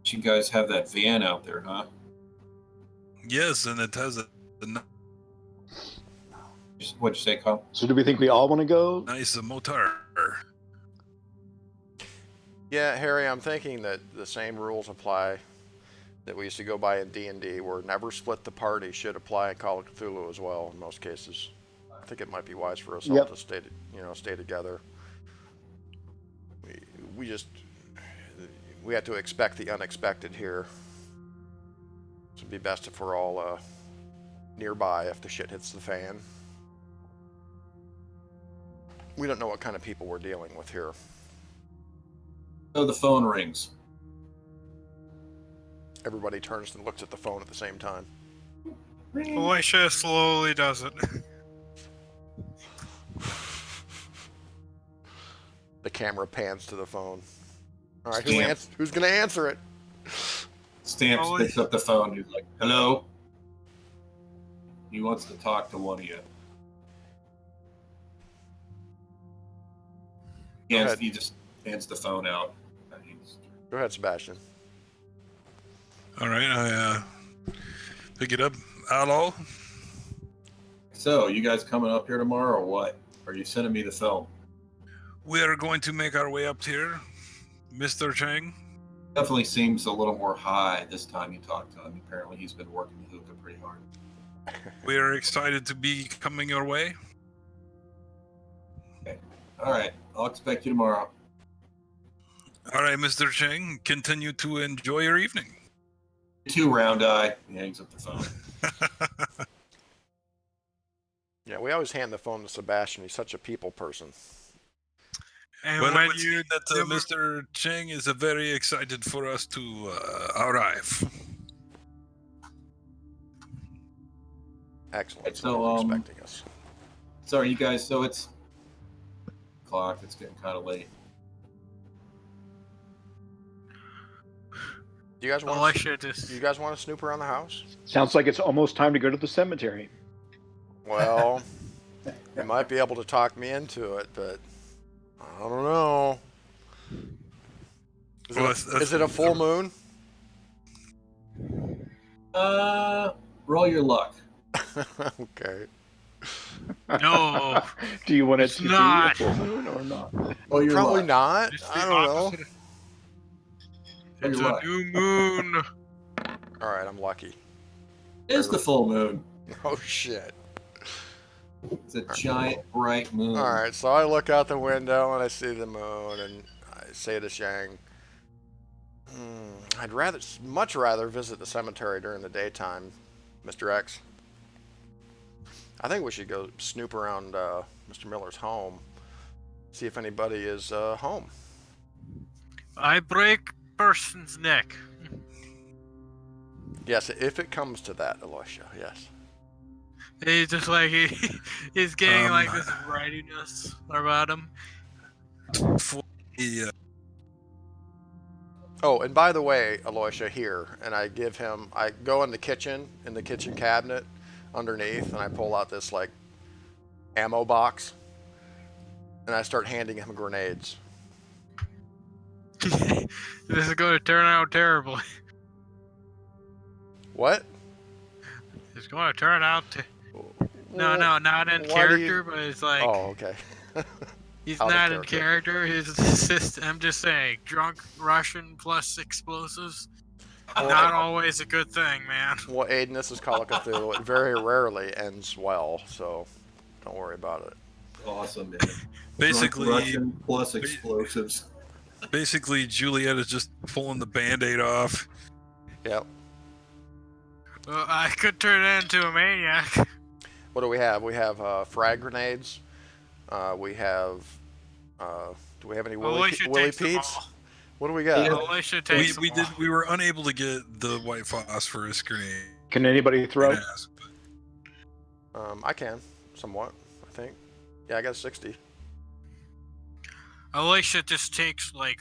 Speaker 1: you guys have that van out there, huh?
Speaker 5: Yes, and it has a
Speaker 1: What'd you say, Kyle?
Speaker 2: So do we think we all want to go?
Speaker 5: nice motor.
Speaker 4: Yeah, Harry, I'm thinking that the same rules apply that we used to go by in D&D, where never split the party should apply in Call of Cthulhu as well in most cases. I think it might be wise for us all
Speaker 2: Yep.
Speaker 4: to stay together. We have to expect the unexpected here. So it'd be best if we're all nearby if the shit hits the fan. We don't know what kind of people we're dealing with here.
Speaker 1: So the phone rings.
Speaker 4: Everybody turns and looks at the phone at the same time.
Speaker 3: Alicia slowly does it.
Speaker 4: The camera pans to the phone. All right,
Speaker 1: Stamp.
Speaker 4: who's going to answer it?
Speaker 1: Stamps
Speaker 3: Holy-
Speaker 1: picks up the phone. He's like, "Hello." He wants to talk to one of you.
Speaker 4: ahead.
Speaker 1: He just hands the phone out.
Speaker 4: Go ahead, Sebastian.
Speaker 5: All right, I pick it up. Hello?
Speaker 1: So, you guys coming up here tomorrow or what? Are you sending me the film?
Speaker 5: We are going to make our way up here, Mr. Chang.
Speaker 1: Definitely seems a little more high this time you talked to him. Apparently he's been working the hookah pretty hard.
Speaker 5: We are excited to be coming your way.
Speaker 1: All right, I'll expect you tomorrow.
Speaker 5: All right, Mr. Chang, continue to enjoy your evening.
Speaker 1: You too, Round Eye. He hangs up the phone.
Speaker 4: Yeah, we always hand the phone to Sebastian. He's such a people person.
Speaker 3: And
Speaker 5: Well, it
Speaker 3: when
Speaker 5: would
Speaker 3: you
Speaker 5: seem that Mr. Chang is very excited for us to arrive.
Speaker 4: Excellent.
Speaker 1: So,
Speaker 4: Expecting us.
Speaker 1: Sorry, you guys. So it's clock. It's getting kind of late.
Speaker 4: Do you guys want?
Speaker 3: Alicia just
Speaker 4: You guys want to snoop around the house?
Speaker 2: Sounds like it's almost time to go to the cemetery.
Speaker 4: Well, you might be able to talk me into it, but I don't know. Is it a full moon?
Speaker 1: Roll your luck.
Speaker 4: Okay.
Speaker 3: no.
Speaker 2: Do you want it
Speaker 3: It's
Speaker 2: to
Speaker 3: not.
Speaker 2: be a full moon or not?
Speaker 1: Roll your
Speaker 4: Probably
Speaker 1: luck.
Speaker 4: not.
Speaker 3: It's
Speaker 4: I
Speaker 3: the
Speaker 4: don't know.
Speaker 3: opposite.
Speaker 1: Roll
Speaker 3: It's
Speaker 1: your
Speaker 3: a
Speaker 1: luck.
Speaker 3: new moon.
Speaker 4: All right, I'm lucky.
Speaker 1: It is the full moon.
Speaker 4: Oh shit.
Speaker 1: It's a giant bright moon.
Speaker 4: All right, so I look out the window and I see the moon, and I say to Shang, "I'd much rather visit the cemetery during the daytime, Mr. X. I think we should go snoop around Mr. Miller's home, see if anybody is home."
Speaker 3: I break person's neck.
Speaker 4: Yes, if it comes to that, Alicia. Yes.
Speaker 3: He's just like he's getting like this writiness about him.
Speaker 5: For the,
Speaker 4: Oh, and by the way, Aloysia, here, and I go in the kitchen cabinet underneath, and I pull out this, like, ammo box, and I start handing him grenades.
Speaker 3: This is going to turn out terribly.
Speaker 4: What?
Speaker 3: It's going to turn out No, not in
Speaker 4: Why do
Speaker 3: character, but it's like
Speaker 4: Oh, okay.
Speaker 3: he's
Speaker 4: out of
Speaker 3: not in
Speaker 4: character.
Speaker 3: character. He's just I'm just saying, drunk Russian plus explosives. Not always a good thing, man.
Speaker 4: Well, Aiden, this is Call of Cthulhu. It very rarely ends well, so don't worry about it.
Speaker 1: Awesome, man.
Speaker 5: basically,
Speaker 1: Drunk Russian plus explosives.
Speaker 5: basically, Juliet is just pulling the Band-Aid off.
Speaker 4: Yep.
Speaker 3: Well, I could turn into a maniac.
Speaker 4: What do we have? We have frag grenades. We have. Do we have any Willy
Speaker 3: takes them
Speaker 4: Pete's?
Speaker 3: all.
Speaker 4: What do we got?
Speaker 3: Alicia takes them all.
Speaker 5: We were unable to get the white phosphorus grenade.
Speaker 2: Can anybody throw?
Speaker 5: Yes, but
Speaker 4: I can, somewhat, I think. Yeah, I got 60.
Speaker 3: Alicia just takes like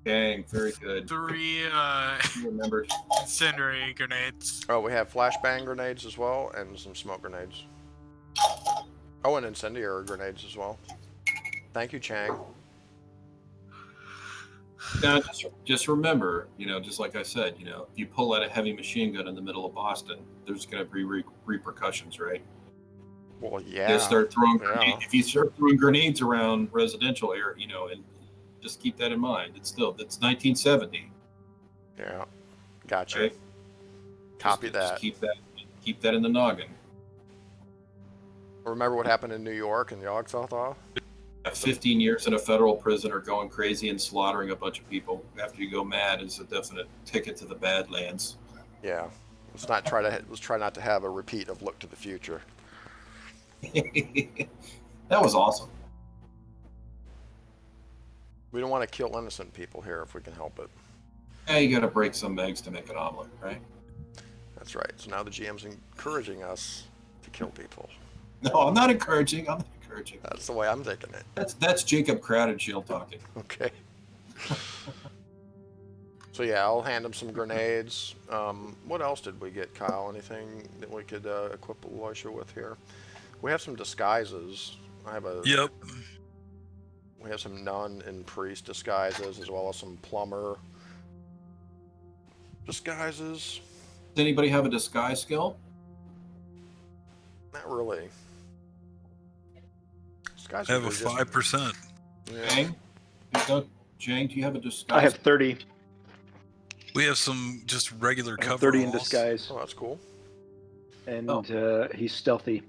Speaker 1: Dang, very good.
Speaker 3: 3
Speaker 1: You remembered.
Speaker 3: incendiary grenades.
Speaker 4: Oh, we have flashbang grenades as well, and some smoke grenades. Oh, and incendiary grenades as well. Thank you, Chang.
Speaker 1: Now, just remember, just like I said, if you pull out a heavy machine gun in the middle of Boston, there's going to be repercussions, right?
Speaker 4: Well, yeah.
Speaker 1: If you start throwing
Speaker 4: Yeah.
Speaker 1: if you start throwing grenades around residential area, and Just keep that in mind. It's 1970.
Speaker 4: Yeah. Gotcha.
Speaker 1: Right?
Speaker 4: Copy that.
Speaker 1: Just keep that in the noggin.
Speaker 4: Remember what happened in New York and Yogg-Sothoth?
Speaker 1: 15 years in a federal prison or going crazy and slaughtering a bunch of people after you go mad is a definite ticket to the Badlands.
Speaker 4: Yeah. Let's try not to have a repeat of Look to the Future.
Speaker 1: That was awesome.
Speaker 4: We don't want to kill innocent people here if we can help it.
Speaker 1: Yeah, you got to break some eggs to make an omelet, right?
Speaker 4: That's right. So now the GM's encouraging us to kill people.
Speaker 1: No, I'm not encouraging.
Speaker 4: That's the way I'm taking it.
Speaker 1: That's Jacob Crowdenshield talking.
Speaker 4: Okay. So yeah, I'll hand him some grenades. What else did we get, Kyle? Anything that we could equip Elisha with here? We have some disguises.
Speaker 5: Yep.
Speaker 4: We have some nun and priest disguises, as well as some plumber disguises.
Speaker 1: Does anybody have a disguise skill?
Speaker 4: Not really. Disguises
Speaker 5: I have a
Speaker 4: are just-
Speaker 5: 5%.
Speaker 4: Yeah.
Speaker 1: Jang, do you have a disguise?
Speaker 2: I have 30.
Speaker 5: We have some just regular
Speaker 2: I have
Speaker 5: cover
Speaker 2: 30 in
Speaker 5: alls.
Speaker 2: disguise,
Speaker 4: Oh, that's cool.
Speaker 2: and
Speaker 1: Oh.
Speaker 2: He's stealthy.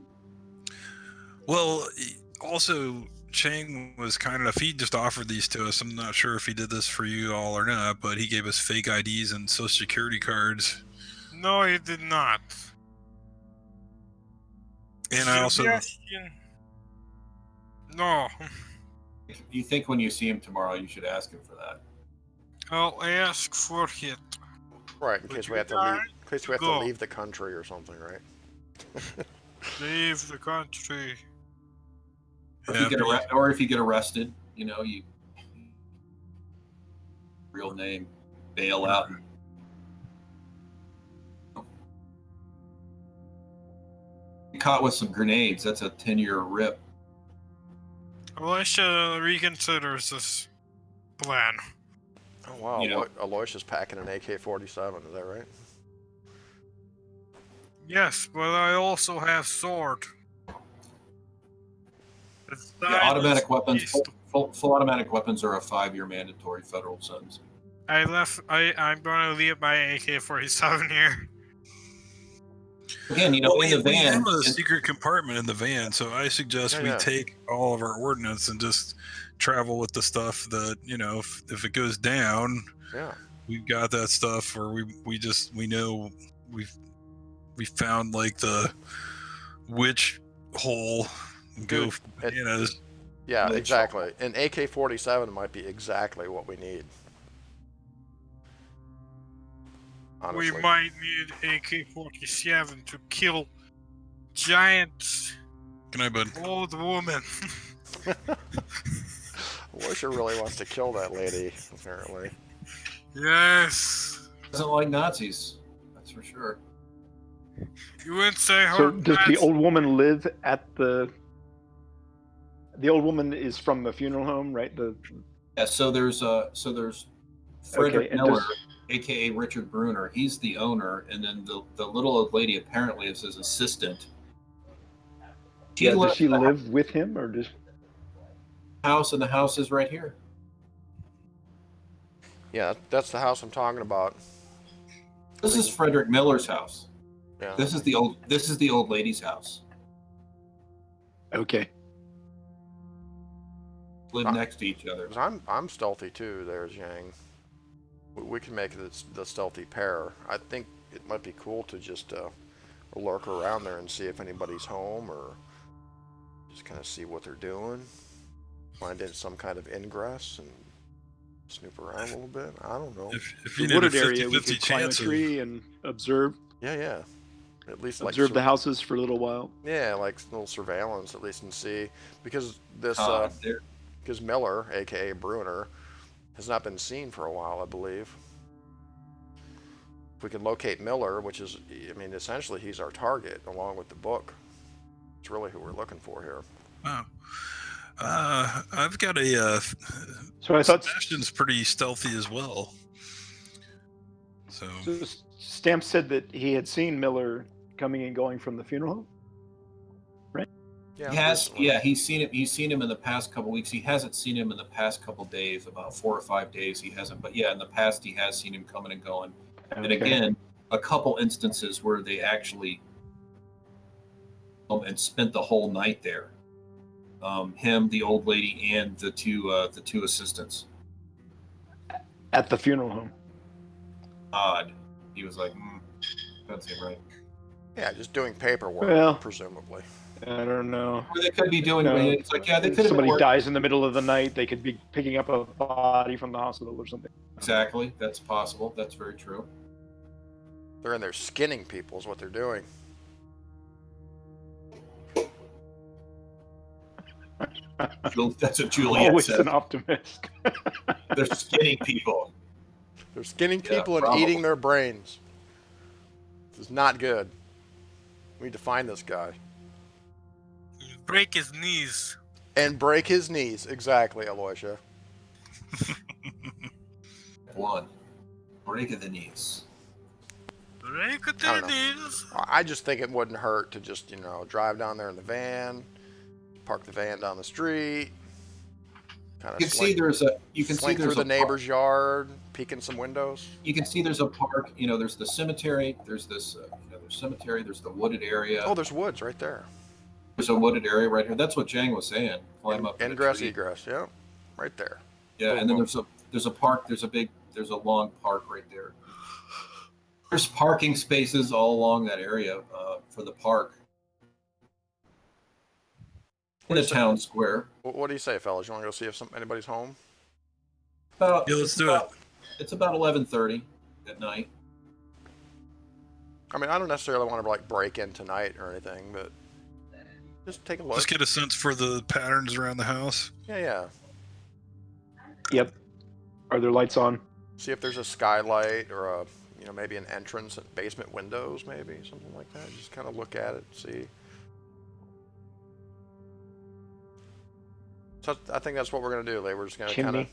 Speaker 5: Well, also, Chang was kind enough, he just offered these to us. I'm not sure if he did this for you all or not, but he gave us fake IDs and social security cards.
Speaker 3: No, he did not.
Speaker 5: And I also...
Speaker 3: Suggestion. No.
Speaker 1: You think when you see him tomorrow, you should ask him for that.
Speaker 3: I'll ask for it.
Speaker 4: Right, in
Speaker 3: But
Speaker 4: case
Speaker 3: you
Speaker 4: we have to
Speaker 3: guys
Speaker 4: leave. In case we have to
Speaker 3: go.
Speaker 4: leave the country or something, right?
Speaker 3: Leave the country.
Speaker 1: Or,
Speaker 5: Yeah,
Speaker 1: if you get arrested, you real name, bail out. And, caught with some grenades. That's a 10-year rip.
Speaker 3: Elisha reconsiders this plan.
Speaker 4: Oh wow,
Speaker 1: You know-
Speaker 4: Aloysius packing an AK-47. Is that right?
Speaker 3: Yes, but I also have sword. It's
Speaker 1: Yeah, automatic weapons.
Speaker 3: east.
Speaker 1: Full automatic weapons are a 5-year mandatory federal sentence.
Speaker 3: I'm gonna leave my AK-47 here.
Speaker 1: Again, in
Speaker 5: we
Speaker 1: the van.
Speaker 5: have a secret compartment in the van, so I suggest
Speaker 4: Yeah,
Speaker 5: we
Speaker 4: yeah.
Speaker 5: take all of our ordnance and just travel with the stuff that, if it goes down,
Speaker 4: Yeah.
Speaker 5: we've got that stuff, or we know we found like the witch hole and go
Speaker 4: Dude,
Speaker 5: bananas.
Speaker 4: Yeah,
Speaker 1: Mitchell.
Speaker 4: exactly. An AK-47 might be exactly what we need. Honestly.
Speaker 3: We might need AK-47 to kill giant
Speaker 5: Can I, bud?
Speaker 3: old woman.
Speaker 4: Aloysia really wants to kill that lady, apparently.
Speaker 3: Yes.
Speaker 1: Doesn't like Nazis. That's for sure.
Speaker 3: You wouldn't say her.
Speaker 2: So does the
Speaker 3: Nazi-
Speaker 2: old woman live at the? The old woman is from the funeral home, right?
Speaker 1: Yeah. So there's Frederick
Speaker 2: Okay, and
Speaker 1: Miller,
Speaker 2: does-
Speaker 1: aka Richard Bruner. He's the owner, and then the little old lady apparently is his assistant.
Speaker 2: Does she
Speaker 1: left the
Speaker 2: live with him, or does?
Speaker 1: house, and the house is right here.
Speaker 4: Yeah, that's the house I'm talking about.
Speaker 1: This is Frederick Miller's house.
Speaker 4: Yeah.
Speaker 1: This is the old lady's house.
Speaker 2: Okay.
Speaker 1: Live next to each other.
Speaker 4: 'Cause I'm stealthy too. There's Yang. We can make the stealthy pair. I think it might be cool to just lurk around there and see if anybody's home, or just kind of see what they're doing. Find in some kind of ingress and snoop around a little bit. I don't know.
Speaker 5: If you
Speaker 2: The
Speaker 5: need a
Speaker 2: wooded area, we
Speaker 5: 50-50
Speaker 2: could climb a
Speaker 5: chance of,
Speaker 2: tree and observe
Speaker 4: Yeah. At least like
Speaker 2: the houses for a little while.
Speaker 4: Yeah, like little surveillance at least, and see, because this
Speaker 1: There-
Speaker 4: because Miller, aka Bruner, has not been seen for a while, I believe. If we can locate Miller, which is, I mean, essentially he's our target along with the book. It's really who we're looking for here.
Speaker 5: wow. I've got a.
Speaker 2: So I thought
Speaker 5: Sebastian's pretty stealthy as well. So
Speaker 2: Stamp said that he had seen Miller coming and going from the funeral home.
Speaker 4: Yeah,
Speaker 1: He has,
Speaker 4: recently.
Speaker 1: yeah, he's seen it. He's seen him in the past couple weeks. He hasn't seen him in the past couple days, about 4 or 5 days. He hasn't, but yeah, in the past he has seen him coming and going. And
Speaker 2: Okay.
Speaker 1: again, a couple instances where they actually and spent the whole night there. Him, the old lady, and the two assistants.
Speaker 2: At the funeral home.
Speaker 1: Odd. He was like, that seem right.
Speaker 4: Yeah, just doing paperwork,
Speaker 2: Well-
Speaker 4: presumably.
Speaker 2: I don't know.
Speaker 1: Or they could be doing.
Speaker 2: No.
Speaker 1: It's like, yeah, they
Speaker 2: If
Speaker 1: could have been
Speaker 2: somebody
Speaker 1: working.
Speaker 2: dies in the middle of the night, they could be picking up a body from the hospital or something.
Speaker 1: Exactly. That's possible. That's very true.
Speaker 4: They're in there skinning people is what they're doing.
Speaker 1: That's what Juliet
Speaker 2: Always
Speaker 1: said.
Speaker 2: an optimist.
Speaker 1: They're skinning people.
Speaker 4: They're skinning
Speaker 1: Yeah,
Speaker 4: people and
Speaker 1: probably.
Speaker 4: eating their brains. This is not good. We need to find this guy.
Speaker 3: Break his knees.
Speaker 4: And break his knees. Exactly, Aloysia.
Speaker 1: 1. Break of the knees.
Speaker 3: Break
Speaker 4: I
Speaker 3: the
Speaker 4: don't know.
Speaker 3: knees.
Speaker 4: I just think it wouldn't hurt to just, drive down there in the van, park the van down the street, kind
Speaker 1: You
Speaker 4: of
Speaker 1: can see there's a. You can see
Speaker 4: slink
Speaker 1: there's
Speaker 4: through
Speaker 1: a
Speaker 4: the neighbor's yard, peek in some windows.
Speaker 1: You can see there's a park. There's the cemetery. There's this. There's cemetery. There's the wooded area.
Speaker 4: Oh, there's woods right there.
Speaker 1: There's a wooded area right here. That's what Jang was saying. Climb up. in a
Speaker 4: Ingress,
Speaker 1: tree.
Speaker 4: egress, yeah, right there.
Speaker 1: Yeah,
Speaker 4: Boom,
Speaker 1: and then
Speaker 4: boom.
Speaker 1: there's a park. There's a long park right there. There's parking spaces all along that area for the park. In the town square.
Speaker 4: What do you say, fellas? You want to go see if anybody's home?
Speaker 1: About,
Speaker 5: Yeah, let's
Speaker 1: it's
Speaker 5: do
Speaker 1: about- It's about 11:30 at night.
Speaker 4: I mean, I don't necessarily want to break in tonight or anything, but just take a look.
Speaker 5: Just get a sense for the patterns around the house.
Speaker 4: Yeah.
Speaker 2: Yep. Are there lights on?
Speaker 4: See if there's a skylight or a, maybe an entrance and basement windows, maybe something like that. Just kind of look at it, see. So I think that's what we're gonna do. We're just gonna
Speaker 2: Chimney.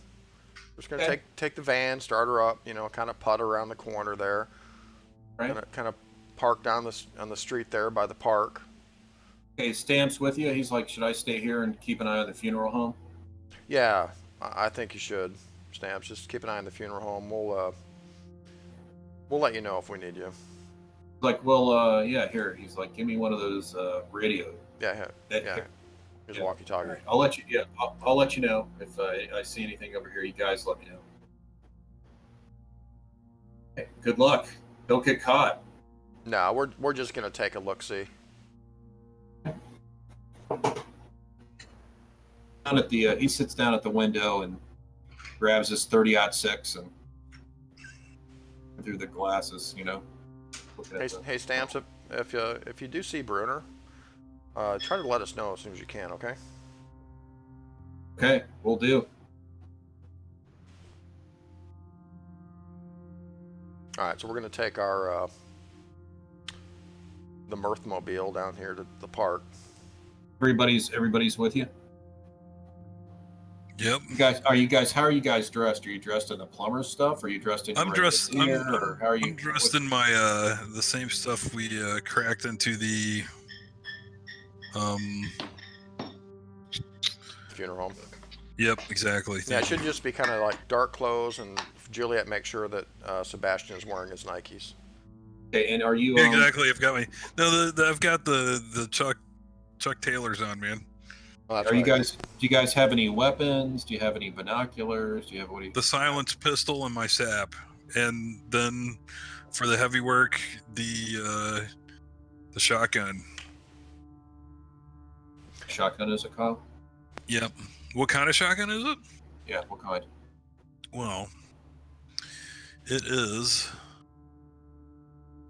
Speaker 1: Okay.
Speaker 4: take the van, start her up, kind of putt around the corner there,
Speaker 1: Right.
Speaker 4: kind of park down on the street there by the park.
Speaker 1: Okay, Stamp's with you. He's like, should I stay here and keep an eye on the funeral home?
Speaker 4: Yeah, I think you should. Stamps, just keep an eye on the funeral home. We'll let you know if we need you.
Speaker 1: Like, well, yeah, here. He's like, give me one of those radio.
Speaker 4: Yeah. Here's a walkie-talkie.
Speaker 1: Right. I'll let you. Yeah, I'll let you know if I see anything over here. You guys let me know. Okay, good luck. Don't get caught.
Speaker 4: No, we're just gonna take a look-see.
Speaker 1: Down at the he sits down at the window and grabs his 30-06 and through the glasses, looking at
Speaker 4: Hey, Stamps, if you do see Bruner, try to let us know as soon as you can, okay?
Speaker 1: Okay, we'll do.
Speaker 4: All right, so we're gonna take our the Mirthmobile down here to the park.
Speaker 1: Everybody's with you.
Speaker 5: Yep.
Speaker 1: How are you guys dressed? Are you dressed in the plumber's stuff? Or are you dressed in your
Speaker 5: I'm dressed.
Speaker 1: regular gear, or how are you?
Speaker 5: I'm dressed in my the same stuff we cracked into the
Speaker 4: Funeral home.
Speaker 5: Yep, exactly.
Speaker 4: Yeah, it should just be kind of like dark clothes, and Juliet makes sure that Sebastian is wearing his Nikes.
Speaker 1: Okay, and are you?
Speaker 5: Exactly. I've got my I've got the Chuck Taylors on, man.
Speaker 4: Oh, that's
Speaker 1: Are you
Speaker 4: right.
Speaker 1: guys? Do you guys have any weapons? Do you have any binoculars? Do you have what?
Speaker 5: The silenced pistol and my sap, and then for the heavy work, the shotgun.
Speaker 1: Shotgun is a call?
Speaker 5: Yep. What kind of shotgun is it?
Speaker 1: Yeah, what kind?
Speaker 5: Well, it is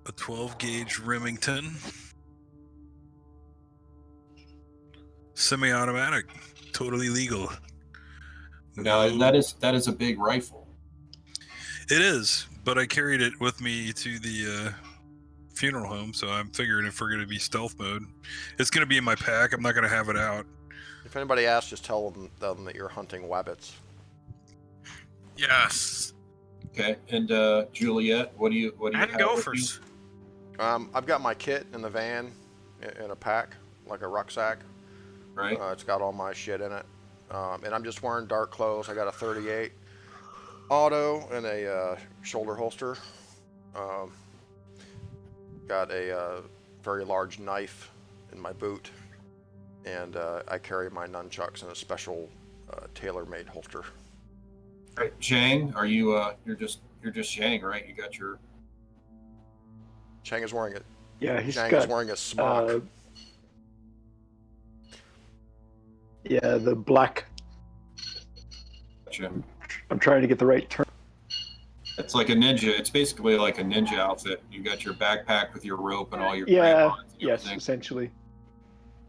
Speaker 5: a 12 gauge Remington semi-automatic, totally legal.
Speaker 1: No, that is a big rifle.
Speaker 5: It is, but I carried it with me to the funeral home, so I'm figuring if we're going to be stealth mode, it's going to be in my pack. I'm not going to have it out.
Speaker 4: If anybody asks, just tell them that you're hunting wabbits.
Speaker 3: Yes.
Speaker 1: Okay, and Juliet, what do you
Speaker 3: And
Speaker 1: have
Speaker 3: gophers.
Speaker 4: I've got my kit in the van in a pack, like a rucksack.
Speaker 1: right?
Speaker 4: It's got all my shit in it. And I'm just wearing dark clothes. I got a 38 auto and a shoulder holster. Got a very large knife in my boot. And I carry my nunchucks in a special tailor-made holster.
Speaker 1: Right. Zhang, are you you're just Zhang, right? You got your
Speaker 4: Chang is wearing it.
Speaker 2: Yeah, he's
Speaker 4: Chang
Speaker 2: got.
Speaker 4: is wearing a smock.
Speaker 2: Yeah, the black.
Speaker 1: gotcha.
Speaker 2: I'm trying to get the right term.
Speaker 1: It's like a ninja. It's basically like a ninja outfit. You got your backpack with your rope and all your
Speaker 2: Yeah.
Speaker 1: crampons and
Speaker 2: Yes,
Speaker 1: everything.
Speaker 2: essentially.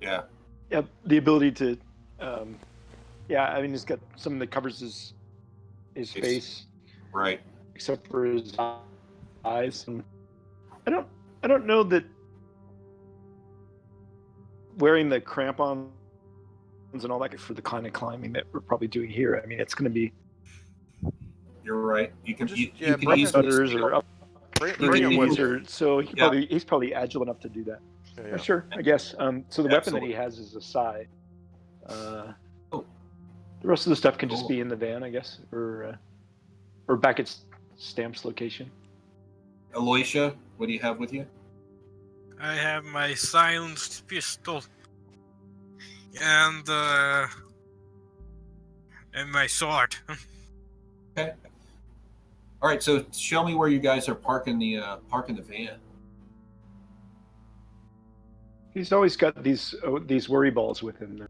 Speaker 1: Yeah.
Speaker 2: Yep. The ability to. Yeah, I mean, he's got something that covers his face,
Speaker 1: Right.
Speaker 2: except for his eyes. And I don't know that wearing the crampons and all that for the kind of climbing that we're probably doing here. I mean, it's going to be
Speaker 1: You're right. You can
Speaker 4: Just-
Speaker 1: you,
Speaker 4: yeah,
Speaker 1: you can
Speaker 4: bring it-
Speaker 1: easily
Speaker 2: butters
Speaker 1: steal.
Speaker 2: or up
Speaker 4: Bring him with you.
Speaker 2: so
Speaker 1: Yeah.
Speaker 2: he's probably agile enough to do that.
Speaker 4: Yeah, yeah.
Speaker 2: Sure, I guess. So the weapon that
Speaker 1: Absolutely.
Speaker 2: he has is a sai.
Speaker 1: Oh.
Speaker 2: The rest of the stuff can just
Speaker 1: Cool.
Speaker 2: be in the van, I guess, or back at Stamp's location.
Speaker 1: Aloysia, what do you have with you?
Speaker 3: I have my silenced pistol and my sword.
Speaker 1: Okay. All right, so show me where you guys are parking the van.
Speaker 2: He's always got these worry balls with him.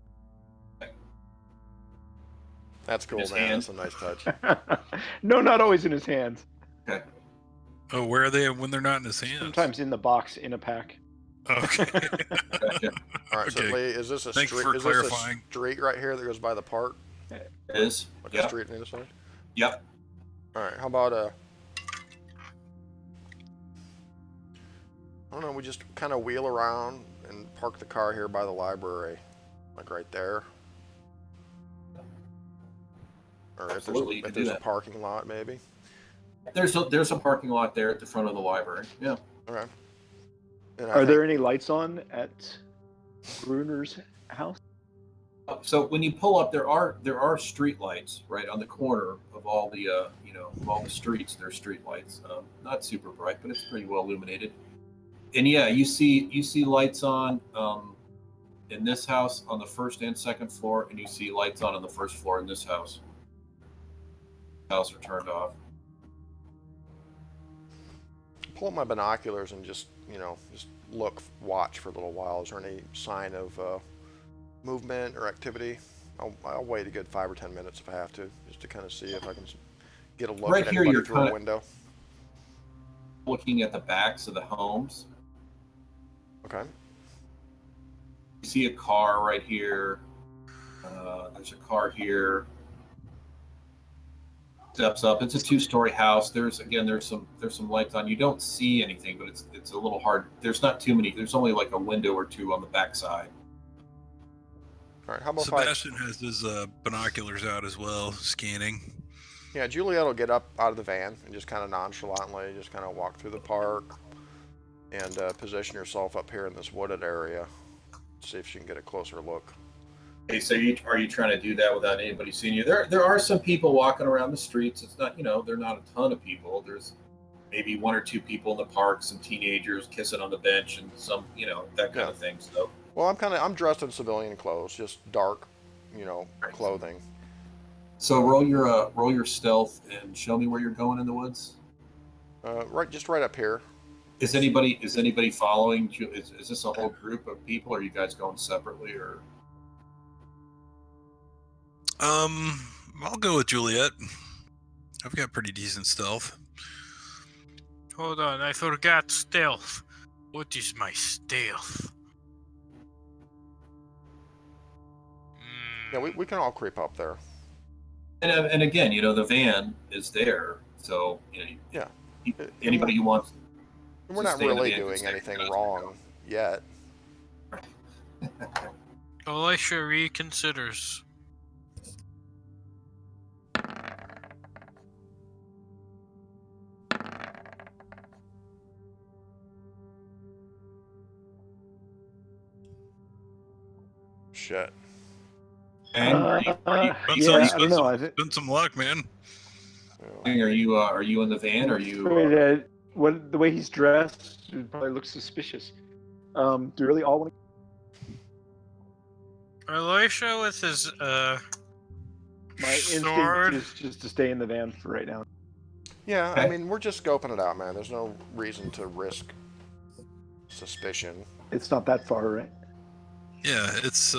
Speaker 4: That's cool,
Speaker 1: His
Speaker 4: man.
Speaker 1: hand.
Speaker 4: That's a nice touch.
Speaker 2: No, not always in his hands.
Speaker 1: Okay.
Speaker 5: Oh, where are they when they're not in his hands?
Speaker 2: Sometimes in the box in a pack.
Speaker 5: Okay.
Speaker 1: Gotcha.
Speaker 4: All right, so
Speaker 5: Okay.
Speaker 4: Lee, is this a
Speaker 5: Thanks
Speaker 4: street?
Speaker 5: for
Speaker 4: Is
Speaker 5: clarifying.
Speaker 4: this a street right here that goes by the park?
Speaker 1: It is.
Speaker 4: Like a
Speaker 1: Yep.
Speaker 4: street on the other side?
Speaker 1: Yep.
Speaker 4: All right, how about I don't know, we just kind of wheel around and park the car here by the library, like right there. Or
Speaker 1: Absolutely, you
Speaker 4: if
Speaker 1: could
Speaker 4: there's
Speaker 1: do
Speaker 4: a
Speaker 1: that.
Speaker 4: parking lot, maybe.
Speaker 1: There's a parking lot there at the front of the library. Yeah.
Speaker 4: Okay. And I
Speaker 2: Are there
Speaker 4: think-
Speaker 2: any lights on at Bruner's house?
Speaker 1: So when you pull up, there are street lights right on the corner of all the of all the streets. There's street lights. Not super bright, but it's pretty well illuminated. And yeah, you see lights on in this house on the first and second floor, and you see lights on the first floor in this house. House are turned off.
Speaker 4: pull up my binoculars and just watch for a little while. Is there any sign of movement or activity? I'll wait a good 5 or 10 minutes if I have to, just to kind of see if I can get a look
Speaker 1: Right
Speaker 4: at
Speaker 1: here,
Speaker 4: anybody
Speaker 1: you're
Speaker 4: through a window.
Speaker 1: Looking at the backs of the homes.
Speaker 4: Okay.
Speaker 1: You see a car right here. There's a car here. Steps up. It's a 2-story house. There's some lights on. You don't see anything, but it's a little hard. There's not too many. There's only like a window or two on the back side.
Speaker 4: All right. How about
Speaker 5: Sebastian has his binoculars out as well, scanning.
Speaker 4: Yeah, Juliet will get up out of the van and just kind of nonchalantly just kind of walk through the park and position herself up here in this wooded area. See if she can get a closer look.
Speaker 1: Okay, so are you trying to do that without anybody seeing you? There are some people walking around the streets. It's not, they're not a ton of people. There's maybe 1 or 2 people in the park, some teenagers kissing on the bench, and some, that kind of thing. So.
Speaker 4: Well, I'm dressed in civilian clothes, just dark, clothing.
Speaker 1: So roll your stealth and show me where you're going in the woods.
Speaker 4: Right up here.
Speaker 1: Is anybody following? Is this a whole group of people? Or are you guys going separately, or?
Speaker 5: I'll go with Juliet. I've got pretty decent stealth.
Speaker 3: Hold on, I forgot stealth. What is my stealth?
Speaker 4: Yeah, we can all creep up there.
Speaker 1: And again, the van is there, so
Speaker 4: Yeah.
Speaker 1: Anybody who wants.
Speaker 4: We're
Speaker 1: to
Speaker 4: not
Speaker 1: stay in the
Speaker 4: really
Speaker 1: van can
Speaker 4: doing
Speaker 1: stay in the
Speaker 4: anything
Speaker 1: van.
Speaker 4: wrong yet.
Speaker 3: Alicia reconsiders.
Speaker 4: Shit.
Speaker 1: And are you,
Speaker 2: Yeah, I don't know.
Speaker 5: Spend some luck, man.
Speaker 1: are you in the van? Are you?
Speaker 2: The way he's dressed, it probably looks suspicious. Do you really all want
Speaker 3: Elisha with his
Speaker 2: to? My
Speaker 3: sword.
Speaker 2: instinct is just to stay in the van for right now.
Speaker 4: Yeah,
Speaker 1: Okay.
Speaker 4: I mean, we're just scoping it out, man. There's no reason to risk suspicion.
Speaker 2: It's not that far, right?
Speaker 5: Yeah, it's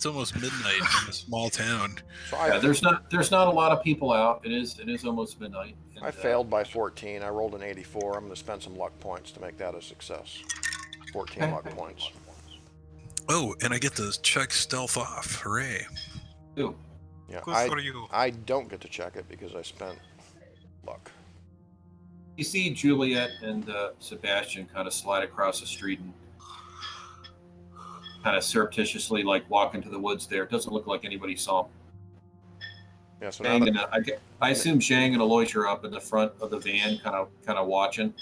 Speaker 5: almost midnight in a small town.
Speaker 4: So
Speaker 1: Yeah, there's not a lot of people out. It is almost midnight. And,
Speaker 4: I failed by 14. I rolled an 84. I'm going to spend some luck points to make that a success. 14
Speaker 1: Okay.
Speaker 4: luck points.
Speaker 5: Oh, and I get to check stealth off. Hooray!
Speaker 1: Ooh.
Speaker 4: Yeah,
Speaker 3: Good for you.
Speaker 4: I don't get to check it because I spent luck.
Speaker 1: You see Juliet and Sebastian kind of slide across the street and kind of surreptitiously like walk into the woods there. It doesn't look like anybody saw them.
Speaker 4: Yeah, so now that,
Speaker 1: I assume Zhang and Aloy are up in the front of the van, kind of watching.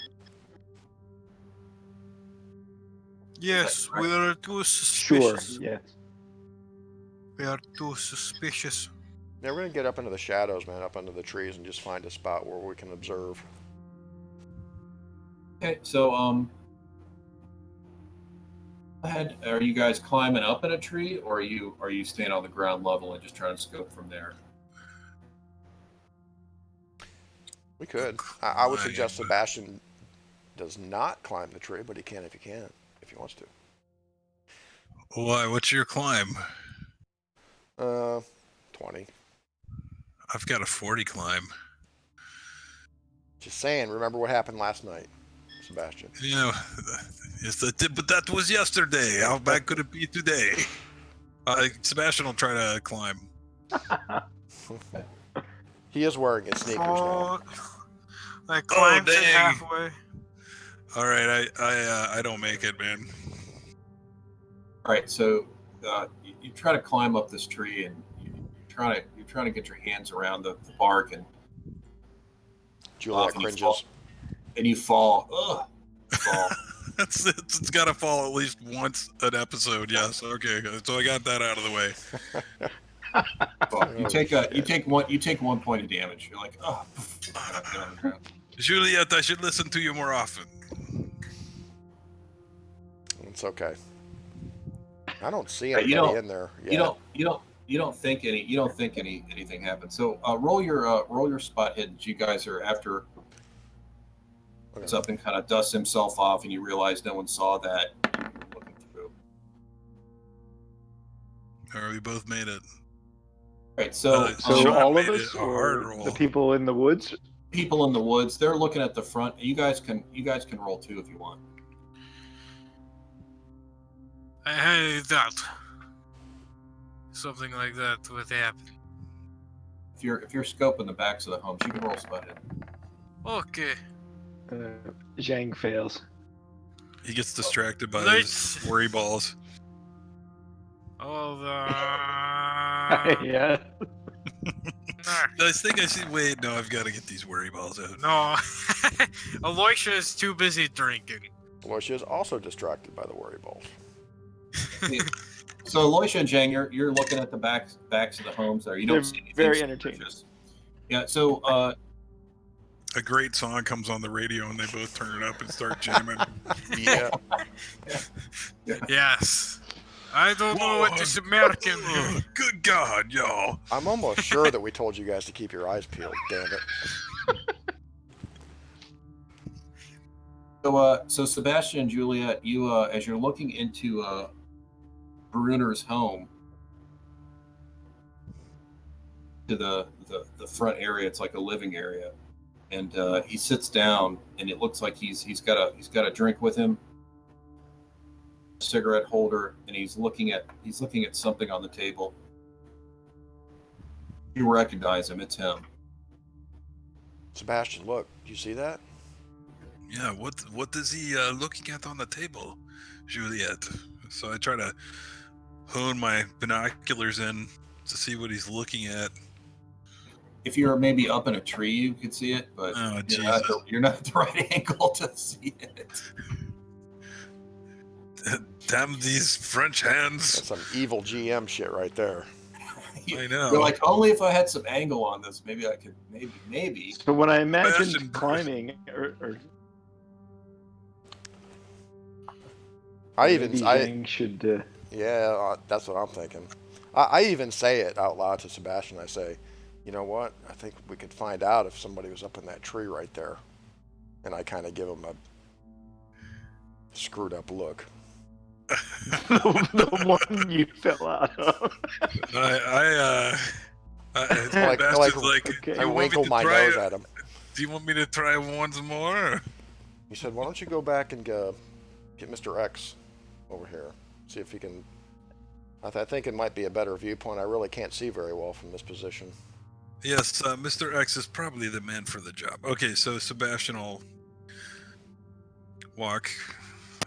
Speaker 3: Yes,
Speaker 1: right?
Speaker 3: we are too
Speaker 2: Sure.
Speaker 3: suspicious.
Speaker 2: Yeah.
Speaker 3: We are too suspicious.
Speaker 4: yeah, we're going to get up into the shadows, man, up under the trees and just find a spot where we can observe.
Speaker 1: Okay, so ahead. Are you guys climbing up in a tree, or are you staying on the ground level and just trying to scope from there?
Speaker 4: We could. I would suggest Sebastian does not climb the tree, but he can if he wants to.
Speaker 5: Why? What's your climb?
Speaker 4: 20.
Speaker 5: I've got a 40 climb.
Speaker 4: Just saying, remember what happened last night, Sebastian.
Speaker 5: You know, but that was yesterday. How bad could it be today? Sebastian will try to climb.
Speaker 4: He is wearing his sneakers now.
Speaker 3: I climbed it
Speaker 5: dang.
Speaker 3: halfway.
Speaker 5: All right, I don't make it, man.
Speaker 1: All right, so you try to climb up this tree, and you're trying to get your hands around the bark, and
Speaker 4: Juliet cringes.
Speaker 1: and you fall. Ugh, you fall.
Speaker 5: It's got to fall at least once an episode. Yes, okay. So I got that out of the way.
Speaker 1: Well, you take 1 point of damage. You're like, oh.
Speaker 5: Juliet, I should listen to you more often.
Speaker 4: It's okay. I don't see anybody in there yet.
Speaker 1: You don't think anything happened. So roll your spot hidden. You guys are after it's up and kind of dusts himself off, and you realize no one saw that. You're looking through.
Speaker 5: All right, we both made it.
Speaker 1: Right. So
Speaker 5: Sean
Speaker 2: all of
Speaker 5: made
Speaker 2: us,
Speaker 5: it a hard
Speaker 2: or
Speaker 5: roll.
Speaker 2: the people in the woods?
Speaker 1: people in the woods, they're looking at the front. You guys can roll too if you want.
Speaker 3: I highly doubt something like that would happen.
Speaker 1: If you're scoping the backs of the homes, you can roll spot hidden.
Speaker 3: Okay.
Speaker 2: Zhang fails.
Speaker 5: He gets distracted by
Speaker 3: Let's-
Speaker 5: his worry balls.
Speaker 3: Hold on.
Speaker 2: Yeah.
Speaker 5: I think I see. Wait, no, I've got to get these worry balls out.
Speaker 3: No. Aloysia is too busy drinking.
Speaker 4: Aloysia is also distracted by the worry balls.
Speaker 1: So Aloysia and Jang, you're looking at the backs of the homes there. You don't
Speaker 2: They're
Speaker 1: see anything.
Speaker 2: very entertaining.
Speaker 1: Yeah. So
Speaker 5: A great song comes on the radio and they both turn it up and start jamming.
Speaker 4: Yeah.
Speaker 3: Yes. I don't know what this American.
Speaker 5: Oh, good God, y'all.
Speaker 4: I'm almost sure that we told you guys to keep your eyes peeled. Damn it.
Speaker 1: So Sebastian and Juliet, you as you're looking into Bruner's home, to the front area, it's like a living area, and he sits down, and it looks like he's got a drink with him, a cigarette holder, and he's looking at something on the table. You recognize him? It's him.
Speaker 4: Sebastian, look. Do you see that?
Speaker 5: Yeah, what is he looking at on the table, Juliet? So I try to hone my binoculars in to see what he's looking at.
Speaker 1: If you're maybe up in a tree, you could see it, but
Speaker 5: Oh,
Speaker 1: you're not at the right angle to see it.
Speaker 5: Damn these French hands.
Speaker 4: That's some evil GM shit right there.
Speaker 5: I know.
Speaker 1: You're like, only if I had some angle on this, maybe I could, maybe.
Speaker 2: So when I imagined
Speaker 5: Sebastian-
Speaker 2: climbing, or
Speaker 4: I
Speaker 2: Zhang should.
Speaker 4: Yeah, that's what I'm thinking. I even say it out loud to Sebastian. I say, you know what? I think we could find out if somebody was up in that tree right there. And I kind of give him a screwed up look.
Speaker 2: the one you fell out of.
Speaker 5: Sebastian's like,
Speaker 2: Okay.
Speaker 4: I
Speaker 5: you want me
Speaker 4: winkle
Speaker 5: to
Speaker 4: my
Speaker 5: try
Speaker 4: nose
Speaker 5: it?
Speaker 4: at him.
Speaker 5: Do you want me to try once more?
Speaker 4: He said, why don't you go back and get Mr. X over here. See if he can... I think it might be a better viewpoint. I really can't see very well from this position.
Speaker 5: Yes, Mr. X is probably the man for the job. Okay, so Sebastian will walk.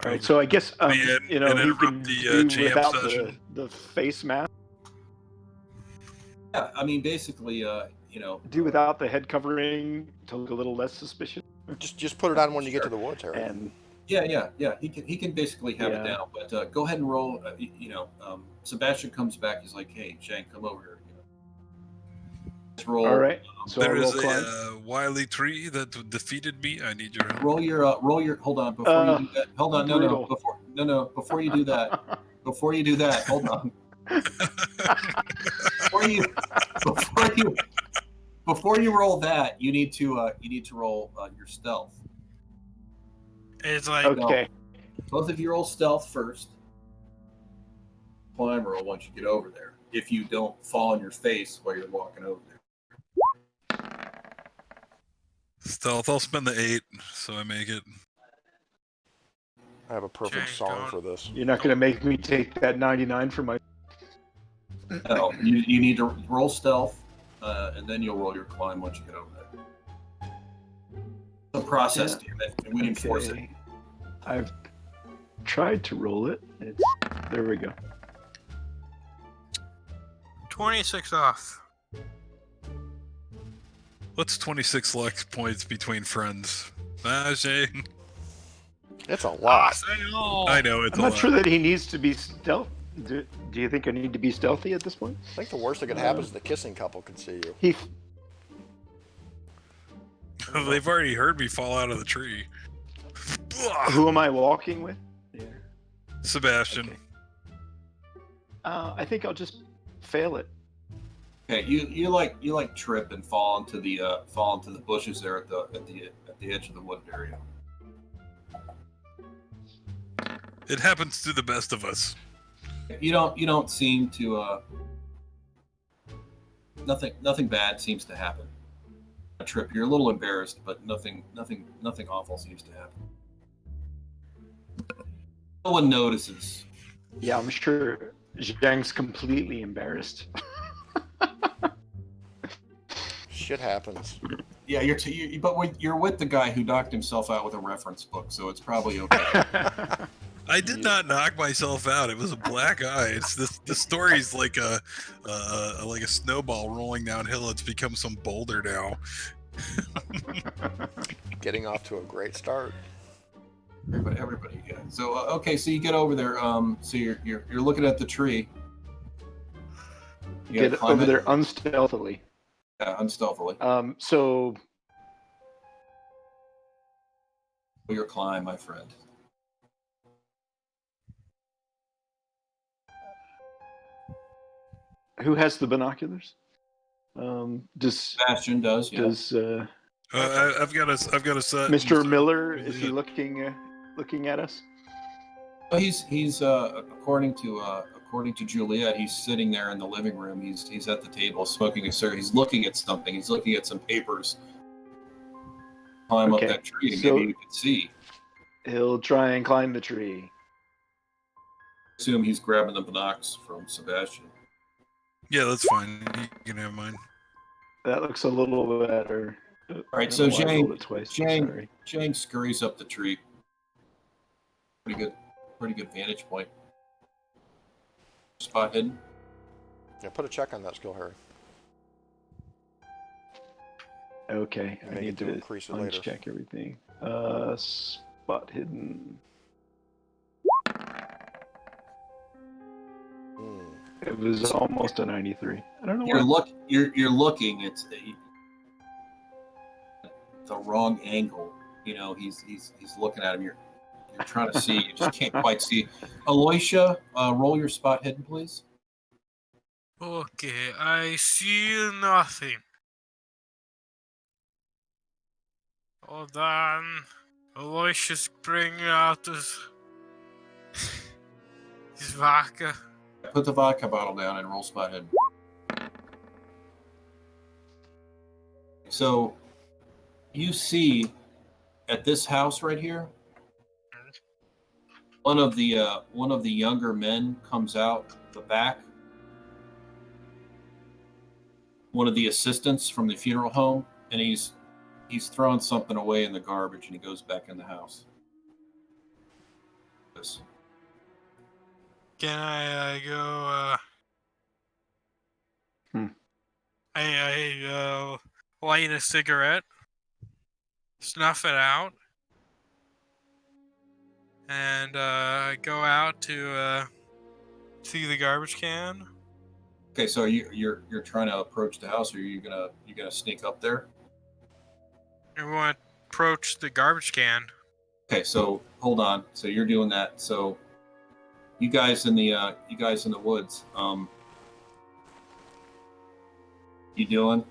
Speaker 2: All right, so I guess
Speaker 5: and
Speaker 2: you know, he
Speaker 5: interrupt
Speaker 2: can
Speaker 5: the,
Speaker 2: do
Speaker 5: jam
Speaker 2: without
Speaker 5: session.
Speaker 2: the face mask.
Speaker 1: Yeah, I mean, basically, you know,
Speaker 2: Do without the head covering to look a little less suspicious.
Speaker 4: Just put it on when you get to the woods, Harry.
Speaker 2: And
Speaker 1: yeah. He can basically have it
Speaker 2: Yeah.
Speaker 1: down. But go ahead and roll. You know, Sebastian comes back. He's like, hey, Shane, come over here. You know. Let's roll.
Speaker 2: all right, so
Speaker 5: There
Speaker 2: I'll roll
Speaker 5: is
Speaker 2: climb.
Speaker 5: a wily tree that defeated me. I need your help.
Speaker 1: Roll your. Hold on. Before you do that. Hold on.
Speaker 2: brutal.
Speaker 1: Before you do that. Before you do that. Hold on. Before you roll that, you need to roll your stealth.
Speaker 3: It's like
Speaker 2: Okay.
Speaker 1: Both of you roll stealth first. Climb roll once you get over there. If you don't fall on your face while you're walking over there.
Speaker 5: Stealth. I'll spend the 8, so I make it.
Speaker 4: I have a perfect
Speaker 3: Jane,
Speaker 4: song
Speaker 3: don't-
Speaker 4: for this.
Speaker 2: You're not gonna make me take that 99 for my.
Speaker 1: No, you need to roll stealth, and then you'll roll your climb once you get over there. It's a process, damn it, and we enforce it.
Speaker 2: Okay. I've tried to roll it. There we go.
Speaker 3: 26 off.
Speaker 5: What's 26 luck points between friends? Shane.
Speaker 4: It's a lot.
Speaker 5: I know it's
Speaker 2: I'm
Speaker 5: a
Speaker 2: not
Speaker 5: lot.
Speaker 2: sure that he needs to be stealth. Do you think I need to be stealthy at this point?
Speaker 4: I think the worst that could happen is the kissing couple could see you.
Speaker 2: He.
Speaker 5: They've already heard me fall out of the tree.
Speaker 2: Who am I walking with? Yeah.
Speaker 5: Sebastian.
Speaker 2: Okay. I think I'll just fail it.
Speaker 1: Okay, you like trip and fall into the bushes there at the edge of the wooded area.
Speaker 5: It happens to the best of us.
Speaker 1: You don't seem to nothing bad seems to happen. A trip, you're a little embarrassed, but nothing awful seems to happen. No one notices.
Speaker 2: Yeah, I'm sure Zhang's completely embarrassed.
Speaker 4: Shit happens.
Speaker 1: Yeah, you're with the guy who knocked himself out with a reference book, so it's probably okay.
Speaker 5: I did not knock myself out. It was a black eye. It's this. The story's like a snowball rolling downhill. It's become some boulder now.
Speaker 4: Getting off to a great start.
Speaker 1: Everybody, yeah. So okay, so you get over there. So you're looking at the tree. You gotta
Speaker 2: Get
Speaker 1: climb
Speaker 2: over
Speaker 1: it.
Speaker 2: there unstealthily.
Speaker 1: Yeah, unstealthily.
Speaker 2: So
Speaker 1: Your climb, my friend.
Speaker 2: who has the binoculars? Does
Speaker 1: Sebastian does. Yeah.
Speaker 5: I've got a set.
Speaker 2: Mr. Miller, is he looking at us?
Speaker 1: Well, he's according to Juliet, he's sitting there in the living room. He's at the table smoking a cigarette. He's looking at something. He's looking at some papers. Climb
Speaker 2: Okay,
Speaker 1: up that tree, and
Speaker 2: so-
Speaker 1: maybe you can see.
Speaker 2: He'll try and climb the tree.
Speaker 1: Assume he's grabbing the binocs from Sebastian.
Speaker 5: Yeah, that's fine. You can have mine.
Speaker 2: That looks a little better.
Speaker 1: All right, so
Speaker 2: rolled it twice. Sorry.
Speaker 1: Jane scurries up the tree. Pretty good vantage point. Spot hidden.
Speaker 4: Yeah, put a check on that skill, Harry.
Speaker 2: Okay,
Speaker 4: You
Speaker 2: I
Speaker 4: may
Speaker 2: need
Speaker 4: get to
Speaker 2: to
Speaker 4: increase it later.
Speaker 2: uncheck everything. Spot hidden. It was almost a 93. I don't know
Speaker 1: You're
Speaker 2: what.
Speaker 1: you're looking. It's the wrong angle. You know, he's looking at him. You're trying to see. You just can't quite see. Aloysia, roll your spot hidden, please.
Speaker 3: Okay, I see nothing. Hold on. Aloysius bring out his vodka.
Speaker 1: Put the vodka bottle down and roll spot hidden. So you see at this house right here, one of the younger men comes out the back. One of the assistants from the funeral home, and he's throwing something away in the garbage, and he goes back in the house. Yes.
Speaker 3: Can I go? I light a cigarette, snuff it out, and go out to see the garbage can.
Speaker 1: Okay, so you're trying to approach the house, or you gonna sneak up there?
Speaker 3: I want to approach the garbage can.
Speaker 1: Okay, so hold on. So you're doing that. So you guys in the woods, you doing?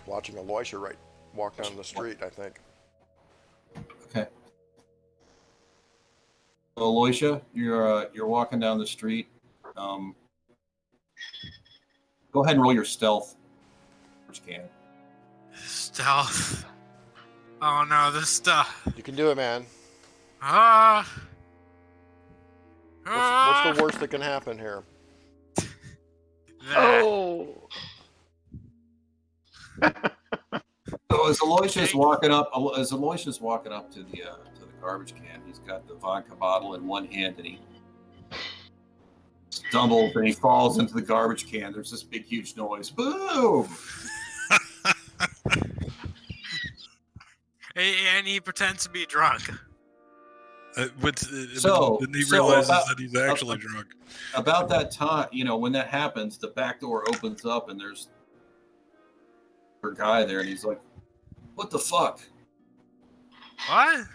Speaker 4: Watching Aloysia walk down the street, I think.
Speaker 1: Okay. So Aloysia, you're walking down the street. Go ahead and roll your stealth. Which can.
Speaker 3: Stealth. Oh no, this stuff.
Speaker 4: You can do it, man.
Speaker 3: What's
Speaker 4: What's the worst that can happen here?
Speaker 2: Oh!
Speaker 1: So as Aloysia's walking up to the garbage can, he's got the vodka bottle in one hand, and he stumbles and he falls into the garbage can. There's this big, huge noise. Boom!
Speaker 3: And he pretends to be drunk.
Speaker 5: Then he realizes that he's actually drunk.
Speaker 1: About that time, when that happens, the back door opens up and there's a guy there, and he's like, "What the fuck?
Speaker 3: What?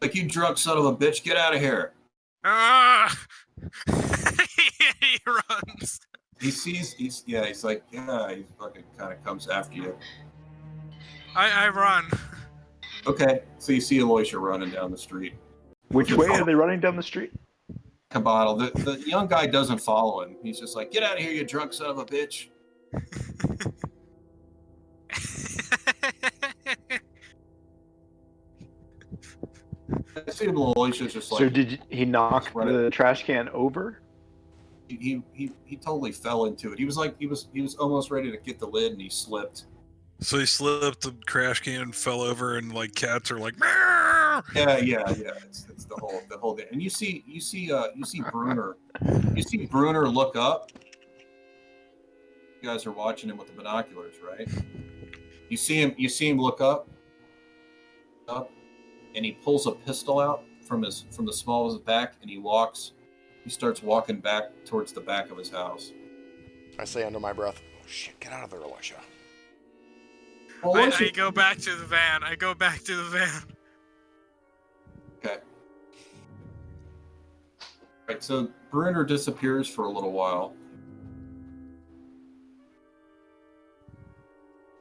Speaker 1: Like, you drunk son of a bitch, get out of here!"
Speaker 3: He runs.
Speaker 1: He's like, he fucking kind of comes after you.
Speaker 3: I run.
Speaker 1: Okay, so you see Aloysia running down the street.
Speaker 2: Which way are they running down the street?
Speaker 1: A bottle. The young guy doesn't follow him. He's just like, "Get out of here, you drunk son of a bitch!" I see Aloysia's just like.
Speaker 2: So did he knock the trash can over?
Speaker 1: He totally fell into it. He was almost ready to get the lid, and he slipped.
Speaker 5: So he slipped, the trash can fell over, and like cats are like, meow!
Speaker 1: Yeah. It's the whole thing. And you see Bruner. You see Bruner look up. You guys are watching him with the binoculars, right? You see him look up, and he pulls a pistol out from the small of his back, and he starts walking back towards the back of his house.
Speaker 4: I say under my breath, "Oh shit, get out of there, Aloysia."
Speaker 3: I go back to the van.
Speaker 1: Okay. Right, so Bruner disappears for a little while.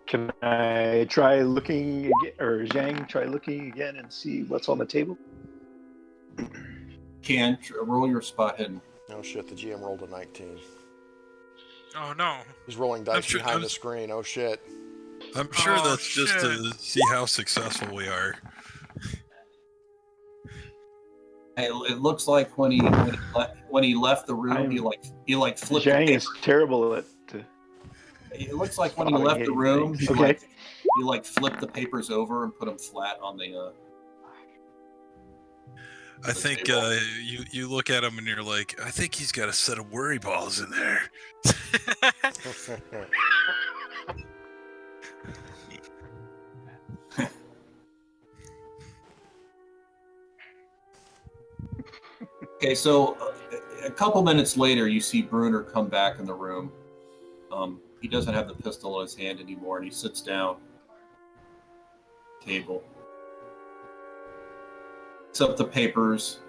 Speaker 2: Can I try looking again, or Zhang try looking again and see what's on the table?
Speaker 1: Roll your spot hidden.
Speaker 4: Oh shit, the GM rolled a 19.
Speaker 3: Oh no.
Speaker 4: He's rolling dice behind the screen. Oh shit.
Speaker 5: I'm sure that's just to see how successful we are.
Speaker 1: It looks like when he left the room, he flipped.
Speaker 2: Zhang is terrible at.
Speaker 1: It looks like when he left the room, he flipped the papers over and put them flat on the.
Speaker 5: I think you look at him and you're like, I think he's got a set of worry balls in there.
Speaker 1: Okay, so A couple minutes later, you see Bruner come back in the room. He doesn't have the pistol in his hand anymore, and he sits down. Table. Picks up the papers,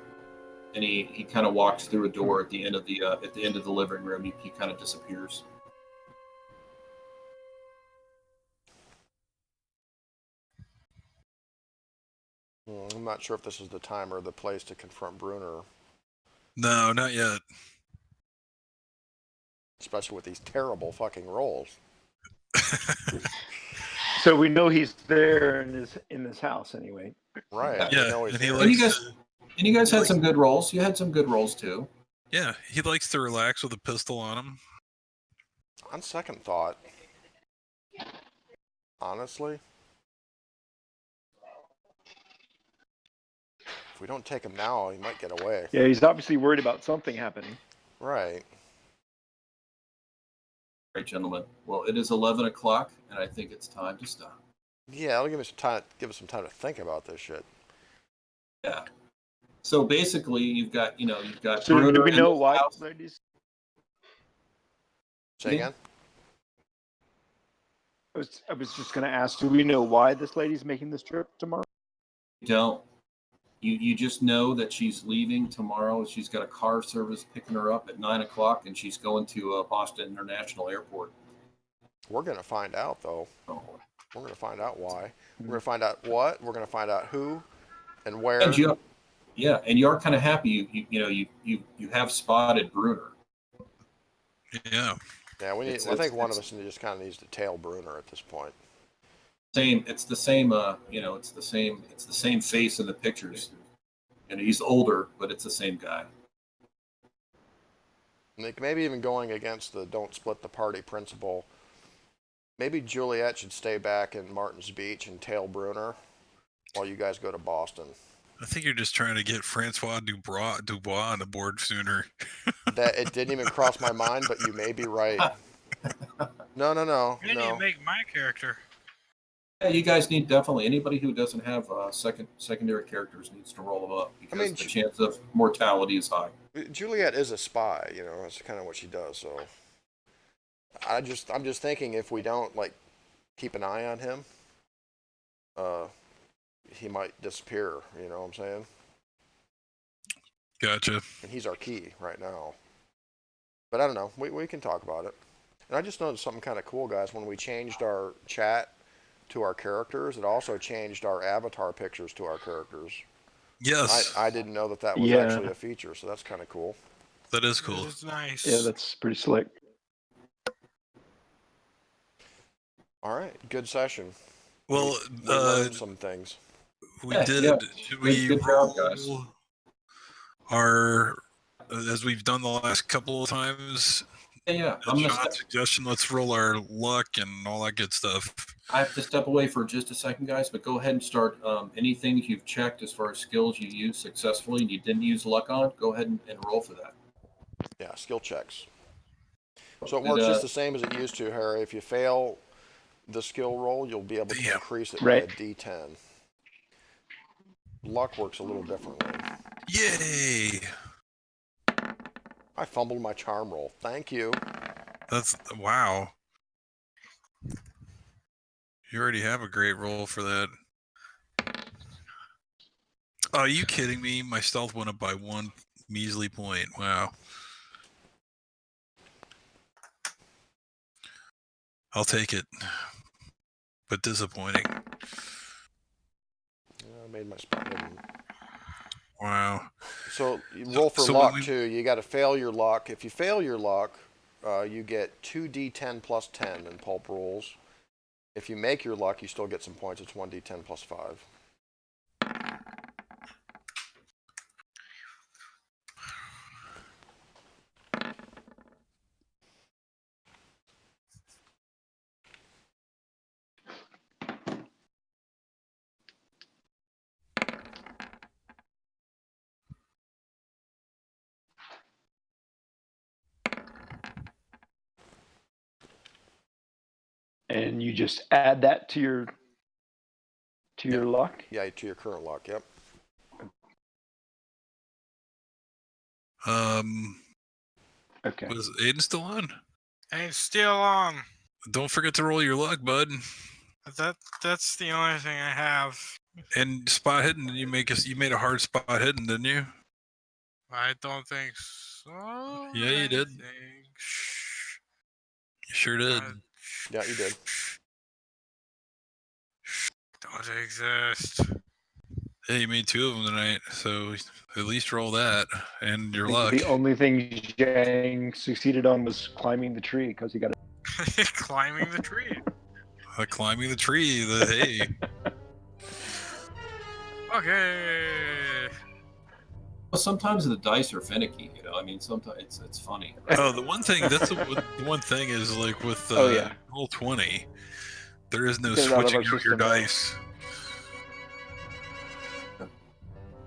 Speaker 1: and he kind of walks through a door at the end of the living room. He kind of disappears.
Speaker 4: I'm not sure if this is the time or the place to confront Bruner,
Speaker 5: No, not yet.
Speaker 4: especially with these terrible fucking rolls.
Speaker 2: So we know he's there in this house anyway.
Speaker 4: Right.
Speaker 5: Yeah,
Speaker 4: We know he's
Speaker 5: and he
Speaker 4: there.
Speaker 5: likes.
Speaker 1: And you guys had some good rolls. You had some good rolls too.
Speaker 5: Yeah, he likes to relax with a pistol on him.
Speaker 4: On second thought, honestly, if we don't take him now, he might get away.
Speaker 2: Yeah, he's obviously worried about something happening.
Speaker 4: Right.
Speaker 1: Right, gentlemen. Well, it is 11 o'clock, and I think it's time to stop.
Speaker 4: Yeah, it'll give us some time to think about this shit.
Speaker 1: Yeah. So basically, you've got
Speaker 2: So
Speaker 1: Bruner
Speaker 2: do we
Speaker 1: in
Speaker 2: know
Speaker 1: this
Speaker 2: why,
Speaker 1: house.
Speaker 2: ladies?
Speaker 4: Say
Speaker 1: Yeah.
Speaker 4: again?
Speaker 2: I was just going to ask, do we know why this lady's making this trip tomorrow?
Speaker 1: You don't. You just know that she's leaving tomorrow. She's got a car service picking her up at 9 o'clock, and she's going to Boston International Airport.
Speaker 4: We're going to find out, though.
Speaker 1: Oh.
Speaker 4: We're going to find out why. We're going to find out what. We're going to find out who and where.
Speaker 1: And you're kind of happy. You have spotted Bruner.
Speaker 5: Yeah.
Speaker 4: Yeah, I think one of us just kind of needs to tail Bruner at this point.
Speaker 1: It's the same. It's the same face in the pictures. And he's older, but it's the same guy.
Speaker 4: Like maybe even going against the don't split the party principle. Maybe Juliet should stay back in Martin's Beach and tail Bruner while you guys go to Boston.
Speaker 5: I think you're just trying to get Francois Dubois on the board sooner.
Speaker 4: That it didn't even cross my mind, but you may be right. No.
Speaker 3: You need to make my character.
Speaker 1: Yeah, you guys need definitely anybody who doesn't have secondary characters needs to roll them up because the chance of mortality is high.
Speaker 4: Juliet is a spy, that's kind of what she does. So I'm just thinking if we don't keep an eye on him, he might disappear. You know what I'm saying?
Speaker 5: Gotcha.
Speaker 4: And he's our key right now. But I don't know. We can talk about it. And I just noticed something kind of cool, guys. When we changed our chat to our characters, it also changed our avatar pictures to our characters.
Speaker 5: Yes.
Speaker 4: I didn't know that was actually a feature, so that's kind of cool.
Speaker 5: That is cool.
Speaker 3: It's nice.
Speaker 2: Yeah, that's pretty slick.
Speaker 4: All right, good session.
Speaker 5: Well,
Speaker 4: we learned some things.
Speaker 5: We
Speaker 1: Yeah,
Speaker 5: did.
Speaker 1: yeah.
Speaker 5: Should we
Speaker 1: Good job, guys.
Speaker 5: roll our, as we've done the last couple of times?
Speaker 1: Yeah. I'm gonna
Speaker 5: Shot suggestion. Let's roll our luck and all that good stuff.
Speaker 1: I have to step away for just a second, guys, but go ahead and start anything you've checked as far as skills you used successfully and you didn't use luck on, go ahead and roll for that.
Speaker 4: Yeah, skill checks. So it works just the same as it used to, Harry. If you fail the skill roll, you'll be able to increase it by a D10. Luck works a little differently.
Speaker 5: Yay!
Speaker 4: I fumbled my charm roll. Thank you.
Speaker 5: That's wow. You already have a great roll for that. Oh, are you kidding me? My stealth went up by 1 measly point. Wow. I'll take it. But disappointing.
Speaker 4: I made my spot.
Speaker 5: Wow.
Speaker 4: So you roll for luck too. You got to fail your luck. If you fail your luck, you get 2d10 plus 10 in pulp rolls. If you make your luck, you still get some points. It's 1d10 plus 5.
Speaker 2: And you just add that to your luck?
Speaker 4: Yeah, to your current luck, yep.
Speaker 2: Okay.
Speaker 5: Was Aiden still on?
Speaker 3: And still on.
Speaker 5: Don't forget to roll your luck, bud.
Speaker 3: That's the only thing I have.
Speaker 5: And spot hidden. You made a hard spot hidden, didn't you?
Speaker 3: I don't think so.
Speaker 5: Yeah, you did. You sure did.
Speaker 4: Yeah, you did.
Speaker 3: Don't exist.
Speaker 5: Hey, you made 2 of them tonight, so at least roll that and your
Speaker 2: I think
Speaker 5: luck.
Speaker 2: the only thing Zhang succeeded on was climbing the tree because he got
Speaker 3: Climbing the tree.
Speaker 5: Climbing the tree. Hey.
Speaker 3: Okay.
Speaker 1: Well, sometimes the dice are finicky, you know. I mean, sometimes it's funny. Right?
Speaker 5: Oh, the one thing the one thing is like with
Speaker 2: Oh, yeah.
Speaker 5: roll 20, there is no
Speaker 2: Get it out of
Speaker 5: switching
Speaker 2: our
Speaker 5: out your
Speaker 2: system now.
Speaker 5: dice.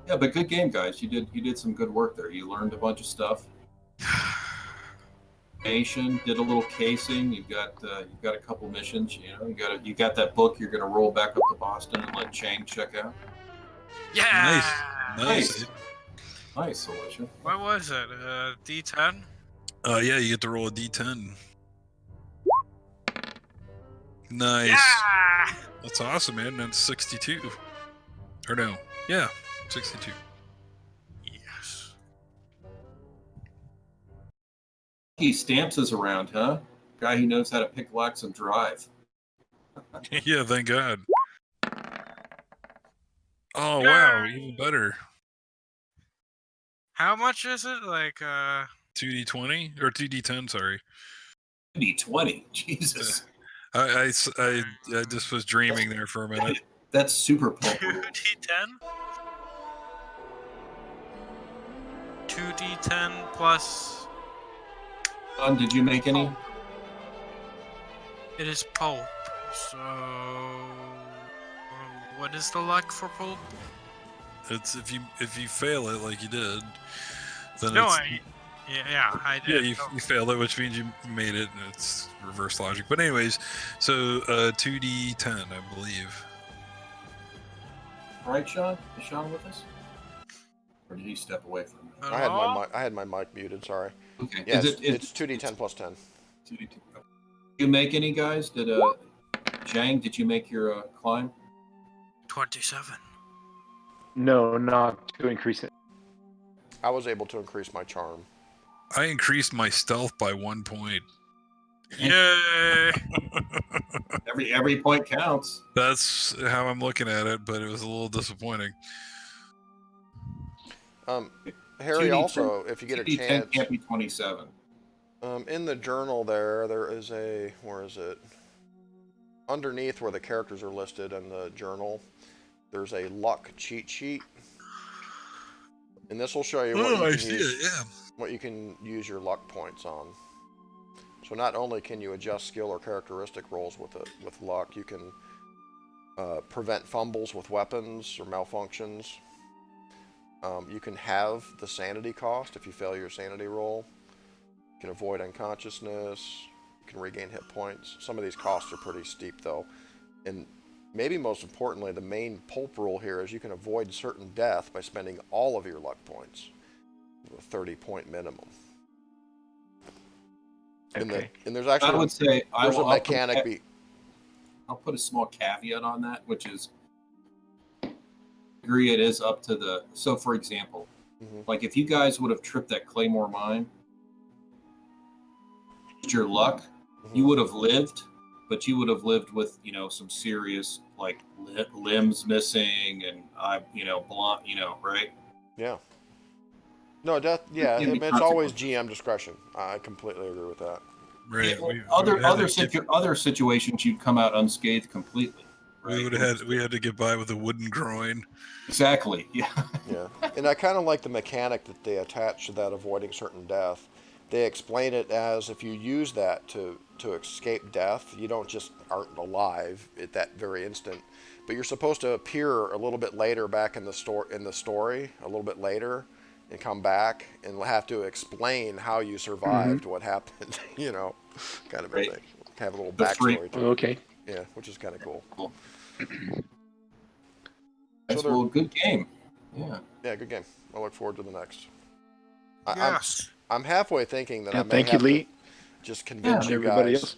Speaker 1: Yeah, but good game, guys. You did some good work there. You learned a bunch of stuff. Nation did a little casing. You've got a couple missions. You know, you got that book. You're going to roll back up to Boston and let Chang check out.
Speaker 3: Yeah.
Speaker 5: Nice.
Speaker 1: Nice, Alicia.
Speaker 3: What was it? D10?
Speaker 5: Yeah, you get to roll a d10. Nice.
Speaker 3: Yeah.
Speaker 5: That's awesome, man. That's 62. Or no. Yeah, 62.
Speaker 3: Yes.
Speaker 1: He stamps us around, huh? Guy who knows how to pick locks and drive.
Speaker 5: Yeah, thank God. Oh,
Speaker 3: Yeah.
Speaker 5: wow. Even better.
Speaker 3: How much is it? Like
Speaker 5: 2d20? Or 2d10, sorry.
Speaker 1: 20. Jesus.
Speaker 5: I just was dreaming there for a minute.
Speaker 1: That's super Pulp rules.
Speaker 3: 2d10? 2d10 plus.
Speaker 1: Did you make any?
Speaker 3: It is pulp. So. What is the luck for pulp?
Speaker 5: It's if you fail it like you did, then
Speaker 3: No,
Speaker 5: it's,
Speaker 3: I
Speaker 5: yeah,
Speaker 3: did.
Speaker 5: you failed it, which means you made it, and it's reverse logic. But anyways, so 2d10, I believe.
Speaker 1: All right, Sean? Is Sean with us? Or did he step away from me?
Speaker 4: I had my mic muted. Sorry.
Speaker 1: Okay.
Speaker 4: Yeah,
Speaker 1: Is
Speaker 4: it's 2d10 plus 10.
Speaker 1: 2d10. Did you make any, guys? Did Zhang, did you make your climb?
Speaker 3: 27.
Speaker 2: No, not to increase it.
Speaker 4: I was able to increase my charm.
Speaker 5: I increased my stealth by 1 point.
Speaker 3: Yay!
Speaker 1: Every point counts.
Speaker 5: That's how I'm looking at it, but it was a little disappointing.
Speaker 4: Harry,
Speaker 1: 2d10
Speaker 4: also, if you get a
Speaker 1: 2d10
Speaker 4: chance,
Speaker 1: can't be 27.
Speaker 4: in the journal there is a, where is it? Underneath where the characters are listed in the journal, there's a luck cheat sheet. And this will show you what you can use your luck points on. So not only can you adjust skill or characteristic rolls with luck, you can prevent fumbles with weapons or malfunctions. You can have the sanity cost if you fail your sanity roll. You can avoid unconsciousness. You can regain hit points. Some of these costs are pretty steep though. And maybe most importantly, the main pulp rule here is you can avoid certain death by spending all of your luck points with a 30-point minimum.
Speaker 2: Okay.
Speaker 4: And there's actually
Speaker 1: I would say
Speaker 4: there's a mechanic.
Speaker 1: I'll put a small caveat on that, which is agree it is up to the. So, for example, like if you guys would have tripped that Claymore mine, your luck, you would have lived, but you would have lived with some serious like limbs missing and blonde, right?
Speaker 4: Yeah. No, death. Yeah,
Speaker 1: Give me
Speaker 4: it's always
Speaker 1: consequences.
Speaker 4: GM discretion. I completely agree with that.
Speaker 5: Right.
Speaker 1: Yeah, other situations you'd come out unscathed completely. Right?
Speaker 5: We had to get by with a wooden groin.
Speaker 1: Exactly. Yeah.
Speaker 4: Yeah, and I kind of like the mechanic that they attach to that avoiding certain death. They explain it as if you use that to escape death, you don't just aren't alive at that very instant, but you're supposed to appear a little bit later back in the story, a little bit later, and come back and have to explain how you survived what happened, kind of a thing. Have a little backstory to it.
Speaker 2: Okay.
Speaker 4: Yeah, which is kind of cool.
Speaker 1: That's a good game. Yeah.
Speaker 4: Yeah, good game. I look forward to the next.
Speaker 3: Yes.
Speaker 4: I'm halfway thinking that
Speaker 2: Yeah,
Speaker 4: I may
Speaker 2: thank you,
Speaker 4: have
Speaker 2: Lee,
Speaker 4: to just convince
Speaker 2: and
Speaker 4: you
Speaker 2: everybody
Speaker 4: guys
Speaker 2: else.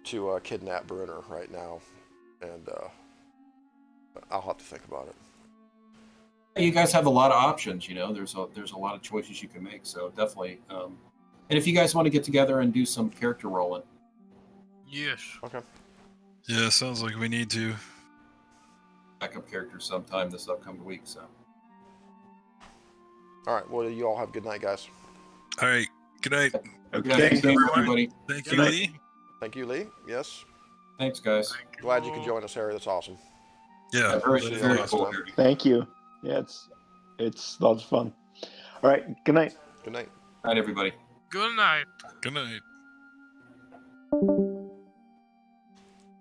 Speaker 4: to kidnap Bruner right now, and I'll have to think about it.
Speaker 1: You guys have a lot of options. You know, there's a lot of choices you can make. So definitely. And if you guys want to get together and do some character rolling,
Speaker 3: Yes.
Speaker 4: Okay.
Speaker 5: Yeah, sounds like we need to.
Speaker 1: backup characters sometime this upcoming week. So.
Speaker 4: All right. Well, you all have a good night, guys.
Speaker 5: All right. Good night.
Speaker 1: Yeah,
Speaker 2: Okay.
Speaker 1: thanks, everybody.
Speaker 5: Thank
Speaker 3: Good
Speaker 5: you,
Speaker 3: night.
Speaker 5: Lee.
Speaker 4: Thank you, Lee. Yes.
Speaker 1: Thanks, guys.
Speaker 4: Glad you could join us, Harry. That's awesome.
Speaker 5: Yeah,
Speaker 1: Very,
Speaker 5: that is
Speaker 1: very
Speaker 5: awesome.
Speaker 1: cool.
Speaker 4: awesome.
Speaker 1: Harry.
Speaker 2: Thank you. Yeah, it's lots of fun. All right. Good night.
Speaker 4: Good night.
Speaker 1: Night, everybody.
Speaker 3: Good night.
Speaker 5: Good night.